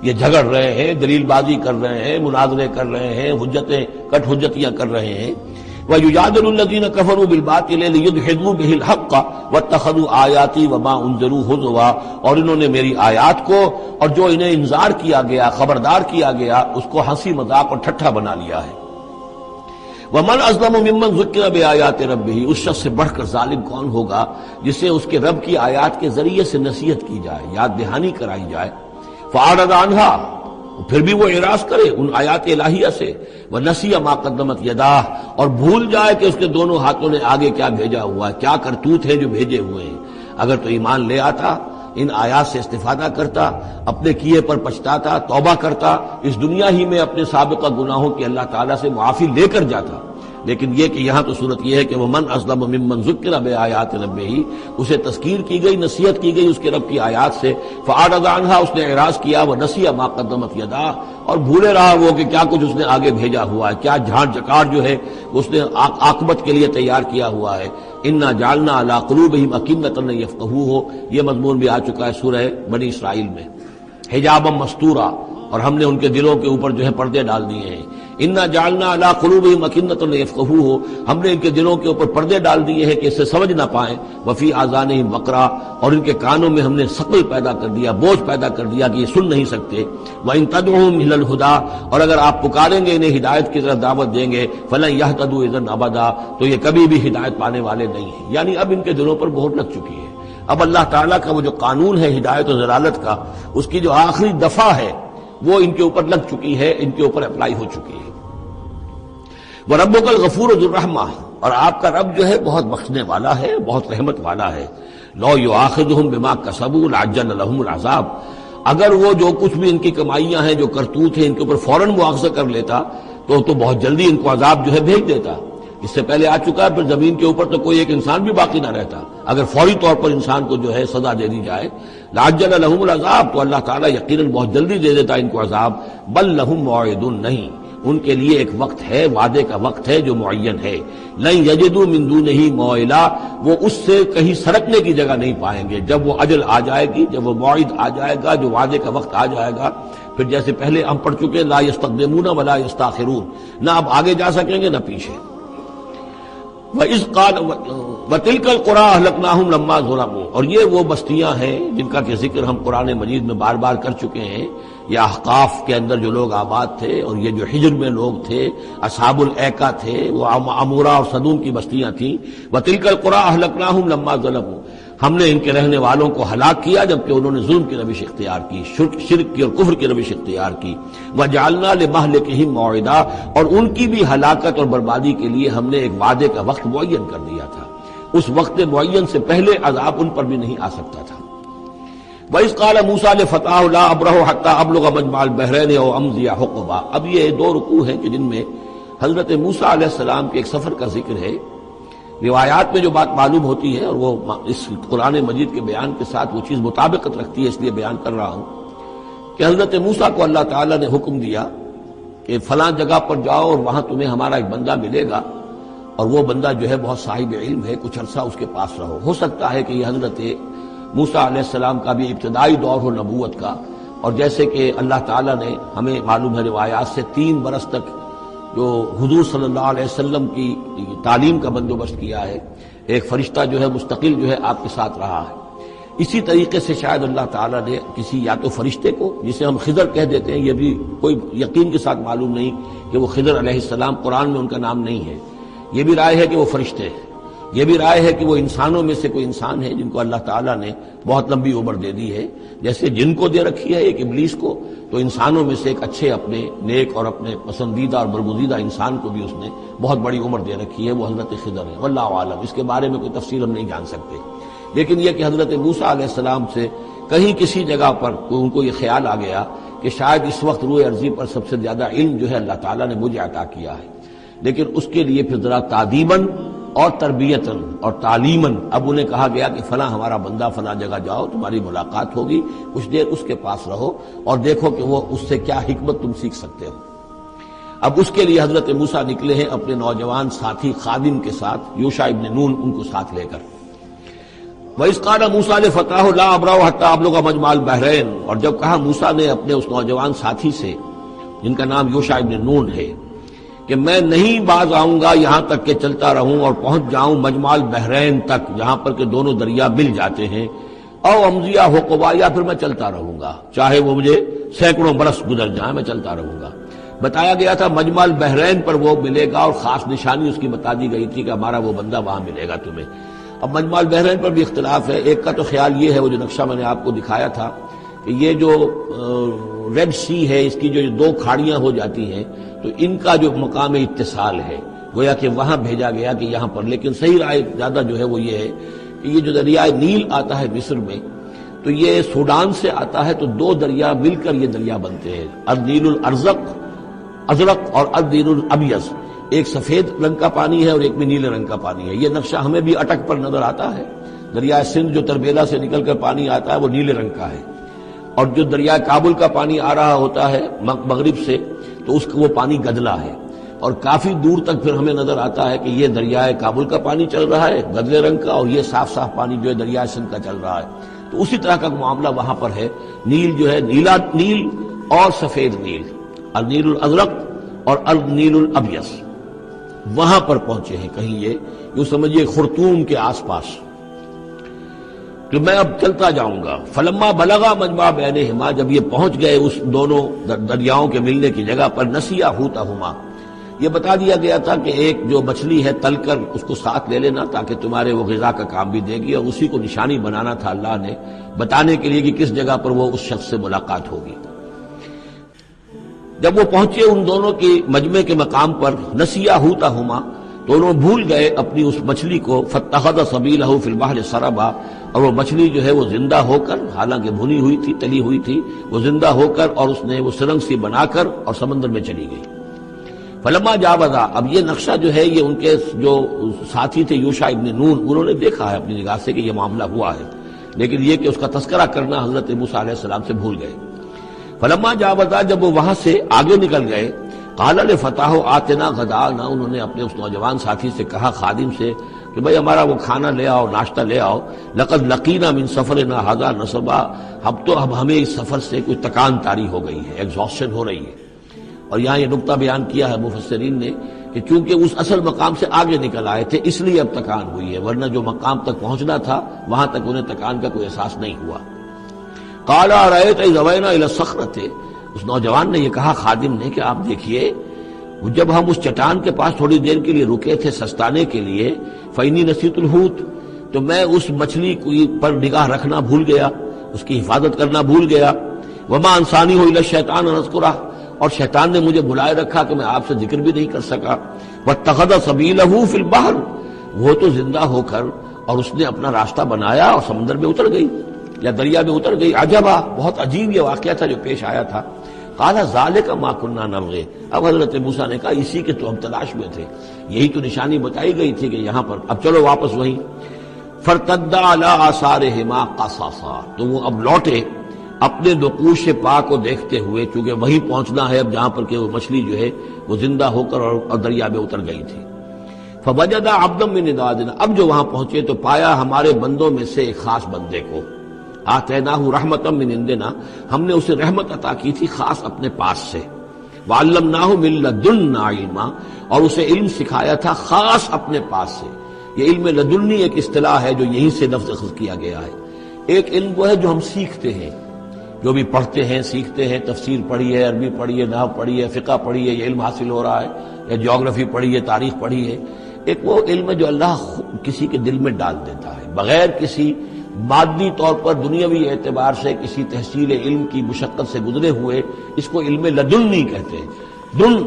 یہ جھگڑ رہے ہیں، دلیل بازی کر رہے ہیں، مناظرے کر رہے ہیں، کٹ حجتیاں کر رہے ہیں۔ وَيُجَادِلُ الَّذِينَ كَفَرُوا بِالْبَاطِلِ لِيُدْحِضُوا بِهِ الْحَقَّ وَاتَّخَذُوا آيَاتِي وَمَا أُنذِرُوا هُزُوًا، اور انہوں نے میری آیات کو اور جو انہیں انذار کیا گیا، خبردار کیا گیا، اس کو ہنسی مذاق اور ٹھٹھا بنا لیا ہے۔ وَمَنْ أَظْلَمُ مِمَّنْ ذُكِّرَ بِآيَاتِ رَبِّهِ، اس شخص سے بڑھ کر ظالم کون ہوگا جسے اس کے رب کی آیات کے ذریعے سے نصیحت کی جائے، یاد دہانی کرائی جائے، فَأَعْرَضَ عَنْهَا، پھر بھی وہ اعراض کرے ان آیات الہیہ سے، وَنَسِیَ مَا قَدَّمَتْ يَدَاهُ، اور بھول جائے کہ اس کے دونوں ہاتھوں نے آگے کیا بھیجا ہوا ہے، کیا کرتوت ہیں جو بھیجے ہوئے ہیں۔ اگر تو ایمان لے آتا، ان آیات سے استفادہ کرتا، اپنے کیے پر پچھتاتا، توبہ کرتا، اس دنیا ہی میں اپنے سابقہ گناہوں کی اللہ تعالیٰ سے معافی لے کر جاتا۔ لیکن یہ کہ یہاں تو صورت یہ ہے کہ وہ من اظلم ممن ذکر بآیات ربہ، اسے تذکیر کی گئی، نصیحت کی گئی اس کے رب کی آیات سے، فاعرض عنہا، اس نے اعراض کیا، ونسی ما قدمت یداہ، اور بھولے رہا وہ کہ کیا کچھ اس نے آگے بھیجا ہوا ہے، کیا جھاڑ جکاڑ جو ہے اس نے عاقبت کے لیے تیار کیا ہوا ہے۔ انا جعلنا علی قلوبہم اکنۃ ان یفقہوہ، یہ مضمون بھی آ چکا ہے سورہ بنی اسرائیل میں، حجابا مستورا، اور ہم نے ان کے دلوں کے اوپر جو ہے پردے ڈال دیے ہیں۔ انا جعلنا علی قلوبہم اکنۃ ان یفقہوہ، ہم نے ان کے دلوں کے اوپر پردے ڈال دیے ہیں کہ اسے سمجھ نہ پائیں، وفی آذانہم وقرا، اور ان کے کانوں میں ہم نے ثقل پیدا کر دیا، بوجھ پیدا کر دیا کہ یہ سن نہیں سکتے۔ وان تدعوہم الی الہدی، اور اگر آپ پکاریں گے انہیں ہدایت کی طرف دعوت دیں گے، فلن یہتدوا اذا ابدا، تو یہ کبھی بھی ہدایت پانے والے نہیں ہیں۔ یعنی اب ان کے دلوں پر مہر لگ چکی ہے، اب اللہ تعالیٰ کا وہ جو قانون ہے ہدایت و ضلالت کا، اس کی جو آخری دفعہ ہے وہ ان کے اوپر لگ چکی ہے، ان کے اوپر اپلائی ہو چکی ہے۔ وَرَبُّكَ الْغَفُورُ ذُو الرَّحْمَةِ، اور آپ کا رب جو ہے بہت بخشنے والا ہے، بہت رحمت والا ہے۔ لَوْ يُؤَاخِذُهُم بِمَا كَسَبُوا لَعَجَّلَ لَهُمُ الْعَذَابَ، اگر وہ جو کچھ بھی ان کی کمائیاں ہیں، جو کرتوت ہیں، ان کے اوپر فوراً مواخذہ کر لیتا تو بہت جلدی ان کو عذاب جو ہے بھیج دیتا۔ اس سے پہلے آ چکا ہے، پھر زمین کے اوپر تو کوئی ایک انسان بھی باقی نہ رہتا اگر فوری طور پر انسان کو جو ہے سزا دے دی جائے۔ لَعَجَّلَ لَهُمُ الْعَذَابَ، تو اللہ تعالیٰ یقیناً بہت جلدی دے دیتا ان کو عذاب۔ بل لَهُم مَوْعِدٌ، نہیں، ان کے لیے ایک وقت ہے، وعدے کا وقت ہے جو معین ہے۔ لَن يَجِدُوا مِن دُونِهِ مَوْعِلًا، وہ اس سے کہیں سرکنے کی جگہ نہیں پائیں گے۔ جب وہ اجل آ جائے گی، جب وہ موعد آ جائے گا، جو وعدے کا وقت آ جائے گا، پھر جیسے پہلے ہم پڑھ چکے لا يستقدمون ولا يستاخرون، نہ اب آگے جا سکیں گے نہ پیچھے۔ وَإِذْ قَالَ وَتِلْكَ الْقُرَىٰ أَهْلَكْنَاهُمْ لَمَّا ظَلَمُوا، اور یہ وہ بستیاں ہیں جن کا کہ ذکر ہم قرآن مجید میں بار بار کر چکے ہیں۔ یہ احقاف کے اندر جو لوگ آباد تھے، اور یہ جو حجر میں لوگ تھے، اصحاب الایکا تھے، وہ عمورہ اور صدوم کی بستیاں تھیں۔ وَتِلْكَ الْقُرَىٰ أَهْلَكْنَاهُمْ لَمَّا ظَلَمُوا، ہم نے ان کے رہنے والوں کو ہلاک کیا جبکہ انہوں نے ظلم کی روش اختیار کی، شرک کی اور کفر کی روش اختیار کی۔ وَجَعَلْنَا لِمَهْلِكِهِمْ مَوْعِدًا، اور ان کی بھی ہلاکت اور بربادی کے لیے ہم نے ایک وعدے کا وقت معین کر دیا تھا، اس وقت معین سے پہلے عذاب ان پر بھی نہیں آ سکتا تھا۔ وَإِذْ قَالَ مُوسَىٰ لِفَتَاهُ لَا أَبْرَحُ حَتَّىٰ أَبْلُغَ مَجْمَعَ الْبَحْرَيْنِ أَوْ أَمْضِيَ حُقُبًا، اب یہ دو رکوع ہیں کہ جن میں حضرت موسیٰ علیہ السلام کے ایک سفر کا ذکر ہے۔ روایات میں جو بات معلوم ہوتی ہے، اور وہ اس قرآن مجید کے بیان کے ساتھ وہ چیز مطابقت رکھتی ہے، اس لیے بیان کر رہا ہوں کہ حضرت موسیٰ کو اللہ تعالیٰ نے حکم دیا کہ فلاں جگہ پر جاؤ اور وہاں تمہیں ہمارا ایک بندہ ملے گا، اور وہ بندہ جو ہے بہت صاحب علم ہے، کچھ عرصہ اس کے پاس رہو۔ ہو سکتا ہے کہ یہ حضرت موسیٰ علیہ السلام کا بھی ابتدائی دور ہو نبوت کا، اور جیسے کہ اللہ تعالیٰ نے ہمیں معلوم ہے روایات سے 3 برس تک جو حضور صلی اللہ علیہ وسلم کی تعلیم کا بندوبست کیا ہے، ایک فرشتہ جو ہے مستقل جو ہے آپ کے ساتھ رہا ہے۔ اسی طریقے سے شاید اللہ تعالیٰ نے کسی یا تو فرشتے کو، جسے ہم خضر کہہ دیتے ہیں، یہ بھی کوئی یقین کے ساتھ معلوم نہیں کہ وہ خضر علیہ السلام، قرآن میں ان کا نام نہیں ہے، یہ بھی رائے ہے کہ وہ فرشتے ہیں، یہ بھی رائے ہے کہ وہ انسانوں میں سے کوئی انسان ہے جن کو اللہ تعالیٰ نے بہت لمبی عمر دے دی ہے، جیسے جن کو دے رکھی ہے ایک ابلیس کو، تو انسانوں میں سے ایک اچھے اپنے نیک اور اپنے پسندیدہ اور برگزیدہ انسان کو بھی اس نے بہت بڑی عمر دے رکھی ہے، وہ حضرت خضر ہے۔ واللہ عالم، اس کے بارے میں کوئی تفصیل ہم نہیں جان سکتے، لیکن یہ کہ حضرت موسیٰ علیہ السلام سے کہیں کسی جگہ پر ان کو یہ خیال آ گیا کہ شاید اس وقت روئے ارضی پر سب سے زیادہ علم جو ہے اللہ تعالیٰ نے مجھے عطا کیا ہے، لیکن اس کے لیے پھر ذرا تادیباً اور تربیتاً اور تعلیماً اب انہیں کہا گیا کہ فلاں ہمارا بندہ فلاں جگہ جاؤ، تمہاری ملاقات ہوگی، کچھ دیر اس کے پاس رہو اور دیکھو کہ وہ اس سے کیا حکمت تم سیکھ سکتے ہو۔ اب اس کے لیے حضرت موسیٰ نکلے ہیں اپنے نوجوان ساتھی خادم کے ساتھ، یوشع ابن نون ان کو ساتھ لے کر۔ وَإِذْ قَالَ مُوسَىٰ لِفَتَاهُ لَا أَبْرَحُ حَتَّىٰ أَبْلُغَ مَجْمَعَ الْبَحْرَيْنِ، اور جب کہا موسیٰ نے اپنے اس نوجوان ساتھی سے جن کا نام یوشع ابن نون ہے کہ میں نہیں باز آؤں گا یہاں تک کہ چلتا رہوں اور پہنچ جاؤں مجمع البحرین تک، جہاں پر کہ دونوں دریا مل جاتے ہیں، او امضی حقبا، یا پھر میں چلتا رہوں گا چاہے وہ مجھے سینکڑوں برس گزر جائیں، میں چلتا رہوں گا۔ بتایا گیا تھا مجمع البحرین پر وہ ملے گا اور خاص نشانی اس کی بتا دی گئی تھی کہ ہمارا وہ بندہ وہاں ملے گا تمہیں۔ اب مجمع البحرین پر بھی اختلاف ہے، ایک کا تو خیال یہ ہے، وہ جو نقشہ میں نے آپ کو دکھایا تھا، کہ یہ جو ریڈ سی ہے، اس کی جو دو کھاڑیاں ہو جاتی ہیں، تو ان کا جو مقام اتصال ہے گویا کہ وہاں بھیجا گیا کہ یہاں پر، لیکن صحیح رائے زیادہ جو ہے وہ یہ ہے کہ یہ جو دریائے نیل آتا ہے مصر میں، تو یہ سوڈان سے آتا ہے، تو دو دریا مل کر یہ دریا بنتے ہیں، النیل الازرق اور النیل الابیض، ایک سفید رنگ کا پانی ہے اور ایک میں نیلے رنگ کا پانی ہے۔ یہ نقشہ ہمیں بھی اٹک پر نظر آتا ہے، دریائے سندھ جو تربیلا سے نکل کر پانی آتا ہے وہ نیلے رنگ کا ہے، اور جو دریائے کابل کا پانی آ رہا ہوتا ہے مغرب سے، تو اس کا وہ پانی گدلا ہے، اور کافی دور تک پھر ہمیں نظر آتا ہے کہ یہ دریائے کابل کا پانی چل رہا ہے گدلے رنگ کا، اور یہ صاف صاف پانی جو ہے دریائے سندھ کا چل رہا ہے۔ تو اسی طرح کا معاملہ وہاں پر ہے، نیل جو ہے نیلا نیل اور سفید نیل، النیل الازرق اور النیل الابیض، وہاں پر پہنچے ہیں کہیں، یہ یوں سمجھیے خرطوم کے آس پاس، کہ میں اب چلتا جاؤں گا۔ فلما بلغا مجمع بینہما، جب یہ پہنچ گئے اس دونوں دریاؤں کے ملنے کی جگہ پر، نسیا حوتہما، یہ بتا دیا گیا تھا کہ ایک جو مچھلی ہے تل کر اس کو ساتھ لے لینا تاکہ تمہارے وہ غذا کا کام بھی دے گی، اور اسی کو نشانی بنانا تھا اللہ نے بتانے کے لیے کہ کس جگہ پر وہ اس شخص سے ملاقات ہوگی۔ جب وہ پہنچے ان دونوں کی مجمع کے مقام پر، نسیا حوتہما، دونوں بھول گئے اپنی اس مچھلی کو، فاتخذ سبیلہ فی البحر سربا، اور وہ مچھلی جو ہے وہ زندہ ہو کر، حالانکہ بھنی ہوئی تھی تلی ہوئی تھی، وہ زندہ ہو کر اور اس نے وہ سرنگ سی بنا کر اور سمندر میں چلی گئی۔ فلما جاوزا، اب یہ نقشہ جو ہے یہ ان کے جو ساتھی تھے یوشع ابن نون، انہوں نے دیکھا ہے اپنی نگاہ سے کہ یہ معاملہ ہوا ہے، لیکن یہ کہ اس کا تذکرہ کرنا حضرت موسیٰ علیہ السلام سے بھول گئے۔ فلما جاوزا، جب وہ وہاں سے آگے نکل گئے، قال لفتاہ آتنا غداءنا، انہوں نے اپنے اس نوجوان ساتھی سے کہا، خادم سے، کہ بھئی ہمارا وہ کھانا لے آؤ، ناشتہ لے آؤ، لقد لقینا من سفرنا ھذا نصبا، اب ہمیں اس سفر سے کوئی تکان طاری ہو گئی ہے، ایگزاسشن ہو رہی ہے۔ اور یہاں یہ نقطہ بیان کیا ہے مفسرین نے کہ چونکہ اس اصل مقام سے آگے نکل آئے تھے اس لیے اب تکان ہوئی ہے، ورنہ جو مقام تک پہنچنا تھا وہاں تک انہیں تکان کا کوئی احساس نہیں ہوا۔ قال ارأيت إذ أوينا إلى الصخرة، اس نوجوان نے یہ کہا خادم نے کہ آپ دیکھیے، جب ہم اس چٹان کے پاس تھوڑی دیر کے لیے رکے تھے سستانے کے لیے، فإني نسيت الحوت، تو میں اس مچھلی پر نگاہ رکھنا بھول گیا، اس کی حفاظت کرنا بھول گیا، وما انسانیہ الا الشیطان ان اذکرہ، اور شیطان نے مجھے بلائے رکھا کہ میں آپ سے ذکر بھی نہیں کر سکا۔ واتخذ سبیلہ فی البحر، وہ تو زندہ ہو کر اور اس نے اپنا راستہ بنایا اور سمندر میں اتر گئی یا دریا میں اتر گئی۔ عجبا، بہت عجیب یہ واقعہ تھا جو پیش آیا تھا۔ قال ذالک ما کنا نبغی، اب حضرت موسیٰ نے کہا اسی کے تو ہم تلاش میں تھے، یہی تو نشانی بتائی گئی تھی کہ یہاں پر، اب چلو واپس وہیں۔ فارتدا علی آثارہما قصصا، تو وہ اب لوٹے اپنے نقوش پا کو دیکھتے ہوئے، چونکہ وہیں پہنچنا ہے اب جہاں پر کہ وہ مچھلی جو ہے وہ زندہ ہو کر اور دریا میں اتر گئی تھی۔ فوجد عبدا من عبادنا، اب جو وہاں پہنچے تو پایا ہمارے بندوں میں سے ایک خاص بندے کو، آتیناہ رحمتا من عندنا، ہم نے اسے رحمت عطا کی تھی خاص اپنے پاس سے، وعلمناہ من لدنا علما، اور اسے علم سکھایا تھا خاص اپنے پاس سے۔ یہ علم لدنی ایک اصطلاح ہے جو یہیں سے لفظ اخذ کیا گیا ہے۔ ایک علم وہ ہے جو ہم سیکھتے ہیں، جو بھی پڑھتے ہیں سیکھتے ہیں، تفسیر پڑھی ہے، عربی پڑھی ہے، نحو پڑھی ہے، فقہ پڑھی ہے، یہ علم حاصل ہو رہا ہے، یا جیوگرافی پڑھی ہے، تاریخ پڑھی ہے۔ ایک وہ علم ہے جو اللہ کسی کے دل میں ڈال دیتا ہے بغیر کسی مادی طور پر دنیاوی اعتبار سے کسی تحصیل علم کی مشقت سے گزرے ہوئے، اس کو علم لدنی کہتے ہیں۔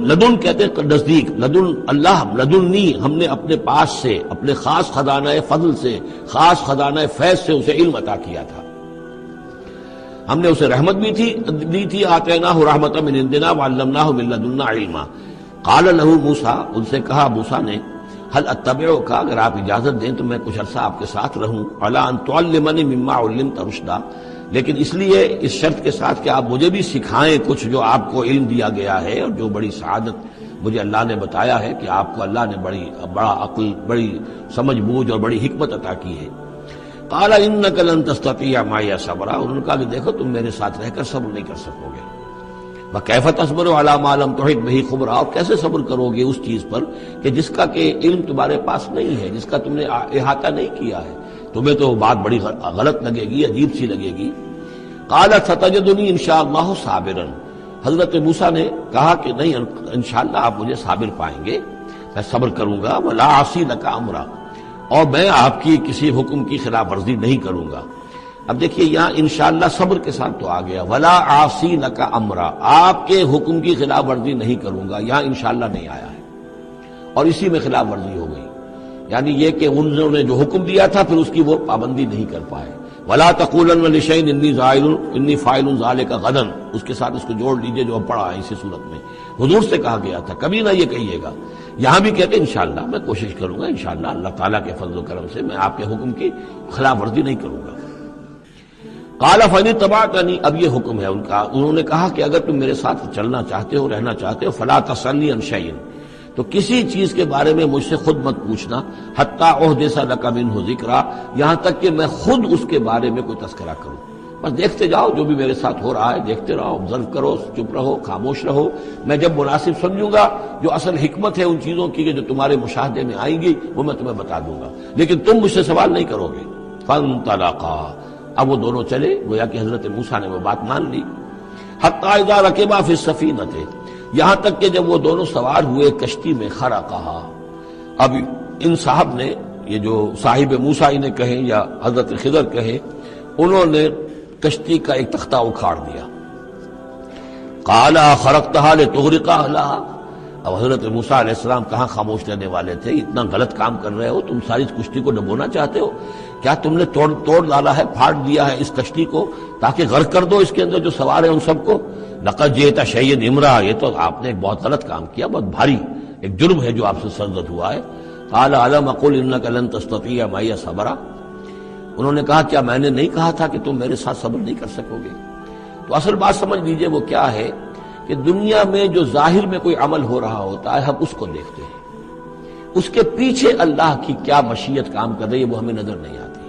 لدن کہتے ہیں نزدیک، لدن اللہ لدنی، ہم نے اپنے پاس سے، اپنے خاص خزانہ فضل سے، خاص خزانہ فیض سے اسے علم عطا کیا تھا۔ ہم نے اسے رحمت بھی دی تھی، آتیناہ رحمۃ من عندنا وعلمناہ من لدنا علما۔ قال له موسیٰ، ان سے کہا موسیٰ نے، هل اتبعک، اگر آپ اجازت دیں تو میں کچھ عرصہ آپ کے ساتھ رہوں، علی ان تعلمنی مما علمت رشدا، لیکن اس لیے اس شرط کے ساتھ کہ آپ مجھے بھی سکھائیں کچھ جو آپ کو علم دیا گیا ہے، اور جو بڑی سعادت مجھے اللہ نے بتایا ہے کہ آپ کو اللہ نے بڑا عقل، بڑی سمجھ بوجھ اور بڑی حکمت عطا کی ہے۔ قال انک لن تستطیع معی صبرا، انہوں نے کہا کہ دیکھو تم میرے ساتھ رہ کر صبر نہیں کر سکو گے۔ وکیف تصبر علی ما لم تحط بہ خبرا، اور کیسے صبر کرو گے اس چیز پر کہ جس کا کہ علم تمہارے پاس نہیں ہے، جس کا تم نے احاطہ نہیں کیا ہے، تمہیں تو بات بڑی غلط لگے گی، عجیب سی لگے گی۔ قال ستجدنی انشاءاللہ صابرا، حضرت موسیٰ نے کہا کہ نہیں، انشاءاللہ آپ مجھے صابر پائیں گے، میں صبر کروں گا، ولا اعصی لک امرا، اور میں آپ کی کسی حکم کی خلاف ورزی نہیں کروں گا۔ اب دیکھیے یہاں انشاءاللہ صبر کے ساتھ تو آ گیا، ولا اعصی لک امرا، آپ کے حکم کی خلاف ورزی نہیں کروں گا، یہاں انشاءاللہ نہیں آیا ہے، اور اسی میں خلاف ورزی ہو گئی، یعنی یہ کہ انہوں نے جو حکم دیا تھا پھر اس کی وہ پابندی نہیں کر پائے۔ ولا تقولن لشیء انی فاعل ذلک غدا، اس کے ساتھ اس کو جوڑ لیجئے جو اب پڑھا ہے اسی صورت میں، حضور سے کہا گیا تھا کبھی نہ یہ کہیے گا، یہاں بھی کہتے ہیں انشاءاللہ میں کوشش کروں گا، انشاءاللہ اللہ تعالیٰ کے فضل و کرم سے میں آپ کے حکم کی خلاف ورزی نہیں کروں گا۔ قال فإن اتبعتنی، اب یہ حکم ہے ان کا، انہوں نے کہا کہ اگر تم میرے ساتھ چلنا چاہتے ہو، رہنا چاہتے ہو، فلا تسألنی عن شیء، تو کسی چیز کے بارے میں مجھ سے خود مت پوچھنا، حتی احدث لک منہ ذکرا، یہاں تک کہ میں خود اس کے بارے میں کوئی تذکرہ کروں، بس دیکھتے جاؤ جو بھی میرے ساتھ ہو رہا ہے، دیکھتے رہو، آبزرو کرو، چپ رہو، خاموش رہو، میں جب مناسب سمجھوں گا جو اصل حکمت ہے ان چیزوں کی کہ جو تمہارے مشاہدے میں آئیں گی وہ میں تمہیں بتا دوں گا، لیکن تم مجھ سے سوال نہیں کرو گے۔ فانطلقا، اب وہ دونوں چلے، گویا کہ حضرت موسیٰ نے وہ بات مان لی۔ حتی اذا رکبا فی السفینۃ، یہاں تک کہ جب وہ دونوں سوار ہوئے کشتی میں، خرقہا، اب ان صاحب نے، یہ جو صاحب موسیٰ انہیں کہیں یا حضرت خضر کہیں، انہوں نے کشتی کا ایک تختہ اکھاڑ دیا۔ قال خرقتها لتغرق اهلها، اب حضرت موسیٰ علیہ السلام کہاں خاموش رہنے والے تھے، اتنا غلط کام کر رہے ہو، تم ساری اس کشتی کو ڈبونا چاہتے ہو، کیا تم نے توڑ ڈالا ہے، پھاڑ دیا ہے اس کشتی کو تاکہ غرق کر دو اس کے اندر جو سوار ہیں ان سب کو؟ لقد جئت شیئا امرا، یہ تو آپ نے ایک بہت غلط کام کیا، بہت بھاری ایک جرم ہے جو آپ سے سرزد ہوا ہے۔ قال الم اقل انک لن تستطیع معی صبرا، انہوں نے کہا کیا میں نے نہیں کہا تھا کہ تم میرے ساتھ صبر نہیں کر سکو گے؟ تو اصل بات سمجھ لیجئے وہ کیا ہے کہ دنیا میں جو ظاہر میں کوئی عمل ہو رہا ہوتا ہے ہم اس کو دیکھتے ہیں، اس کے پیچھے اللہ کی کیا مشیت کام کر رہی ہے وہ ہمیں نظر نہیں آتی۔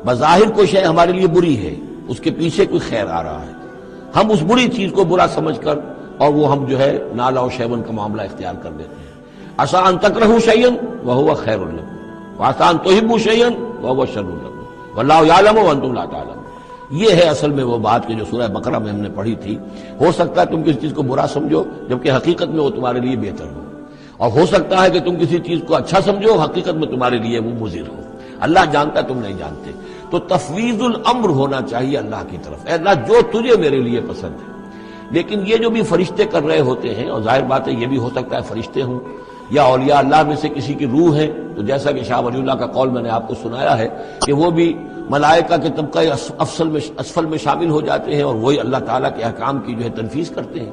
بظاہر کوئی شے ہمارے لیے بری ہے، اس کے پیچھے کوئی خیر آ رہا ہے، ہم اس بری چیز کو برا سمجھ کر اور وہ ہم جو ہے نالا و شیون کا معاملہ اختیار کر دیتے ہیں۔ عسیٰ ان تکرہوا شیئا وہو خیر لکم وعسیٰ ان تحبوا شیئا وہو شر لکم واللہ یعلم وانتم لا تعلمون، یہ ہے اصل میں وہ بات کہ جو سورہ بقرہ میں ہم نے پڑھی تھی۔ ہو سکتا ہے تم کسی چیز کو برا سمجھو جبکہ حقیقت میں وہ تمہارے لیے بہتر ہو، اور ہو سکتا ہے کہ تم کسی چیز کو اچھا سمجھو، حقیقت میں تمہارے لیے وہ مضر ہو۔ اللہ جانتا تم نہیں جانتے، تو تفویض الامر ہونا چاہیے اللہ کی طرف، اے اللہ جو تجھے میرے لیے پسند ہے۔ لیکن یہ جو بھی فرشتے کر رہے ہوتے ہیں، اور ظاہر بات ہے یہ بھی ہو سکتا ہے فرشتے ہوں یا اولیاء اللہ میں سے کسی کی روح ہے، تو جیسا کہ شاہ ولی اللہ کا قول میں نے آپ کو سنایا ہے کہ وہ بھی ملائکہ کے طبقہ اسفل میں شامل ہو جاتے ہیں اور وہی اللہ تعالیٰ کے احکام کی جو ہے تنفیذ کرتے ہیں۔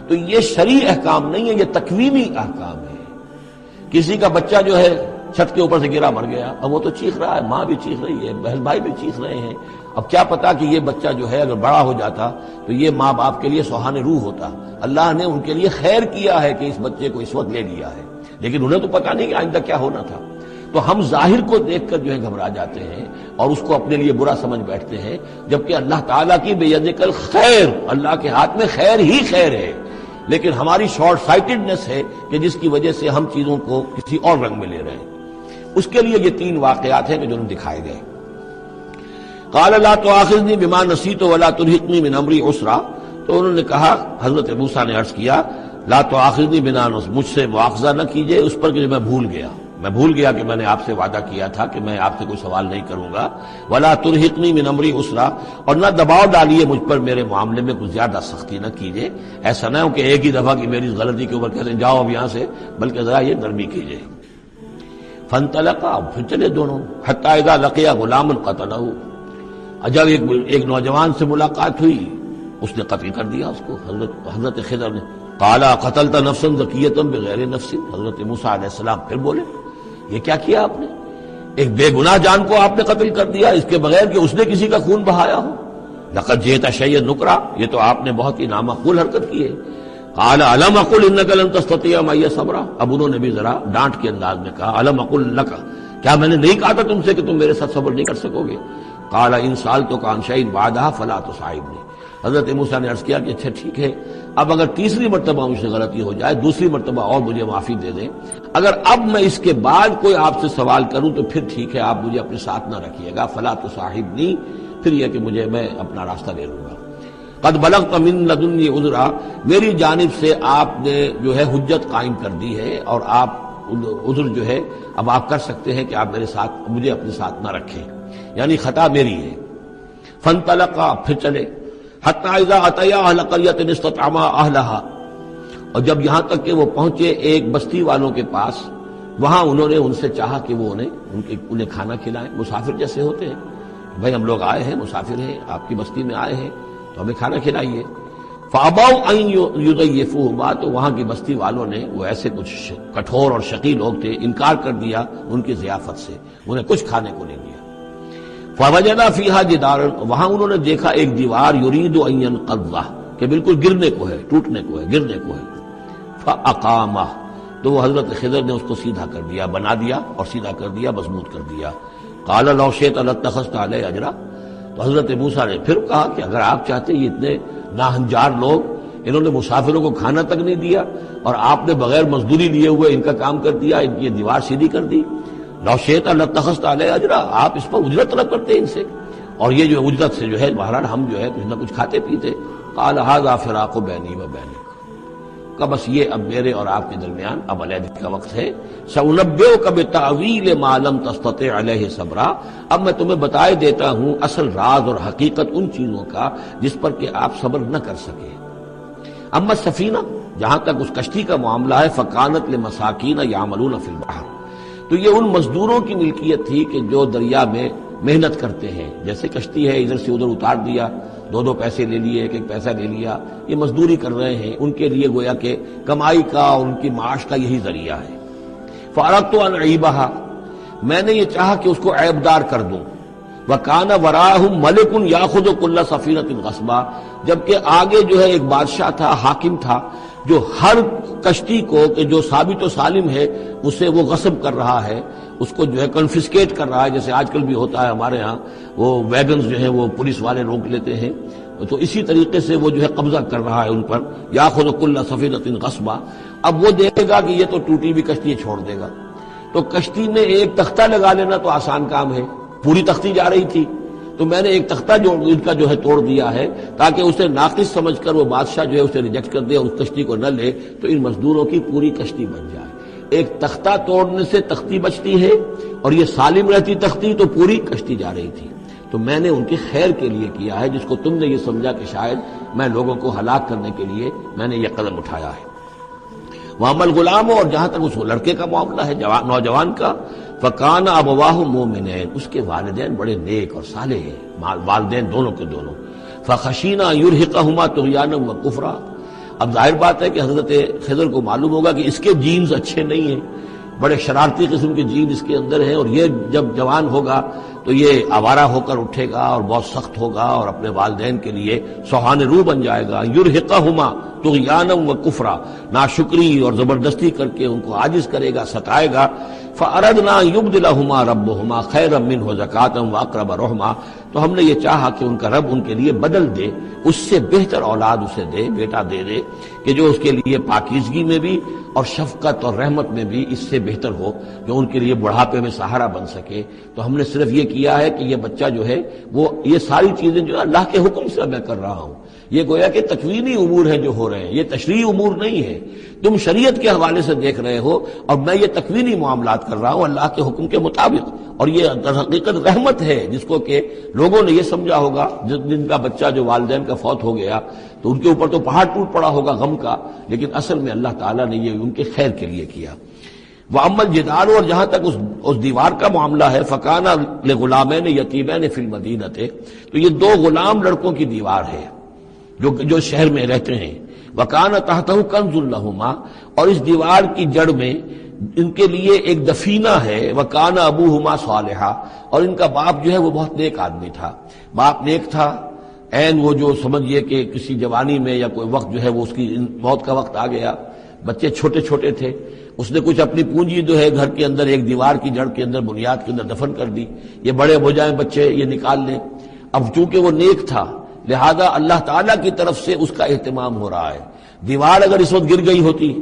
تو یہ شرعی احکام نہیں ہے، یہ تکوینی احکام ہے۔ کسی کا بچہ جو ہے چھت کے اوپر سے گرا مر گیا، اب وہ تو چیخ رہا ہے، ماں بھی چیخ رہی ہے، بہن بھائی بھی چیخ رہے ہیں، اب کیا پتا کہ یہ بچہ جو ہے اگر بڑا ہو جاتا تو یہ ماں باپ کے لیے سہان روح ہوتا، اللہ نے ان کے لیے خیر کیا ہے کہ اس بچے کو اس وقت لے لیا ہے، لیکن انہیں تو پتا نہیں کہ آئندہ کیا ہونا تھا۔ تو ہم ظاہر کو دیکھ کر جو ہے گھبرا جاتے ہیں اور اس کو اپنے لیے برا سمجھ بیٹھتے ہیں، جبکہ اللہ تعالیٰ کی بیدک الخیر، اللہ کے ہاتھ میں خیر ہی خیر ہے۔ لیکن ہماری شارٹ سائٹڈنس ہے کہ جس کی وجہ سے ہم چیزوں کو کسی اور رنگ میں لے رہے ہیں. اس کے لیے یہ 3 واقعات ہیں کہ جو دکھائے گئے. قال لا تؤاخذنی بما نسیت ولا ترهقنی من امری عسرا. تو انہوں نے کہا، حضرت موسیٰ نے عرض کیا لا تؤاخذنی بما نسیت، مجھ سے مواخذہ نہ کیجئے اس پر کہ میں بھول گیا کہ میں نے آپ سے وعدہ کیا تھا کہ میں آپ سے کوئی سوال نہیں کروں گا. ولا ترهقنی من امری عسرا، اور نہ دباؤ ڈالیے مجھ پر میرے معاملے میں کچھ زیادہ سختی نہ کیجئے. ایسا نہ ہو کہ ایک ہی دفعہ کی میری غلطی کے اوپر کہتے جاؤ اب یہاں سے، بلکہ ذرا یہ نرمی کیجئے. فانطلقا، اب پھر چلے دونوں. حتی اذا لقیا غلاما قتلہ، جب ایک نوجوان سے ملاقات ہوئی اس نے قتل کر دیا اس کو، حضرت خضر نے. قال قتلت نفسا زکیۃ بغیر نفس، حضرت موسیٰ علیہ السلام پھر بولے یہ کیا کیا آپ نے؟ ایک بے گناہ جان کو آپ نے قتل کر دیا اس کے بغیر کہ اس نے کسی کا خون بہایا ہو. لقد جئت شیئا نکرا، یہ تو آپ نے بہت ہی نامعقول حرکت کی ہے. قال الم اقل انک لن تستطيع معي صبرا، اب انہوں نے بھی ذرا ڈانٹ کے انداز میں کہا الم اقل لک، کیا میں نے نہیں کہا تھا تم سے کہ تم میرے ساتھ صبر نہیں کر سکو گے؟ قال ان سألتك عن شيء بعدها فلا تصاحبني. حضرت موسیٰ نے عرض کیا کہ اچھا ٹھیک ہے، اب اگر تیسری مرتبہ مجھ سے غلطی ہو جائے، دوسری مرتبہ اور مجھے معافی دے دیں، اگر اب میں اس کے بعد کوئی آپ سے سوال کروں تو پھر ٹھیک ہے، آپ مجھے اپنے ساتھ نہ رکھیے گا. فلا تصاحبنی، پھر یہ کہ میں اپنا راستہ لے لوں گا. قد بلغت من لدنی عذرا، میری جانب سے آپ نے جو ہے حجت قائم کر دی ہے اور آپ عذر جو ہے اب آپ کر سکتے ہیں کہ آپ مجھے اپنے ساتھ نہ رکھیں، یعنی خطا میری ہے. فانطلقا، پھر چلے. حتی اذا اتیا اہل قریۃ استطعما اہلھا، اور جب یہاں تک کہ وہ پہنچے ایک بستی والوں کے پاس، وہاں انہوں نے ان سے چاہا کہ وہ انہیں کھانا کھلائیں. مسافر جیسے ہوتے ہیں، بھائی ہم لوگ آئے ہیں، مسافر ہیں، آپ کی بستی میں آئے ہیں تو ہمیں کھانا کھلائیے. فابوا ان یضیفوہما، تو وہاں کی بستی والوں نے، وہ ایسے کچھ کٹھور اور شقی لوگ تھے، انکار کر دیا ان کی ضیافت سے، انہیں کچھ کھانے کو نہیں دیا. فوجدا فیہا جدارا، وہاں انہوں نے دیکھا ایک دیوار، یرید ان ینقض، کہ بالکل گرنے کو ہے، ٹوٹنے کو ہے، گرنے کو ہے. فاقامہ، تو وہ حضرت خضر نے اس کو سیدھا کر دیا، بنا دیا اور سیدھا کر دیا، مضبوط کر دیا. قال لو شئت لاتخذت علیہ اجرا، تو حضرت موسیٰ نے پھر کہا کہ اگر آپ چاہتے، یہ اتنے ناہنجار لوگ، انہوں نے مسافروں کو کھانا تک نہیں دیا اور آپ نے بغیر مزدوری لیے ہوئے ان کا کام کر دیا، ان کی دیوار سیدھی کر دی. لو شئت لاتخذت علیہ اجرا، آپ اس پر اجرت طلب کرتے ان سے، اور یہ جو اجرت سے جو ہے بہرحال ہم جو ہے کچھ نہ کچھ کھاتے پیتے. قال ھذا فراق بینی و بینک، کہ بس یہ اب میرے اور آپ کے درمیان اب علیحدگی کا وقت ہے. سأنبئک بتأویل ما لم تستطع علیہ صبرا، اب میں تمہیں بتائے دیتا ہوں اصل راز اور حقیقت ان چیزوں کا جس پر کہ آپ صبر نہ کر سکے. اما السفینہ، جہاں تک اس کشتی کا معاملہ ہے، فکانت لمساکین یعملون فی البحر، تو یہ ان مزدوروں کی ملکیت تھی کہ جو دریا میں محنت کرتے ہیں. جیسے کشتی ہے، ادھر سے ادھر اتار دیا، 2 پیسے لے لیے، ایک پیسہ لے لیا، یہ مزدوری کر رہے ہیں، ان کے لیے گویا کہ کمائی کا اور ان کی معاش کا یہی ذریعہ ہے. فاردت ان اعیبھا، میں نے یہ چاہا کہ اس کو عیبدار کر دوں. وکان وراءہم ملک یاخذ کل سفینۃ غصبا، جبکہ آگے جو ہے ایک بادشاہ تھا، حاکم تھا، جو ہر کشتی کو کہ جو ثابت و سالم ہے اسے وہ غصب کر رہا ہے، اس کو جو ہے کنفسکیٹ کر رہا ہے. جیسے آج کل بھی ہوتا ہے ہمارے ہاں، وہ ویگنز جو ہیں وہ پولیس والے روک لیتے ہیں، تو اسی طریقے سے وہ جو ہے قبضہ کر رہا ہے ان پر. یاخذ کل سفینۃ غصبا، اب وہ دیکھے گا کہ یہ تو ٹوٹی ہوئی کشتی چھوڑ دے گا. تو کشتی میں ایک تختہ لگا لینا تو آسان کام ہے، پوری تختی جا رہی تھی، تو میں نے ایک تختہ جو ان کا جو ہے توڑ دیا ہے تاکہ اسے ناقص سمجھ کر وہ بادشاہ جو ہے اسے ریجیکٹ کر دے اور اس کشتی کو نہ لے، تو ان مزدوروں کی پوری کشتی بن جائے. ایک تختہ توڑنے سے تختی بچتی ہے، اور یہ سالم رہتی تختی تو پوری کشتی جا رہی تھی. تو میں نے ان کے خیر کے لیے کیا ہے، جس کو تم نے یہ سمجھا کہ شاید میں لوگوں کو ہلاک کرنے کے لیے میں نے یہ قدم اٹھایا ہے. وَأَمَّا الْغُلَامُ، اور جہاں تک اس لڑکے کا معاملہ ہے، نوجوان کا، فَكَانَ أَبَوَاهُ مُؤْمِنَيْنِ، اس کے والدین بڑے نیک اور صالح ہیں، والدین دونوں کے دونوں. فَخَشِينَا يُرْهِقَهُمَا طُغْيَانًا وَكُفْرًا، اب ظاہر بات ہے کہ حضرت خضر کو معلوم ہوگا کہ اس کے جینز اچھے نہیں ہیں، بڑے شرارتی قسم کے جین اس کے اندر ہیں، اور یہ جب جوان ہوگا تو یہ آوارہ ہو کر اٹھے گا اور بہت سخت ہوگا اور اپنے والدین کے لیے سوہان رو بن جائے گا. یرہقہما طغیانا و کفرا، ناشکری اور زبردستی کر کے ان کو عاجز کرے گا، ستائے گا. فاردنا یبدلہما ربہما خیرا منہ زکاۃ واقرب رحما، تو ہم نے یہ چاہا کہ ان کا رب ان کے لیے بدل دے، اس سے بہتر اولاد اسے دے، بیٹا دے دے کہ جو اس کے لیے پاکیزگی میں بھی اور شفقت اور رحمت میں بھی اس سے بہتر ہو، جو ان کے لیے بڑھاپے میں سہارا بن سکے۔ تو ہم نے صرف یہ کیا ہے کہ یہ بچہ جو ہے وہ یہ ساری چیزیں جو اللہ کے حکم سے میں کر رہا ہوں، یہ گویا کہ تکوینی امور ہیں جو ہو رہے ہیں، یہ تشریعی امور نہیں ہے۔ تم شریعت کے حوالے سے دیکھ رہے ہو اور میں یہ تکوینی معاملات کر رہا ہوں اللہ کے حکم کے مطابق، اور یہ در حقیقت رحمت ہے جس کو کہ لوگوں نے یہ سمجھا ہوگا جن کا بچہ جو والدین کا فوت ہو گیا تو ان کے اوپر تو پہاڑ ٹوٹ پڑا ہوگا غم کا، لیکن اصل میں اللہ تعالیٰ نے یہ ان کے خیر کے لیے کیا۔ وَأَمَّا الْجِدَارُ، اور جہاں تک اس دیوار کا معاملہ ہے، فَكَانَ لِغُلَامَيْنِ يَتِيمَيْنِ فِي الْمَدِينَةِ، تو یہ دو غلام لڑکوں کی دیوار ہے جو شہر میں رہتے ہیں۔ وَكَانَ تَحْتَهُ كَنْزٌ لَهُمَا، اور اس دیوار کی جڑ میں ان کے لیے ایک دفینہ ہے۔ وَكَانَ أَبُوهُمَا صَالِحًا، اور ان کا باپ جو ہے وہ بہت نیک آدمی تھا، باپ نیک تھا، عین وہ جو سمجھئے کہ کسی جوانی میں یا کوئی وقت جو ہے وہ اس کی موت کا وقت آ گیا، بچے چھوٹے چھوٹے تھے، اس نے کچھ اپنی پونجی جو ہے گھر کے اندر ایک دیوار کی جڑ کے اندر بنیاد کے اندر دفن کر دی، یہ بڑے ہو جائیں بچے یہ نکال لیں۔ اب چونکہ وہ نیک تھا لہذا اللہ تعالیٰ کی طرف سے اس کا اہتمام ہو رہا ہے۔ دیوار اگر اس وقت گر گئی ہوتی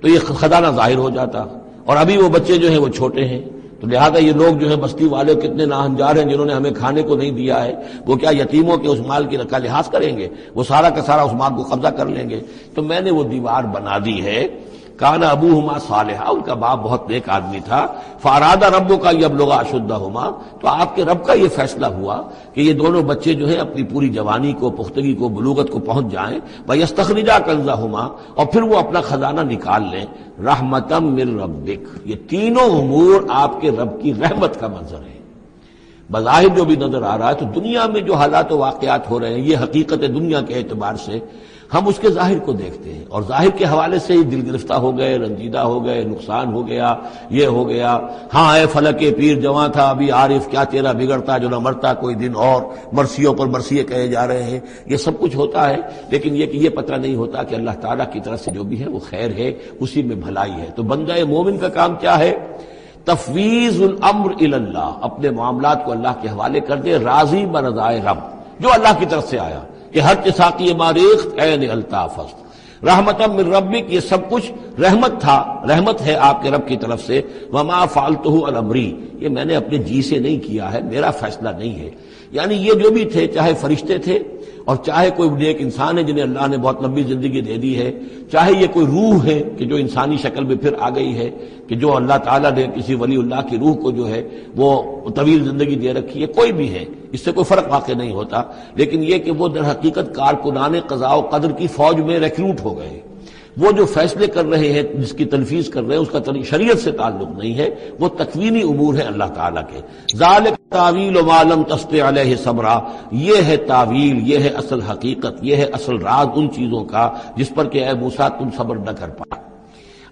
تو یہ خزانہ ظاہر ہو جاتا، اور ابھی وہ بچے جو ہیں وہ چھوٹے ہیں، تو لہذا یہ لوگ جو ہے بستی والے کتنے ناہنجار ہیں جنہوں نے ہمیں کھانے کو نہیں دیا ہے، وہ کیا یتیموں کے اس مال کی کا لحاظ کریں گے؟ وہ سارا کا سارا اس مال کو قبضہ کر لیں گے۔ تو میں نے وہ دیوار بنا دی ہے۔ کان ابوہما صالحا، ان کا باپ بہت نیک آدمی تھا۔ فاراد ربک یبلغا اشدہما، تو آپ کے رب کا یہ فیصلہ ہوا کہ یہ دونوں بچے جو ہیں اپنی پوری جوانی کو، پختگی کو، بلوغت کو پہنچ جائیں، ویستخرجا کنزہما، اور پھر وہ اپنا خزانہ نکال لیں۔ رحمتا من ربک، یہ تینوں امور آپ کے رب کی رحمت کا منظر ہے۔ بظاہر جو بھی نظر آ رہا ہے تو دنیا میں جو حالات و واقعات ہو رہے ہیں یہ حقیقت دنیا کے اعتبار سے ہم اس کے ظاہر کو دیکھتے ہیں، اور ظاہر کے حوالے سے ہی دل گرفتہ ہو گئے، رنجیدہ ہو گئے، نقصان ہو گیا، یہ ہو گیا۔ ہاں اے فلک پیر جواں تھا ابھی عارف، کیا تیرا بگڑتا جو نہ مرتا کوئی دن اور، مرثیوں پر مرثیے کہے جا رہے ہیں، یہ سب کچھ ہوتا ہے، لیکن یہ کہ یہ پتہ نہیں ہوتا کہ اللہ تعالیٰ کی طرف سے جو بھی ہے وہ خیر ہے، اسی میں بھلائی ہے۔ تو بندہ مومن کا کام کیا ہے؟ تفویض الامر الی اللہ، اپنے معاملات کو اللہ کے حوالے کر دے، راضی برضائے رب، جو اللہ کی طرف سے آیا کہ ہر ساقی ماریخت عین الطاف است، رحمتا من ربک، یہ سب کچھ رحمت تھا، رحمت ہے آپ کے رب کی طرف سے۔ وما فعلتہ عن امری، یہ میں نے اپنے جی سے نہیں کیا ہے، میرا فیصلہ نہیں ہے۔ یعنی یہ جو بھی تھے، چاہے فرشتے تھے اور چاہے کوئی نیک انسان ہے جنہیں اللہ نے بہت لمبی زندگی دے دی ہے، چاہے یہ کوئی روح ہے کہ جو انسانی شکل میں پھر آ گئی ہے، کہ جو اللہ تعالیٰ نے کسی ولی اللہ کی روح کو جو ہے وہ طویل زندگی دے رکھی ہے، کوئی بھی ہے، اس سے کوئی فرق واقع نہیں ہوتا، لیکن یہ کہ وہ در حقیقت کارکنان قضاء و قدر کی فوج میں ریکروٹ ہو گئے۔ وہ جو فیصلے کر رہے ہیں، جس کی تنفیذ کر رہے ہیں، اس کا شریعت سے تعلق نہیں ہے، وہ تکوینی امور ہے اللہ تعالیٰ کے۔ ذالک تعویل ما لم تستطع علیہ صبرا، یہ ہے تعویل، یہ ہے اصل حقیقت، یہ ہے اصل راز ان چیزوں کا جس پر کہ اے موسیٰ تم صبر نہ کر پائے۔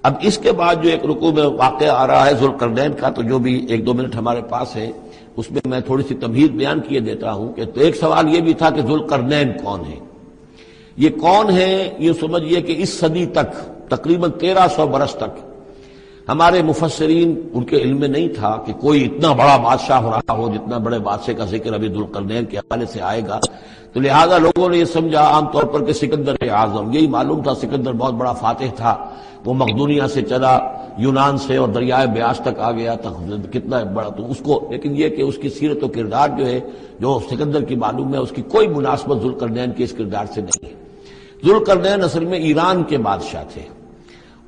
اب اس کے بعد جو ایک رکوع میں واقعہ آ رہا ہے ذوالقرنین کا، تو جو بھی 1-2 منٹ ہمارے پاس ہے اس میں میں تھوڑی سی تمہید بیان کیے دیتا ہوں کہ تو ایک سوال یہ بھی تھا کہ ذوالقرنین کون ہے؟ یہ کون ہے؟ یہ سمجھئے کہ اس صدی تک، تقریباً 1300 برس تک ہمارے مفسرین ان کے علم میں نہیں تھا کہ کوئی اتنا بڑا بادشاہ ہو رہا ہو جتنا بڑے بادشاہ کا ذکر ابھی ذوالقرنین کے حوالے سے آئے گا، تو لہذا لوگوں نے یہ سمجھا عام طور پر کہ سکندر اعظم، یہی معلوم تھا سکندر بہت بڑا فاتح تھا، وہ مقدونیہ سے چلا یونان سے اور دریائے بیاس تک آ گیا، کتنا بڑا، تو اس کو، لیکن یہ کہ اس کی سیرت و کردار جو ہے جو سکندر کی معلوم ہے اس کی کوئی مناسبت ذوالقرنین کے اس کردار سے نہیں ہے۔ ذوالقرنین اصل میں ایران کے بادشاہ تھے،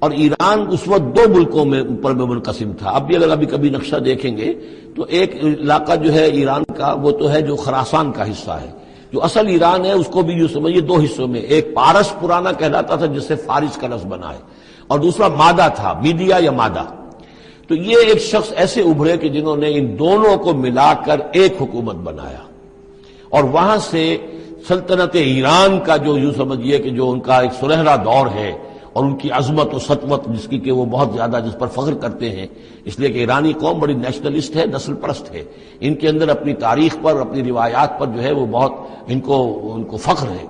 اور ایران اس وقت 2 ملکوں میں اوپر میں منقسم تھا۔ اب بھی اگر ابھی کبھی نقشہ دیکھیں گے تو ایک علاقہ جو ہے ایران کا وہ تو ہے جو خراسان کا حصہ ہے، جو اصل ایران ہے اس کو بھی جو سمجھیے 2 حصوں میں، ایک پارس پرانا کہلاتا تھا جس سے فارس کا لفظ بنا ہے، اور دوسرا مادہ تھا، میڈیا یا مادہ۔ تو یہ ایک شخص ایسے ابھرے کہ جنہوں نے ان دونوں کو ملا کر ایک حکومت بنایا، اور وہاں سے سلطنت ایران کا جو یوں سمجھیے کہ جو ان کا ایک سنہرا دور ہے، اور ان کی عظمت و سطوت جس کی کہ وہ بہت زیادہ جس پر فخر کرتے ہیں، اس لیے کہ ایرانی قوم بڑی نیشنلسٹ ہے، نسل پرست ہے، ان کے اندر اپنی تاریخ پر، اپنی روایات پر جو ہے وہ بہت ان کو فخر ہے۔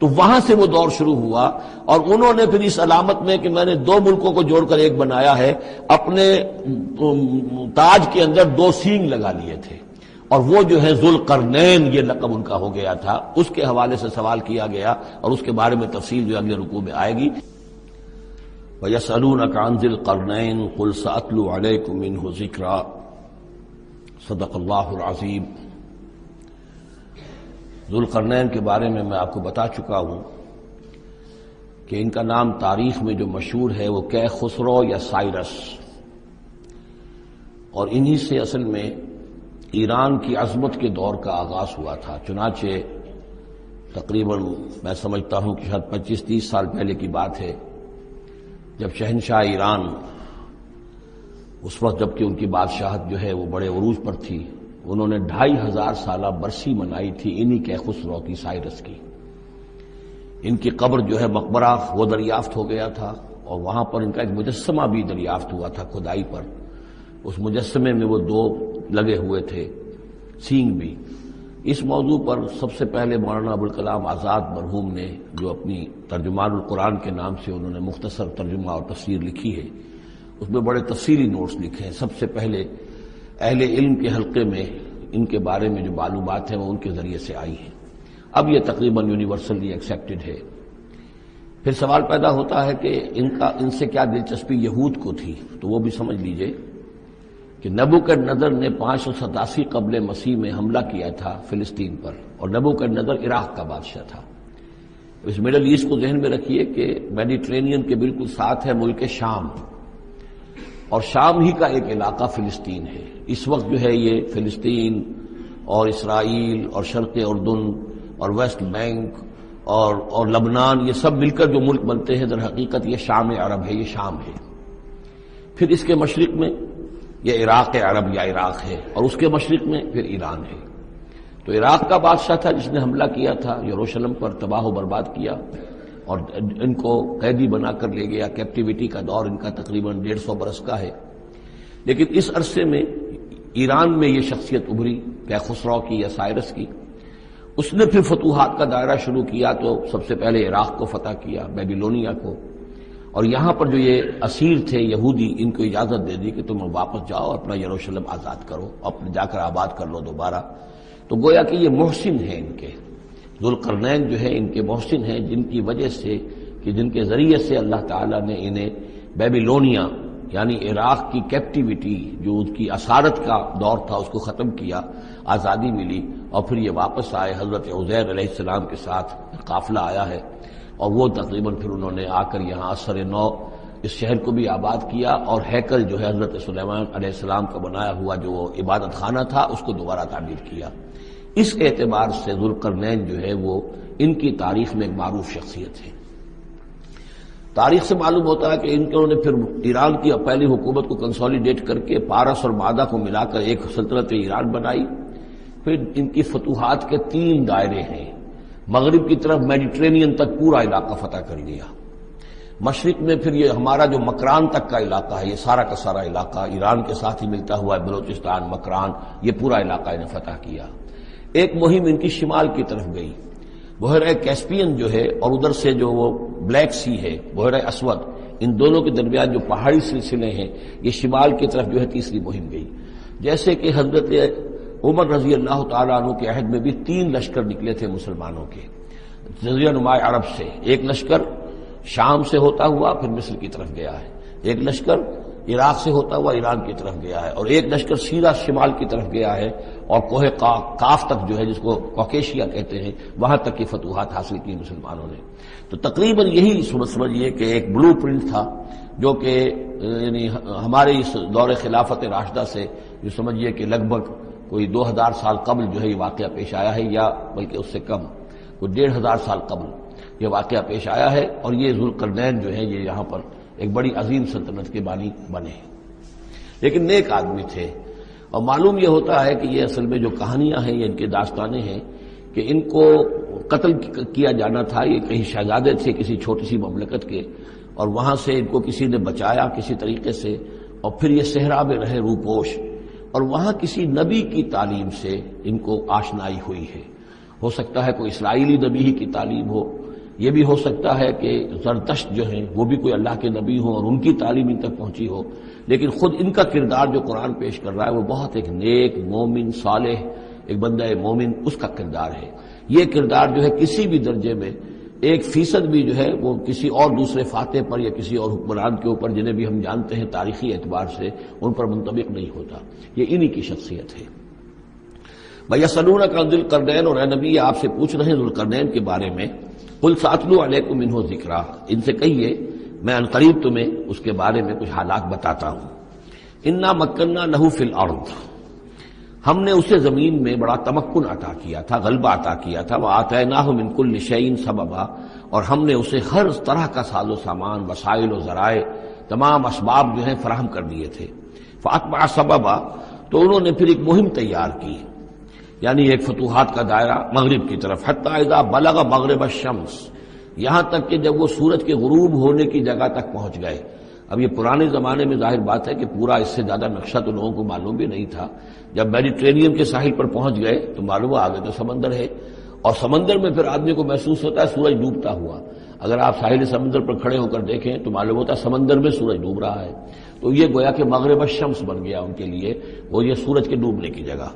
تو وہاں سے وہ دور شروع ہوا، اور انہوں نے پھر اس علامت میں کہ میں نے 2 ملکوں کو جوڑ کر ایک بنایا ہے، اپنے تاج کے اندر 2 سینگ لگا لیے تھے، اور وہ جو ہے ذوالقرنین یہ لقب ان کا ہو گیا تھا، اس کے حوالے سے سوال کیا گیا اور اس کے بارے میں تفصیل جو اگلے رکوع میں آئے گی۔ وَيَسْأَلُونَكَ عَنْ ذِي الْقَرْنَيْنِ قُلْ سَأَتْلُو عَلَيْكُم مِّنْهُ ذِكْرًا صدق اللہ العظیم۔ ذوالقرنین کے بارے میں آپ کو بتا چکا ہوں کہ ان کا نام تاریخ میں جو مشہور ہے وہ کیخسرو یا سائرس، اور انہی سے اصل میں ایران کی عظمت کے دور کا آغاز ہوا تھا۔ چنانچہ تقریباً میں سمجھتا ہوں کہ شاید 25-30 سال پہلے کی بات ہے، جب شہنشاہ ایران اس وقت جبکہ ان کی بادشاہت جو ہے وہ بڑے عروج پر تھی، انہوں نے 2500 سالہ برسی منائی تھی انہی کیخسرو کی، سائرس کی۔ ان کی قبر جو ہے مقبرہ وہ دریافت ہو گیا تھا، اور وہاں پر ان کا ایک مجسمہ بھی دریافت ہوا تھا کھدائی پر۔ اس مجسمے میں وہ 2 لگے ہوئے تھے، سینگ بھی۔ اس موضوع پر سب سے پہلے مولانا ابوالکلام آزاد مرحوم نے جو اپنی ترجمان القرآن کے نام سے انہوں نے مختصر ترجمہ اور تفسیر لکھی ہے، اس میں بڑے تفصیلی نوٹس لکھے ہیں۔ سب سے پہلے اہل علم کے حلقے میں ان کے بارے میں جو معلومات ہیں وہ ان کے ذریعے سے آئی ہیں، اب یہ تقریباً یونیورسلی ایکسیپٹڈ ہے۔ پھر سوال پیدا ہوتا ہے کہ ان سے کیا دلچسپی یہود کو تھی، تو وہ بھی سمجھ لیجئے کہ نبوکدنضر نے 587 قبل مسیح میں حملہ کیا تھا فلسطین پر، اور نبوکدنضر عراق کا بادشاہ تھا۔ اس مڈل ایسٹ کو ذہن میں رکھیے کہ میڈیٹرینین کے بالکل ساتھ ہے ملک شام، اور شام ہی کا ایک علاقہ فلسطین ہے۔ اس وقت جو ہے یہ فلسطین اور اسرائیل اور شرق اردن اور ویسٹ بینک اور لبنان، یہ سب مل کر جو ملک بنتے ہیں، در حقیقت یہ شام عرب ہے، یہ شام ہے۔ پھر اس کے مشرق میں یہ عراق عرب یا عراق ہے، اور اس کے مشرق میں پھر ایران ہے۔ تو عراق کا بادشاہ تھا جس نے حملہ کیا تھا یروشلم پر، تباہ و برباد کیا، اور ان کو قیدی بنا کر لے گیا۔ کیپٹیوٹی کا دور ان کا تقریباً 150 برس کا ہے۔ لیکن اس عرصے میں ایران میں یہ شخصیت ابھری کیخسرو کی یا سائرس کی۔ اس نے پھر فتوحات کا دائرہ شروع کیا، تو سب سے پہلے عراق کو فتح کیا، بیبیلونیا کو، اور یہاں پر جو یہ اسیر تھے یہودی، ان کو اجازت دے دی کہ تم واپس جاؤ، اپنا یروشلم آزاد کرو، اپنے جا کر آباد کر لو دوبارہ۔ تو گویا کہ یہ محسن ہیں ان کے، ذوالقرنین جو ہے ان کے محسن ہیں، جن کی وجہ سے کہ جن کے ذریعے سے اللہ تعالیٰ نے انہیں بیبیلونیا یعنی عراق کی کیپٹیوٹی جو ان کی اسارت کا دور تھا اس کو ختم کیا، آزادی ملی، اور پھر یہ واپس آئے۔ حضرت عزیر علیہ السلام کے ساتھ قافلہ آیا ہے، اور وہ تقریباً پھر انہوں نے آ کر یہاں اثر نو اس شہر کو بھی آباد کیا، اور ہیکل جو ہے حضرت سلیمان علیہ السلام کا بنایا ہوا جو عبادت خانہ تھا اس کو دوبارہ تعمیر کیا۔ اس اعتبار سے ذوالقرنین جو ہے وہ ان کی تاریخ میں ایک معروف شخصیت ہے۔ تاریخ سے معلوم ہوتا ہے کہ انہوں نے پھر ایران کی پہلی حکومت کو کنسولیڈیٹ کر کے پارس اور مادہ کو ملا کر ایک سلطنت ایران بنائی۔ پھر ان کی فتوحات کے 3 دائرے ہیں۔ مغرب کی طرف میڈیٹرینین تک پورا علاقہ فتح کر لیا، مشرق میں پھر یہ ہمارا جو مکران تک کا علاقہ ہے، یہ سارا کا سارا علاقہ ایران کے ساتھ ہی ملتا ہوا ہے، بلوچستان، مکران، یہ پورا علاقہ انہیں فتح کیا۔ ایک مہم ان کی شمال کی طرف گئی، بحیرہ کیسپین جو ہے، اور ادھر سے جو وہ بلیک سی ہے، بحیرہ اسود، ان دونوں کے درمیان جو پہاڑی سلسلے ہیں، یہ شمال کی طرف جو ہے تیسری مہم گئی۔ جیسے کہ حضرت عمر رضی اللہ تعالیٰ عنہ کے عہد میں بھی 3 لشکر نکلے تھے مسلمانوں کے جزیرہ نما عرب سے۔ ایک لشکر شام سے ہوتا ہوا پھر مصر کی طرف گیا ہے، ایک لشکر عراق سے ہوتا ہوا ایران کی طرف گیا ہے، اور ایک لشکر سیدھا شمال کی طرف گیا ہے، اور کوہ کاف تک جو ہے جس کو کوکیشیا کہتے ہیں، وہاں تک کی فتوحات حاصل کی مسلمانوں نے۔ تو تقریباً یہی سمجھیے کہ ایک بلو پرنٹ تھا جو کہ یعنی ہمارے اس دور خلافت راشدہ سے جو سمجھیے کہ لگ بھگ کوئی 2000 سال قبل جو ہے یہ واقعہ پیش آیا ہے، یا بلکہ اس سے کم، کوئی 1500 سال قبل یہ واقعہ پیش آیا ہے، اور یہ ذوالقرنین جو ہے یہ یہاں پر ایک بڑی عظیم سلطنت کے بانی بنے، لیکن نیک آدمی تھے۔ اور معلوم یہ ہوتا ہے کہ یہ اصل میں جو کہانیاں ہیں، یہ ان کے داستانیں ہیں کہ ان کو قتل کیا جانا تھا۔ یہ کہیں شہزادے تھے کسی چھوٹی سی مملکت کے، اور وہاں سے ان کو کسی نے بچایا کسی طریقے سے، اور پھر یہ صحرا میں رہے روپوش، اور وہاں کسی نبی کی تعلیم سے ان کو آشنائی ہوئی ہے۔ ہو سکتا ہے کوئی اسرائیلی نبی ہی کی تعلیم ہو، یہ بھی ہو سکتا ہے کہ زرتشت جو ہیں وہ بھی کوئی اللہ کے نبی ہوں اور ان کی تعلیم ان تک پہنچی ہو، لیکن خود ان کا کردار جو قرآن پیش کر رہا ہے وہ بہت ایک نیک مومن صالح ایک بندہ مومن اس کا کردار ہے. یہ کردار جو ہے کسی بھی درجے میں 1% بھی جو ہے وہ کسی اور دوسرے فاتح پر یا کسی اور حکمران کے اوپر جنہیں بھی ہم جانتے ہیں تاریخی اعتبار سے ان پر منطبق نہیں ہوتا. یہ انہی کی شخصیت ہے. وَيَسْأَلُونَكَ عَنِ ذِي الْقَرْنَيْنِ، اور اے نبی آپ سے پوچھ رہے ہیں ذوالقرنین کے بارے میں. قُلْ سَأَتْلُو عَلَيْكُم مِّنْهُ ذِكْرًا، ان سے کہیے میں ان قریب تمہیں اس کے بارے میں کچھ حالات بتاتا ہوں. اِنَّا مَكَّنَّا لَهُ فِي الْأَرْضِ، ہم نے اسے زمین میں بڑا تمکن عطا کیا تھا، غلبہ عطا کیا تھا. وَآتَيْنَاهُ مِن كُلِّ شَيْءٍ سَبَبًا، اور ہم نے اسے ہر طرح کا ساز و سامان، وسائل و ذرائع، تمام اسباب جو ہیں فراہم کر دیے تھے. فَأَتْبَعَ سَبَبًا، تو انہوں نے پھر ایک مہم تیار کی، یعنی ایک فتوحات کا دائرہ مغرب کی طرف. حَتَّى إِذَا بَلَغَ مَغْرِبَ الشَّمْسِ، یہاں تک کہ جب وہ سورج کے غروب ہونے کی جگہ تک پہنچ گئے. اب یہ پرانے زمانے میں ظاہر بات ہے کہ پورا اس سے زیادہ نقشہ تو لوگوں کو معلوم بھی نہیں تھا. جب میڈیٹرینین کے ساحل پر پہنچ گئے تو معلوم ہوا آگے تو سمندر ہے، اور سمندر میں پھر آدمی کو محسوس ہوتا ہے سورج ڈوبتا ہوا. اگر آپ ساحل سمندر پر کھڑے ہو کر دیکھیں تو معلوم ہوتا ہے سمندر میں سورج ڈوب رہا ہے. تو یہ گویا کہ مغرب الشمس بن گیا ان کے لیے، وہ یہ سورج کے ڈوبنے کی جگہ.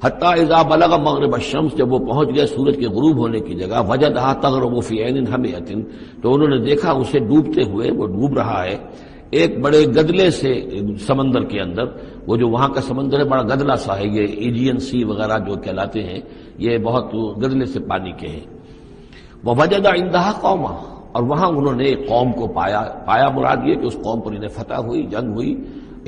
حتیٰ اذا بلغ مغرب الشمس، جب وہ پہنچ گئے سورج کے غروب ہونے کی جگہ. وجدها تغرب في عين حمئة، تو انہوں نے دیکھا اسے ڈوبتے ہوئے، وہ ڈوب رہا ہے ایک بڑے گدلے سے سمندر کے اندر. وہ جو وہاں کا سمندر ہے بڑا گدلا سا ہے، یہ ایجین سی وغیرہ جو کہلاتے ہیں یہ بہت گدلے سے پانی کے ہیں. ووجد عندها قوما، اور وہاں انہوں نے ایک قوم کو پایا مراد یہ کہ اس قوم پر انہیں فتح ہوئی، جنگ ہوئی،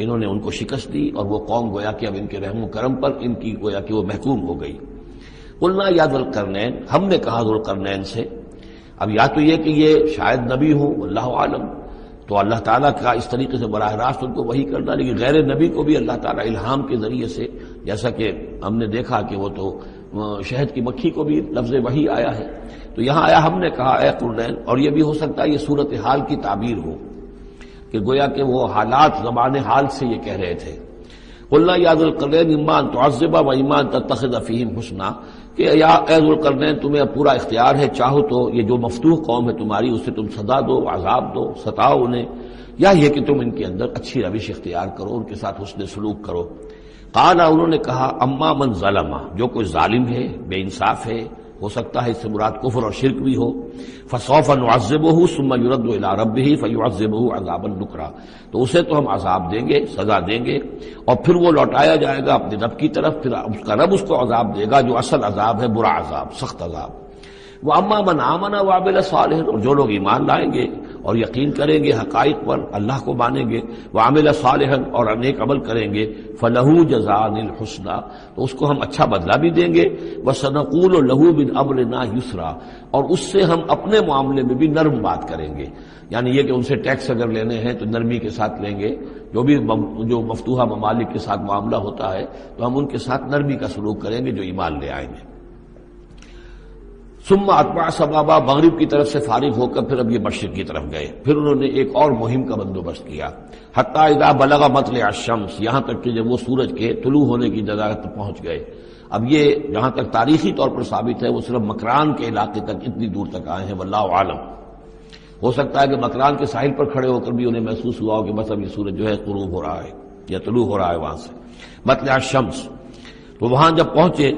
انہوں نے ان کو شکست دی، اور وہ قوم گویا کہ اب ان کے رحم و کرم پر ان کی گویا کہ وہ محکوم ہو گئی. قلنا یا ذوالقرنین، ہم نے کہا ذوالقرنین سے. اب یا تو یہ کہ یہ شاید نبی ہوں، واللہ عالم، تو اللہ تعالیٰ کا اس طریقے سے براہ راست ان کو وحی کرنا. لیکن غیر نبی کو بھی اللہ تعالیٰ الہام کے ذریعے سے، جیسا کہ ہم نے دیکھا کہ وہ تو شہد کی مکھی کو بھی لفظ وحی آیا ہے، تو یہاں آیا ہم نے کہا اے قرنین. اور یہ بھی ہو سکتا ہے یہ صورتحال کی تعبیر ہو کہ گویا کہ وہ حالات زبان حال سے یہ کہہ رہے تھے. قلنا یا ذوالقرنین اما ان تعذب و اما ان تتخذ فیہم حسنا، کہ یا اے ذوالقرنین تمہیں پورا اختیار ہے، چاہو تو یہ جو مفتوح قوم ہے تمہاری اسے تم سزا دو، عذاب دو، ستاؤ انہیں، یا یہ کہ تم ان کے اندر اچھی روش اختیار کرو، ان کے ساتھ حسن سلوک کرو. قال، انہوں نے کہا اما من ظلم، جو کوئی ظالم ہے، بے انصاف ہے، ہو سکتا ہے اس سے مراد کفر اور شرک بھی ہو. فسوف نعذبہ ثم يرد الى ربہ فيعذبہ عذابا نکرا، تو اسے تو ہم عذاب دیں گے، سزا دیں گے، اور پھر وہ لوٹایا جائے گا اپنے رب کی طرف، پھر اس کا رب اس کو عذاب دے گا جو اصل عذاب ہے، برا عذاب، سخت عذاب. واما من آمن وعمل صالحا، اور جو لوگ ایمان لائیں گے اور یقین کریں گے حقائق پر، اللہ کو مانیں گے، وعمل صالحا، اور نیک عمل کریں گے، فلہ جزاء الحسنی، تو اس کو ہم اچھا بدلہ بھی دیں گے. وسنقول له من امرنا یسرا، اور اس سے ہم اپنے معاملے میں بھی نرم بات کریں گے. یعنی یہ کہ ان سے ٹیکس اگر لینے ہیں تو نرمی کے ساتھ لیں گے، جو مفتوحہ ممالک کے ساتھ معاملہ ہوتا ہے تو ہم ان کے ساتھ نرمی کا سلوک کریں گے جو ایمان لے آئیں گے. ثم اتبع سبابا، مغرب کی طرف سے فارغ ہو کر پھر اب یہ مشرق کی طرف گئے. پھر انہوں نے ایک اور مہم کا بندوبست کیا. حتی اذا بلغ مطلع الشمس، یہاں تک کہ جب وہ سورج کے طلوع ہونے کی جگہ تک پہنچ گئے. اب یہ جہاں تک تاریخی طور پر ثابت ہے وہ صرف مکران کے علاقے تک اتنی دور تک آئے ہیں، واللہ عالم. ہو سکتا ہے کہ مکران کے ساحل پر کھڑے ہو کر بھی انہیں محسوس ہوا ہو کہ بس اب یہ سورج جو ہے غروب ہو رہا ہے یا طلوع ہو رہا ہے وہاں سے. مطلع الشمس، تو وہاں جب پہنچے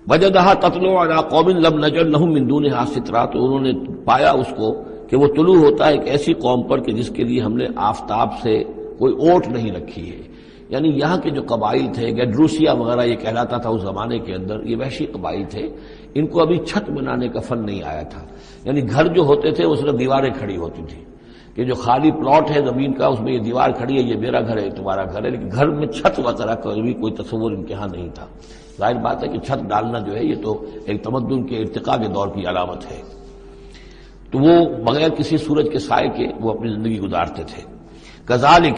وجدها تطلع على قوم لم نجعل لهم من دونها سترا، تو انہوں نے پایا اس کو کہ وہ طلوع ہوتا ہے ایک ایسی قوم پر کہ جس کے لیے ہم نے آفتاب سے کوئی اوٹ نہیں رکھی ہے. یعنی یہاں کے جو قبائل تھے، گیڈروسیا وغیرہ یہ کہلاتا تھا اس زمانے کے اندر، یہ وحشی قبائل تھے، ان کو ابھی چھت بنانے کا فن نہیں آیا تھا. یعنی گھر جو ہوتے تھے وہ صرف دیواریں کھڑی ہوتی تھی، کہ جو خالی پلاٹ ہے زمین کا اس میں یہ دیوار کھڑی ہے، یہ میرا گھر ہے، تمہارا گھر ہے، لیکن گھر میں چھت وغیرہ کا بھی کوئی تصور ان کے ہاں نہیں تھا. ظاہر بات ہے کہ چھت ڈالنا جو ہے یہ تو ایک تمدن کے ارتقاء کے دور کی علامت ہے. تو وہ بغیر کسی سورج کے سائے کے وہ اپنی زندگی گزارتے تھے. کذالک،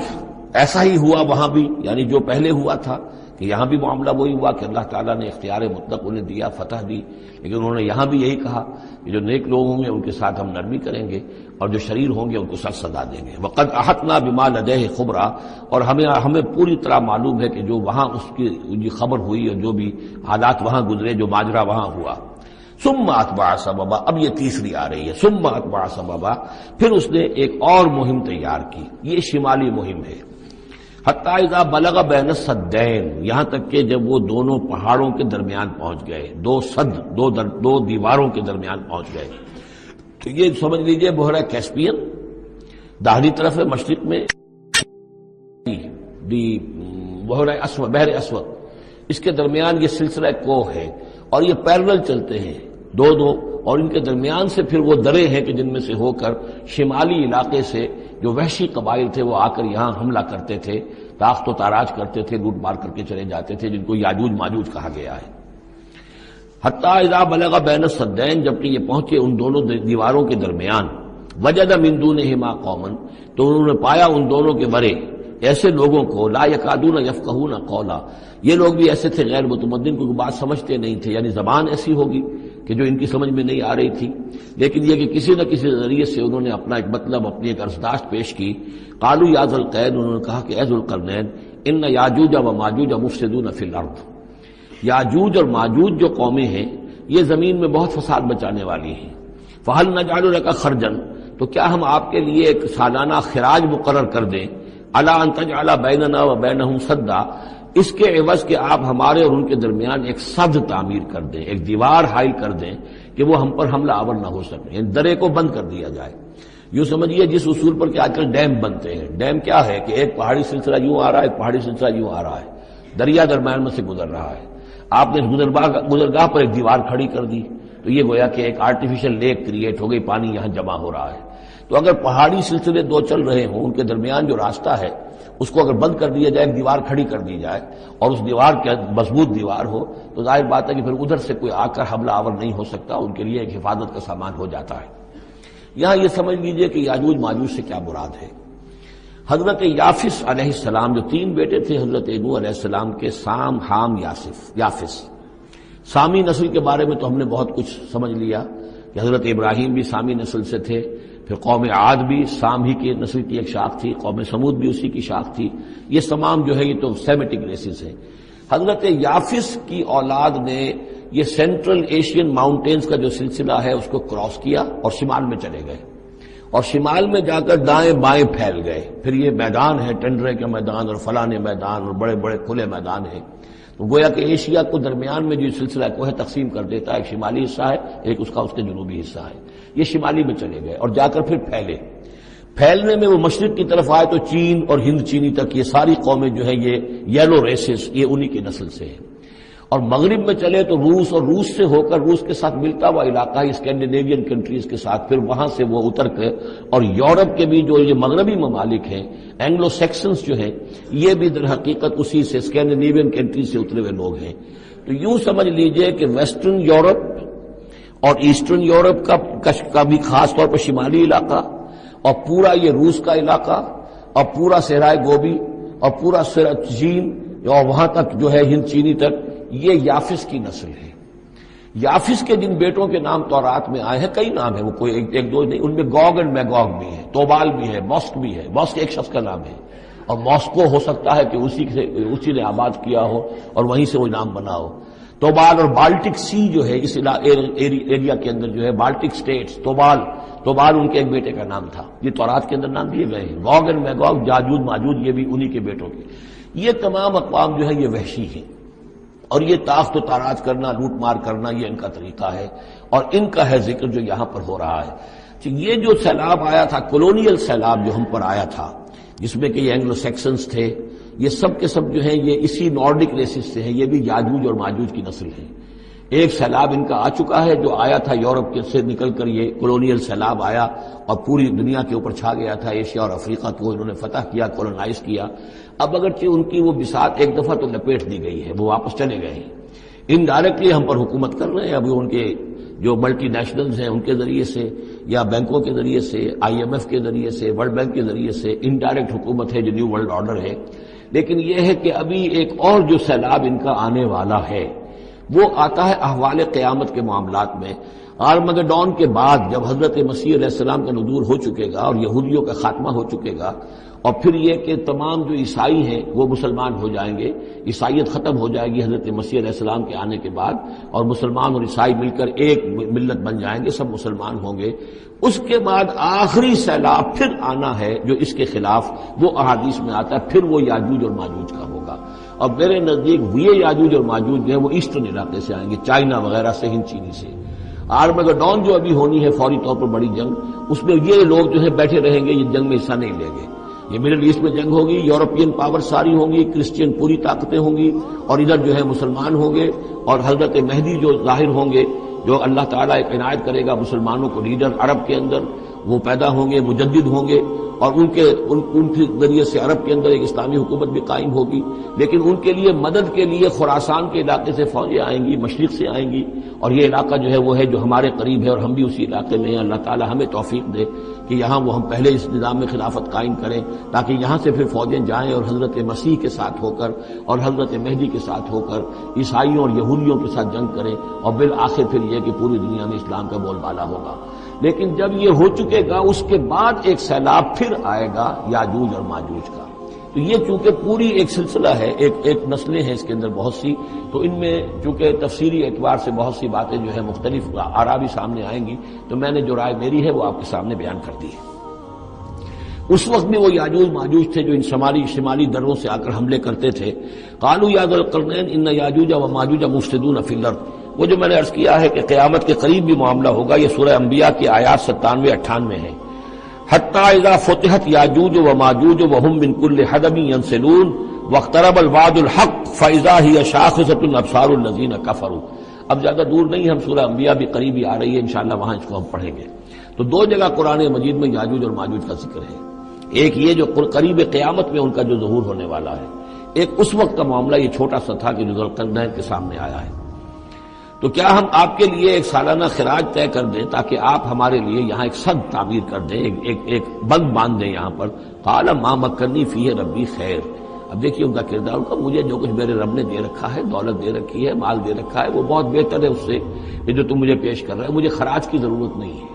ایسا ہی ہوا وہاں بھی، یعنی جو پہلے ہوا تھا کہ یہاں بھی معاملہ وہی ہوا کہ اللہ تعالیٰ نے اختیار مطلق انہیں دیا، فتح دی، لیکن انہوں نے یہاں بھی یہی کہا کہ جو نیک لوگ ہوں گے ان کے ساتھ ہم نرمی کریں گے اور جو شریر ہوں گے ان کو سخت سزا دیں گے. وقد احطنا بما لدیہ خبرا، اور ہمیں پوری طرح معلوم ہے کہ جو وہاں اس کی خبر ہوئی اور جو بھی حالات وہاں گزرے، جو ماجرا وہاں ہوا. ثم اتبع سببا، اب یہ تیسری آ رہی ہے، ثم اتبع سببا، پھر اس نے ایک اور مہم تیار کی، یہ شمالی مہم ہے، حتی اذا بلغ بین السدین، یہاں تک کہ جب وہ دونوں پہاڑوں کے درمیان پہنچ گئے، دو سد، دو دیواروں کے درمیان پہنچ گئے، تو یہ سمجھ لیجئے بحیرہ کیسپیئن داہنی طرف ہے، مشرق میں بحر اسود، اس کے درمیان یہ سلسلہ کوہ ہے اور یہ پیرلل چلتے ہیں دو اور ان کے درمیان سے پھر وہ درے ہیں کہ جن میں سے ہو کر شمالی علاقے سے جو وحشی قبائل تھے وہ آ کر یہاں حملہ کرتے تھے، تاخت و تاراج کرتے تھے، لوٹ مار کر کے چلے جاتے تھے، جن کو یاجوج ماجوج کہا گیا ہے۔ حتی اذا بلغ بین السدین، جبکہ یہ پہنچے ان دونوں دیواروں کے درمیان، وجد من دونہما قوما، تو انہوں نے پایا ان دونوں کے برے ایسے لوگوں کو، لا یکادون یفقہون قولا، یہ لوگ بھی ایسے تھے غیر متمدن، کوئی بات سمجھتے نہیں تھے، یعنی زبان ایسی ہوگی کہ جو ان کی سمجھ میں نہیں آ رہی تھی، لیکن یہ کہ کسی نہ کسی ذریعے سے انہوں نے اپنا ایک مطلب، اپنی ایک عرضداشت پیش کی۔ قالوا یا ذا القرنین، انہوں نے کہا کہ اے ذو القرنین، ان یاجوج و ماجوج مفسدون فی الارض، یاجوج اور ماجوج جو قومیں ہیں یہ زمین میں بہت فساد مچانے والی ہیں، فہل نجعل لک خرجا، تو کیا ہم آپ کے لیے ایک سالانہ خراج مقرر کر دیں، الا ان تجعل بیننا و بینہم سدا، اس کے عوض کہ آپ ہمارے اور ان کے درمیان ایک سد تعمیر کر دیں، ایک دیوار حائل کر دیں کہ وہ ہم پر حملہ آور نہ ہو سکے، یعنی درے کو بند کر دیا جائے۔ یوں سمجھیے جس اصول پر کہ آج کل ڈیم بنتے ہیں، ڈیم کیا ہے کہ ایک پہاڑی سلسلہ یوں آ رہا ہے، ایک پہاڑی سلسلہ یوں آ رہا ہے، دریا درمیان میں سے گزر رہا ہے، آپ نے گزرگاہ پر ایک دیوار کھڑی کر دی تو یہ گویا کہ ایک آرٹیفیشل لیک کریٹ ہو گئی، پانی یہاں جمع ہو رہا ہے۔ تو اگر پہاڑی سلسلے دو چل رہے ہوں، ان کے درمیان جو راستہ ہے اس کو اگر بند کر دیا جائے، ایک دیوار کھڑی کر دی جائے اور اس دیوار کے مضبوط دیوار ہو، تو ظاہر بات ہے کہ پھر ادھر سے کوئی آ کر حملہ آور نہیں ہو سکتا، ان کے لیے ایک حفاظت کا سامان ہو جاتا ہے۔ یہاں یہ سمجھ لیجئے کہ یاجوج ماجوج سے کیا مراد ہے۔ حضرت یافس علیہ السلام، جو تین بیٹے تھے حضرت نوح علیہ السلام کے، سام، حام، یافس، سامی نسل کے بارے میں تو ہم نے بہت کچھ سمجھ لیا کہ حضرت ابراہیم بھی سامی نسل سے تھے، پھر قوم عاد بھی سام ہی کی نسل کی ایک شاخ تھی، قوم سمود بھی اسی کی شاخ تھی، یہ تمام جو ہے یہ تو سیمیٹک ریسز ہیں۔ حضرت یافس کی اولاد نے یہ سینٹرل ایشین ماؤنٹینز کا جو سلسلہ ہے اس کو کراس کیا اور شمال میں چلے گئے، اور شمال میں جا کر دائیں بائیں پھیل گئے، پھر یہ میدان ہے ٹنڈرے کے میدان اور فلانے میدان اور بڑے بڑے کھلے میدان ہیں، تو گویا کہ ایشیا کو درمیان میں جو سلسلہ کو ہے تقسیم کر دیتا ہے، ایک شمالی حصہ ہے، ایک اس کے جنوبی حصہ ہے، یہ شمالی میں چلے گئے اور جا کر پھر پھیلنے میں وہ مشرق کی طرف آئے تو چین اور ہند چینی تک یہ ساری قومیں جو ہیں یہ یلو ریسز، یہ انہی کی نسل سے ہیں، اور مغرب میں چلے تو روس، اور روس سے ہو کر روس کے ساتھ ملتا ہوا علاقہ ہے اسکینڈینیوین کنٹریز کے ساتھ، پھر وہاں سے وہ اتر کے اور یورپ کے بھی جو یہ مغربی ممالک ہیں، اینگلو سیکسنز جو ہیں، یہ بھی در حقیقت اسی سے اسکینڈینیوین کنٹریز سے اترے ہوئے لوگ ہیں۔ تو یوں سمجھ لیجئے کہ ویسٹرن یورپ اور ایسٹرن یورپ کا بھی خاص طور پر شمالی علاقہ، اور پورا یہ روس کا علاقہ، اور پورا صحرائے گوبی، اور پورا چین، اور وہاں تک جو ہے ہند چینی تک، یہ یافس کی نسل ہے۔ یافس کے جن بیٹوں کے نام تورات میں آئے ہیں، کئی نام ہیں، وہ کوئی ایک دو نہیں، ان میں گوگ اینڈ میگوگ بھی ہے، توبال بھی ہے، موسک بھی ہے، موسک ایک شخص کا نام ہے، اور ماسکو ہو سکتا ہے کہ اسی نے آباد کیا ہو اور وہیں سے وہ نام بنا ہو۔ توبال اور بالٹک سی جو ہے اس ایریا کے اندر جو ہے بالٹک سٹیٹس، توبال ان کے ایک بیٹے کا نام تھا، یہ تورات کے اندر نام دیے گئے ہیں۔ گوگ اینڈ میگوگ، یاجوج ماجوج، یہ بھی انہی کے بیٹوں کے۔ یہ تمام اقوام جو ہے یہ وحشی ہیں، اور یہ تاخت و تاراج کرنا، لوٹ مار کرنا، یہ ان کا طریقہ ہے، اور ان کا ہے ذکر جو یہاں پر ہو رہا ہے۔ یہ جو سیلاب آیا تھا، کولونیل سیلاب جو ہم پر آیا تھا، جس میں کہ یہ اینگلو سیکسنز تھے، یہ سب کے سب جو ہیں یہ اسی نارڈک ریسز سے ہیں، یہ بھی یاجوج اور ماجوج کی نسل ہے۔ ایک سیلاب ان کا آ چکا ہے جو آیا تھا یورپ کے سے نکل کر، یہ کولونیل سیلاب آیا اور پوری دنیا کے اوپر چھا گیا تھا، ایشیا اور افریقہ کو انہوں نے فتح کیا، کولونائز کیا۔ اب اگرچہ ان کی وہ بساط ایک دفعہ تو لپیٹ دی گئی ہے، وہ واپس چلے گئے ہیں، انڈائریکٹلی ہم پر حکومت کر رہے ہیں، ابھی ان کے جو ملٹی نیشنلز ہیں ان کے ذریعے سے، یا بینکوں کے ذریعے سے، IMF کے ذریعے سے، ورلڈ بینک کے ذریعے سے انڈائریکٹ حکومت ہے جو نیو ورلڈ آرڈر ہے۔ لیکن یہ ہے کہ ابھی ایک اور جو سیلاب ان کا آنے والا ہے وہ آتا ہے احوال قیامت کے معاملات میں۔ آرمگڈون کے بعد جب حضرت مسیح علیہ السلام کا نزول ہو چکے گا اور یہودیوں کا خاتمہ ہو چکے گا، اور پھر یہ کہ تمام جو عیسائی ہیں وہ مسلمان ہو جائیں گے، عیسائیت ختم ہو جائے گی حضرت مسیح علیہ السلام کے آنے کے بعد، اور مسلمان اور عیسائی مل کر ایک ملت بن جائیں گے، سب مسلمان ہوں گے۔ اس کے بعد آخری سیلاب پھر آنا ہے جو اس کے خلاف، وہ احادیث میں آتا ہے، پھر وہ یاجوج اور ماجوج کا ہوگا۔ اور میرے نزدیک یہ یاجوج اور ماجوج جو ہے وہ ایسٹرن علاقے سے آئیں گے، چائنا وغیرہ سے، ہند چینی سے۔ آرمگڈون جو ابھی ہونی ہے فوری طور پر بڑی جنگ، اس میں یہ لوگ جو ہے بیٹھے رہیں گے، یہ جنگ میں حصہ نہیں لیں گے۔ یہ مڈل ایسٹ میں جنگ ہوگی، یورپین پاور ساری ہوں گی، کرسچین پوری طاقتیں ہوں گی، اور ادھر جو ہے مسلمان ہوں گے، اور حضرت مہدی جو ظاہر ہوں گے، جو اللہ تعالیٰ ایک عنایت کرے گا مسلمانوں کو لیڈر عرب کے اندر، وہ پیدا ہوں گے، مجدد ہوں گے، اور ان کے ذریعے سے عرب کے اندر ایک اسلامی حکومت بھی قائم ہوگی۔ لیکن ان کے لیے مدد کے لیے خراسان کے علاقے سے فوجیں آئیں گی، مشرق سے آئیں گی، اور یہ علاقہ جو ہے وہ ہے جو ہمارے قریب ہے، اور ہم بھی اسی علاقے میں ہیں۔ اللہ تعالیٰ ہمیں توفیق دے کہ یہاں وہ ہم پہلے اس نظام میں خلافت قائم کریں، تاکہ یہاں سے پھر فوجیں جائیں اور حضرت مسیح کے ساتھ ہو کر اور حضرت مہدی کے ساتھ ہو کر عیسائیوں اور یہودیوں کے ساتھ جنگ کریں، اور بالآخر پھر یہ کہ پوری دنیا میں اسلام کا بول بالا ہوگا۔ لیکن جب یہ ہو چکے گا، اس کے بعد ایک سیلاب پھر آئے گا یاجوج اور ماجوج کا۔ تو یہ چونکہ پوری ایک سلسلہ ہے، ایک نسلیں ہیں اس کے اندر بہت سی، تو ان میں چونکہ تفسیری اعتبار سے بہت سی باتیں جو ہے مختلف آراء بھی سامنے آئیں گی، تو میں نے جو رائے میری ہے وہ آپ کے سامنے بیان کر دی ہے۔ اس وقت میں وہ یاجوج ماجوج تھے جو ان شمالی دروں سے آ کر حملے کرتے تھے۔ قالوا یا ذا القرنین ان یاجوج و ماجوج مفسدون فی الارض، وہ جو میں نے عرض کیا ہے کہ قیامت کے قریب بھی معاملہ ہوگا، یہ سورہ انبیاء کی آیات 97-98 ہے۔ حتی اذا فتحت یاجوج و ماجوج وهم من کل حدب ینسلون واقترب الوعد الحق فاذا هي شاخصۃ ابصار الذین کفروا۔ اب زیادہ دور نہیں، ہم سورہ انبیاء بھی قریب ہی آ رہی ہے، انشاءاللہ وہاں اس کو ہم پڑھیں گے۔ تو دو جگہ قرآن مجید میں یاجوج اور ماجوج کا ذکر ہے، ایک یہ جو قریب قیامت میں ان کا جو ظہور ہونے والا ہے، ایک اس وقت کا معاملہ یہ چھوٹا سا تھا کہ جو ذوالقرنین کے سامنے آیا ہے۔ تو کیا ہم آپ کے لیے ایک سالانہ خراج طے کر دیں تاکہ آپ ہمارے لیے یہاں ایک سد تعمیر کر دیں، ایک بند باندھ دیں یہاں پر؟ قال ما مکنی فیہ ربی خیر۔ اب دیکھیے ان کا کردار، ان کا مجھے جو کچھ میرے رب نے دے رکھا ہے، دولت دے رکھی ہے، مال دے رکھا ہے، وہ بہت بہتر ہے اس سے کہ جو تم مجھے پیش کر رہے ہو، مجھے خراج کی ضرورت نہیں ہے۔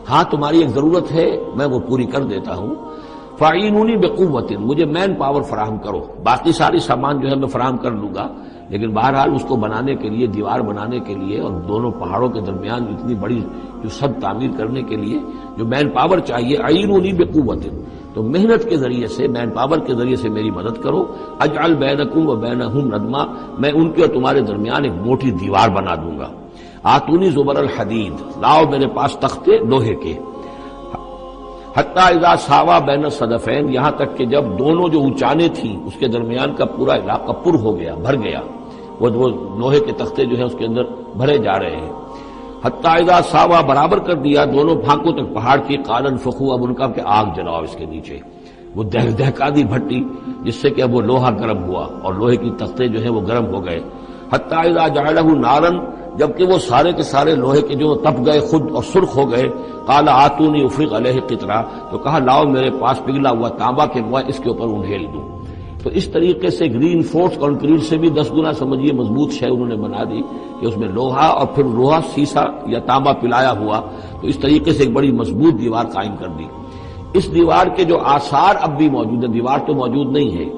ہاں تمہاری ایک ضرورت ہے، میں وہ پوری کر دیتا ہوں۔ فاعینونی بقوت، مجھے مین پاور فراہم کرو، باقی ساری سامان جو ہے میں فراہم کر لوں گا، لیکن بہرحال اس کو بنانے کے لیے، دیوار بنانے کے لیے اور دونوں پہاڑوں کے درمیان اتنی بڑی جو سد تعمیر کرنے کے لیے جو مین پاور چاہیے، اعینونی بقوت، تو محنت کے ذریعے سے، مین پاور کے ذریعے سے میری مدد کرو۔ اجعل بینکم و بینہم ردما، میں ان کے اور تمہارے درمیان ایک موٹی دیوار بنا دوں گا۔ آتونی زبر الحدید، لاؤ میرے پاس تختے لوہے کے۔ حتی اذا ساوا بین الصدفین، یہاں تک کہ جب دونوں جو اونچانے تھیں اس کے درمیان کا پورا علاقہ پر ہو گیا، بھر گیا، وہ لوہے کے تختے جو ہیں اس کے اندر بھرے جا رہے ہیں۔ حتی اذا ساوا، برابر کر دیا دونوں بھاگوں تک پہاڑ کی، قال انفخوا، اب ان کا کہ آگ جلاؤ اس کے نیچے، وہ دہکا دی بھٹی جس سے کہ اب وہ لوہا گرم ہوا اور لوہے کی تختے جو ہیں وہ گرم ہو گئے۔ حتی اذا جعلہ نارا، جبکہ وہ سارے کے سارے لوہے کے جو تپ گئے خود اور سرخ ہو گئے۔ قال آتونی افرغ علیہ قطرہ، تو کہا لاؤ میرے پاس پگھلا ہوا تانبا کہ میں اس کے اوپر انڈھیل دوں۔ تو اس طریقے سے گرین فورس کنکریٹ سے بھی 10 گنا سمجھیے مضبوط شے انہوں نے بنا دی کہ اس میں لوہا اور پھر لوہا سیسا یا تانبا پلایا ہوا، تو اس طریقے سے ایک بڑی مضبوط دیوار قائم کر دی۔ اس دیوار کے جو آثار اب بھی موجود ہیں، دیوار تو موجود نہیں ہے،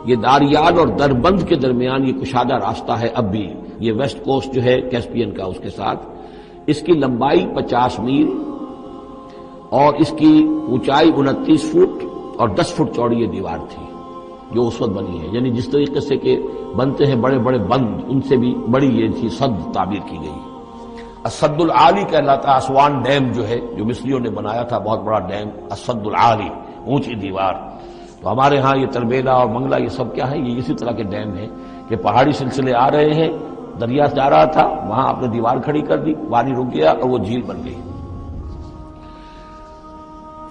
یہ داریال اور دربند کے درمیان یہ کشادہ راستہ ہے اب بھی، یہ ویسٹ کوسٹ جو ہے کیسپین کا، اس کے ساتھ اس کی لمبائی 50 میل اور اس کی اونچائی 29 فٹ اور 10 فٹ چوڑی یہ دیوار تھی جو اس وقت بنی ہے، یعنی جس طریقے سے کہ بنتے ہیں بڑے بڑے بند، ان سے بھی بڑی یہ تھی سد تعبیر کی گئی۔ السد العالی کہلاتا ہے، اسوان ڈیم جو ہے جو مصریوں نے بنایا تھا، بہت بڑا ڈیم، السد العالی، اونچی دیوار۔ تو ہمارے ہاں یہ تربیلا اور منگلا یہ سب کیا ہے، یہ اسی طرح کے ڈیم ہیں کہ پہاڑی سلسلے آ رہے ہیں، دریا جا رہا تھا، وہاں آپ نے دیوار کھڑی کر دی، پانی رک گیا اور وہ جھیل بن گئی۔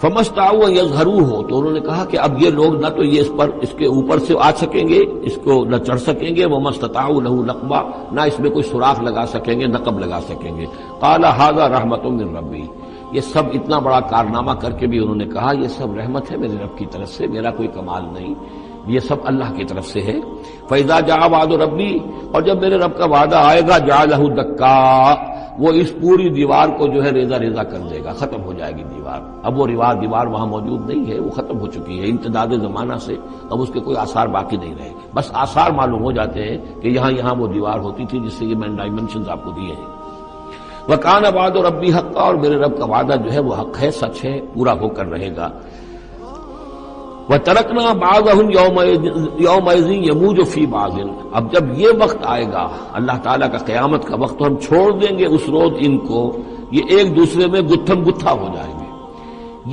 فمستطاعوا ان یظہروہ، تو انہوں نے کہا کہ اب یہ لوگ نہ تو یہ اس کے اوپر سے آ سکیں گے، اس کو نہ چڑھ سکیں گے، وما استطاعوا لہ نقبا، نہ اس میں کوئی سوراخ لگا سکیں گے، نقب لگا سکیں گے۔ قال ھذا رحمۃ من ربی، یہ سب اتنا بڑا کارنامہ کر کے بھی انہوں نے کہا یہ سب رحمت ہے میرے رب کی طرف سے، میرا کوئی کمال نہیں، یہ سب اللہ کی طرف سے ہے۔ فَإِذَا جَاءَ وَعْدُ رَبِّي، اور جب میرے رب کا وعدہ آئے گا، جَعَلَهُ دَكَّاءَ، وہ اس پوری دیوار کو جو ہے ریزہ ریزہ کر دے گا، ختم ہو جائے گی دیوار۔ اب وہ دیوار وہاں موجود نہیں ہے، وہ ختم ہو چکی ہے امتداد زمانہ سے، اب اس کے کوئی آثار باقی نہیں رہے، بس آثار معلوم ہو جاتے ہیں کہ یہاں وہ دیوار ہوتی تھی، جس سے یہ میں نے ڈائمنشنز آپ کو دیے ہیں۔ وَكَانَ وَعْدُ رَبِّي حَقًّا، اور میرے رب کا وعدہ جو ہے وہ حق ہے، سچ ہے، پورا ہو کر رہے گا۔ وَتَرَكْنَا بَعْضَهُمْ يَوْمَئِذٍ يَمُوجُ فِي بَعْضٍ، اب جب یہ وقت آئے گا اللہ تعالیٰ کا قیامت کا وقت، تو ہم چھوڑ دیں گے اس روز ان کو، یہ ایک دوسرے میں گتھم گتھا ہو جائیں گے۔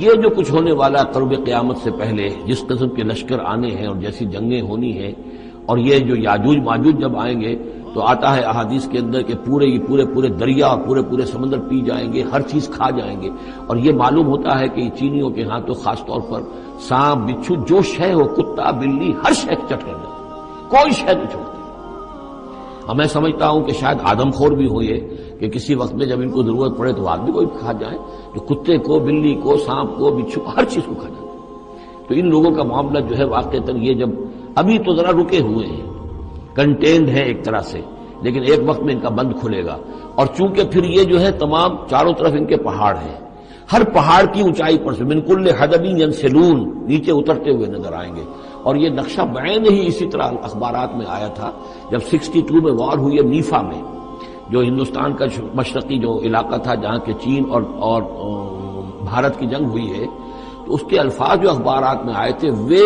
یہ جو کچھ ہونے والا قرب قیامت سے پہلے جس قسم کے لشکر آنے ہیں اور جیسی جنگیں ہونی ہیں، اور یہ جو یاجوج ماجوج جب آئیں گے تو آتا ہے احادیث کے اندر کہ پورے دریا، پورے سمندر پی جائیں گے، ہر چیز کھا جائیں گے، اور یہ معلوم ہوتا ہے کہ چینیوں کے ہاں تو خاص طور پر سانپ بچھو جو شے ہو، کتا بلی، ہر شے چٹ کر جائے، کوئی شے نہیں چھوڑتے۔ اور میں سمجھتا ہوں کہ شاید آدم خور بھی ہو یہ کہ کسی وقت میں جب ان کو ضرورت پڑے تو آدمی کو بھی کھا جائیں، جو کتے کو، بلی کو، سانپ کو، بچھو، ہر چیز کو کھا جائے۔ تو ان لوگوں کا معاملہ جو ہے واقعتاً یہ جب ابھی تو ذرا رکے ہوئے ہیں، کنٹینڈ ہے ایک طرح سے، لیکن ایک وقت میں ان کا بند کھلے گا، اور چونکہ پھر یہ جو ہے تمام چاروں طرف ان کے پہاڑ ہیں، ہر پہاڑ کی اونچائی پر سے من کل حدب ینسلون نیچے اترتے ہوئے نظر آئیں گے۔ اور یہ نقشہ بعین ہی اسی طرح اخبارات میں آیا تھا جب 62 میں وار ہوئی ہے نیفا میں، جو ہندوستان کا مشرقی جو علاقہ تھا جہاں کے چین اور بھارت کی جنگ ہوئی ہے، تو اس کے الفاظ جو اخبارات میں آئے تھے وہ